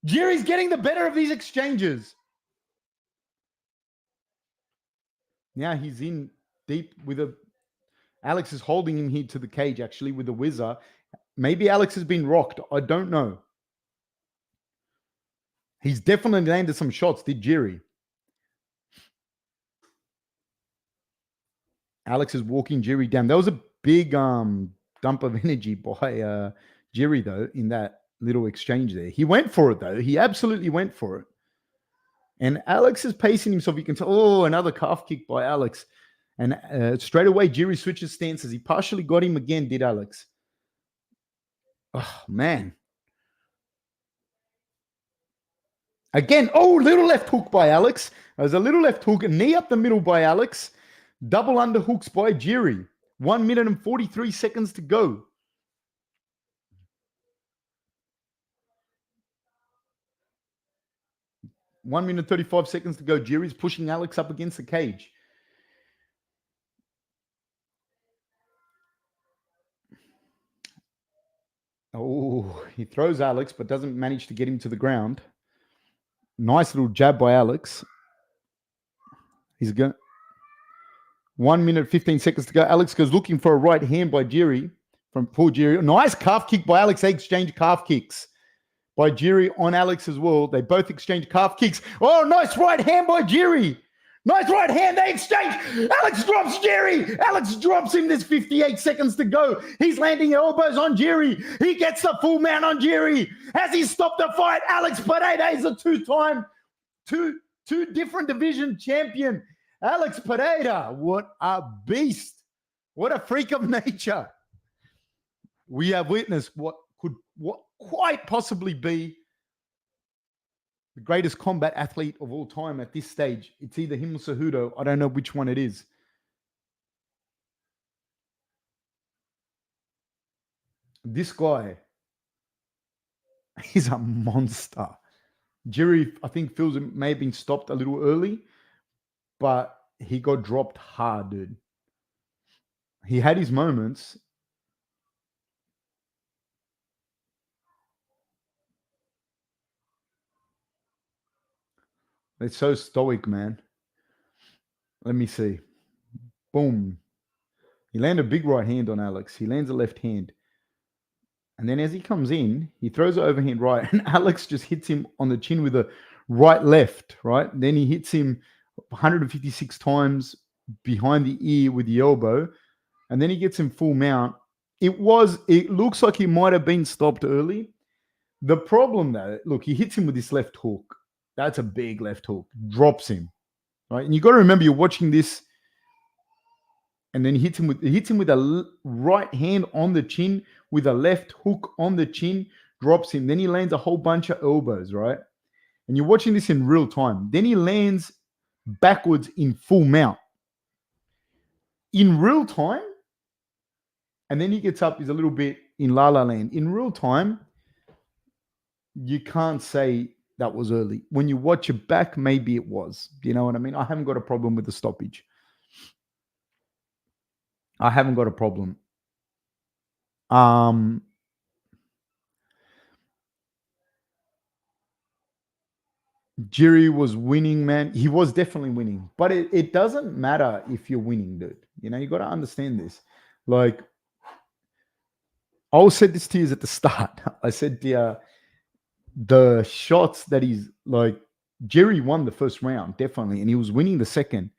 Jiri's getting the better of these exchanges. Now he's in deep with a... Alex is holding him here to the cage, actually, with a whizzer. Maybe Alex has been rocked. I don't know. He's definitely landed some shots, did Jiri. Alex is walking Jiri down. That was a big dump of energy by Jiri, though, in that little exchange there. He went for it, though. He absolutely went for it. And Alex is pacing himself. You can tell, oh, another calf kick by Alex. And straight away, Jiri switches stances. He partially got him again, did Alex. Oh, man. Again, oh, little left hook by Alex. There's a little left hook, a knee up the middle by Alex. Double underhooks by Jiri. 1 minute and 43 seconds to go. One minute 35 seconds to go. Jiri's pushing Alex up against the cage. Oh, he throws Alex, but doesn't manage to get him to the ground. Nice little jab by Alex. He's going. 1 minute, 15 seconds to go. Alex goes looking for a right hand by Jiri. From poor Jiri. Nice calf kick by Alex. They exchange calf kicks by Jiri on Alex as well. They both exchange calf kicks. Oh, nice right hand by Jiri. Nice right hand. They exchange. Alex drops Jiri. Alex drops him. There's 58 seconds to go. He's landing elbows on Jiri. He gets the full mount on Jiri. Has he stopped the fight? Alex Pereira is a two different division champion. Alex Pereira, what a beast. What a freak of nature. We have witnessed what quite possibly be the greatest combat athlete of all time at this stage. It's either him or Cejudo. I don't know which one it is. This guy, he's a monster. Jerry, I think, feels it may have been stopped a little early, but he got dropped hard, dude. He had his moments. It's so stoic, man. Let me see. Boom. He landed a big right hand on Alex. He lands a left hand. And then as he comes in, he throws an overhand right, and Alex just hits him on the chin with a right left, right? Then he hits him 156 times behind the ear with the elbow, and then he gets him full mount. It looks like he might have been stopped early. The problem though, look, he hits him with this left hook. That's a big left hook, drops him, right? And you got to remember, you're watching this, and then he hits him with a right hand on the chin with a left hook on the chin, drops him. Then he lands a whole bunch of elbows, right? And you're watching this in real time. Then he lands backwards in full mount in real time, and then he gets up. He's a little bit in La La Land in real time. You can't say that was early. When you watch it back, maybe it was. You know what I mean? I haven't got a problem with the stoppage. I haven't got a problem. Jiri was winning, man. He was definitely winning. But it doesn't matter if you're winning, dude. You know, you got to understand this. Like, I said this to you at the start. I said the shots that he's like, Jerry won the first round, definitely, and he was winning the second.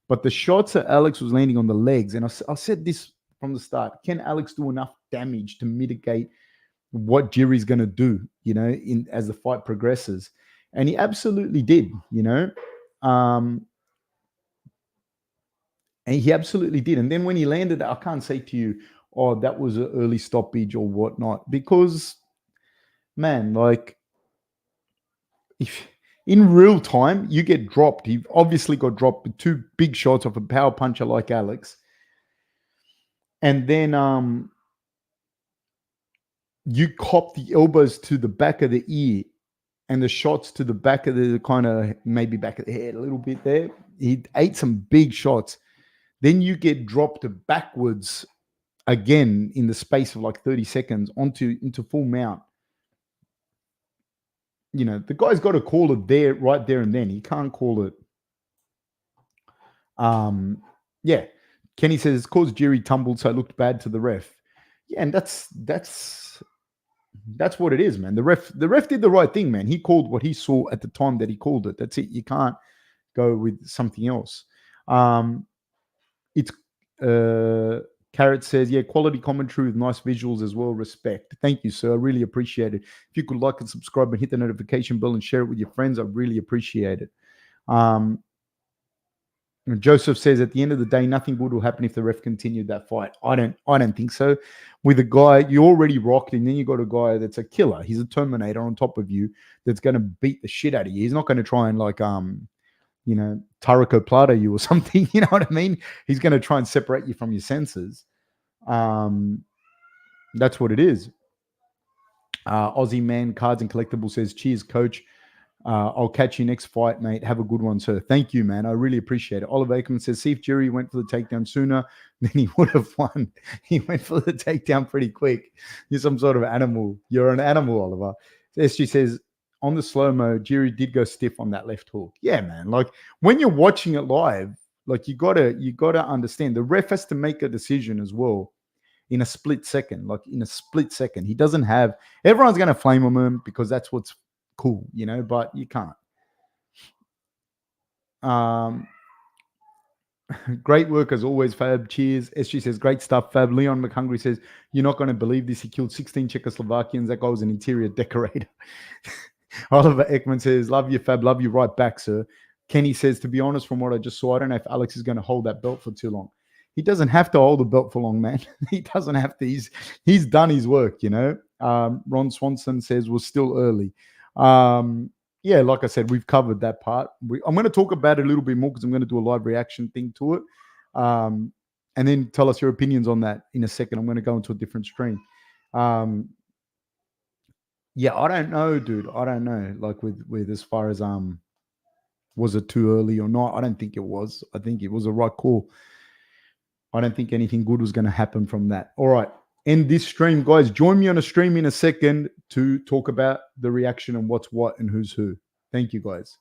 But the shots that Alex was landing on the legs, and I said this from the start, can Alex do enough damage to mitigate what Jerry's going to do, you know, as the fight progresses? And he absolutely did, you know. And he absolutely did. And then when he landed, I can't say to you, oh, that was an early stoppage or whatnot, because, man, like, if in real time you get dropped, he obviously got dropped with two big shots off a power puncher like Alex. And then you cop the elbows to the back of the ear and the shots to the back of the kind of maybe back of the head a little bit there. He ate some big shots. Then you get dropped backwards again in the space of like 30 seconds into full mount. You know, the guy's got to call it there, right there and then. He can't call it. Yeah. Kenny says it's caused Jerry tumbled, so it looked bad to the ref. Yeah, and that's what it is, man. The ref did the right thing, man. He called what he saw at the time that he called it. That's it. You can't go with something else. It's Carrot says, yeah, quality commentary with nice visuals as well. Respect. Thank you, sir. I really appreciate it. If you could like and subscribe and hit the notification bell and share it with your friends, I really appreciate it. Joseph says, at the end of the day, nothing good will happen if the ref continued that fight. I don't think so. With a guy you already rocked, and then you got a guy that's a killer. He's a Terminator on top of you that's going to beat the shit out of you. He's not going to try and like you know, Tariko Plata you or something. You know what I mean? He's going to try and separate you from your senses. That's what it is. Aussie Man Cards and Collectible says, cheers, coach. I'll catch you next fight, mate. Have a good one, sir. Thank you, man. I really appreciate it. Oliver Aikman says, see if Jerry went for the takedown sooner, then he would have won. He went for the takedown pretty quick. You're some sort of animal. You're an animal, Oliver. SG says, on the slow-mo, Jerry did go stiff on that left hook. Yeah, man. Like, when you're watching it live, like, you gotta understand the ref has to make a decision as well in a split second. Like, in a split second. He doesn't have – everyone's going to flame on him because that's what's cool, you know, but you can't. Great work as always, Fab. Cheers. SG says, great stuff, Fab. Leon McHungry says, you're not going to believe this. He killed 16 Czechoslovakians. That guy was an interior decorator. Oliver Ekman says, love you, Fab. Love you right back, sir. Kenny says, to be honest, from what I just saw, I don't know if Alex is going to hold that belt for too long. He doesn't have to hold the belt for long, man. He doesn't have to. He's done his work, you know. Ron Swanson says, was still early. Yeah, like I said, we've covered that part. I'm going to talk about it a little bit more because I'm going to do a live reaction thing to it. And then tell us your opinions on that in a second. I'm going to go into a different stream. Yeah, I don't know, dude. I don't know. Like with as far as was it too early or not? I don't think it was. I think it was a right call. I don't think anything good was going to happen from that. All right. End this stream, guys. Join me on a stream in a second to talk about the reaction and what's what and who's who. Thank you, guys.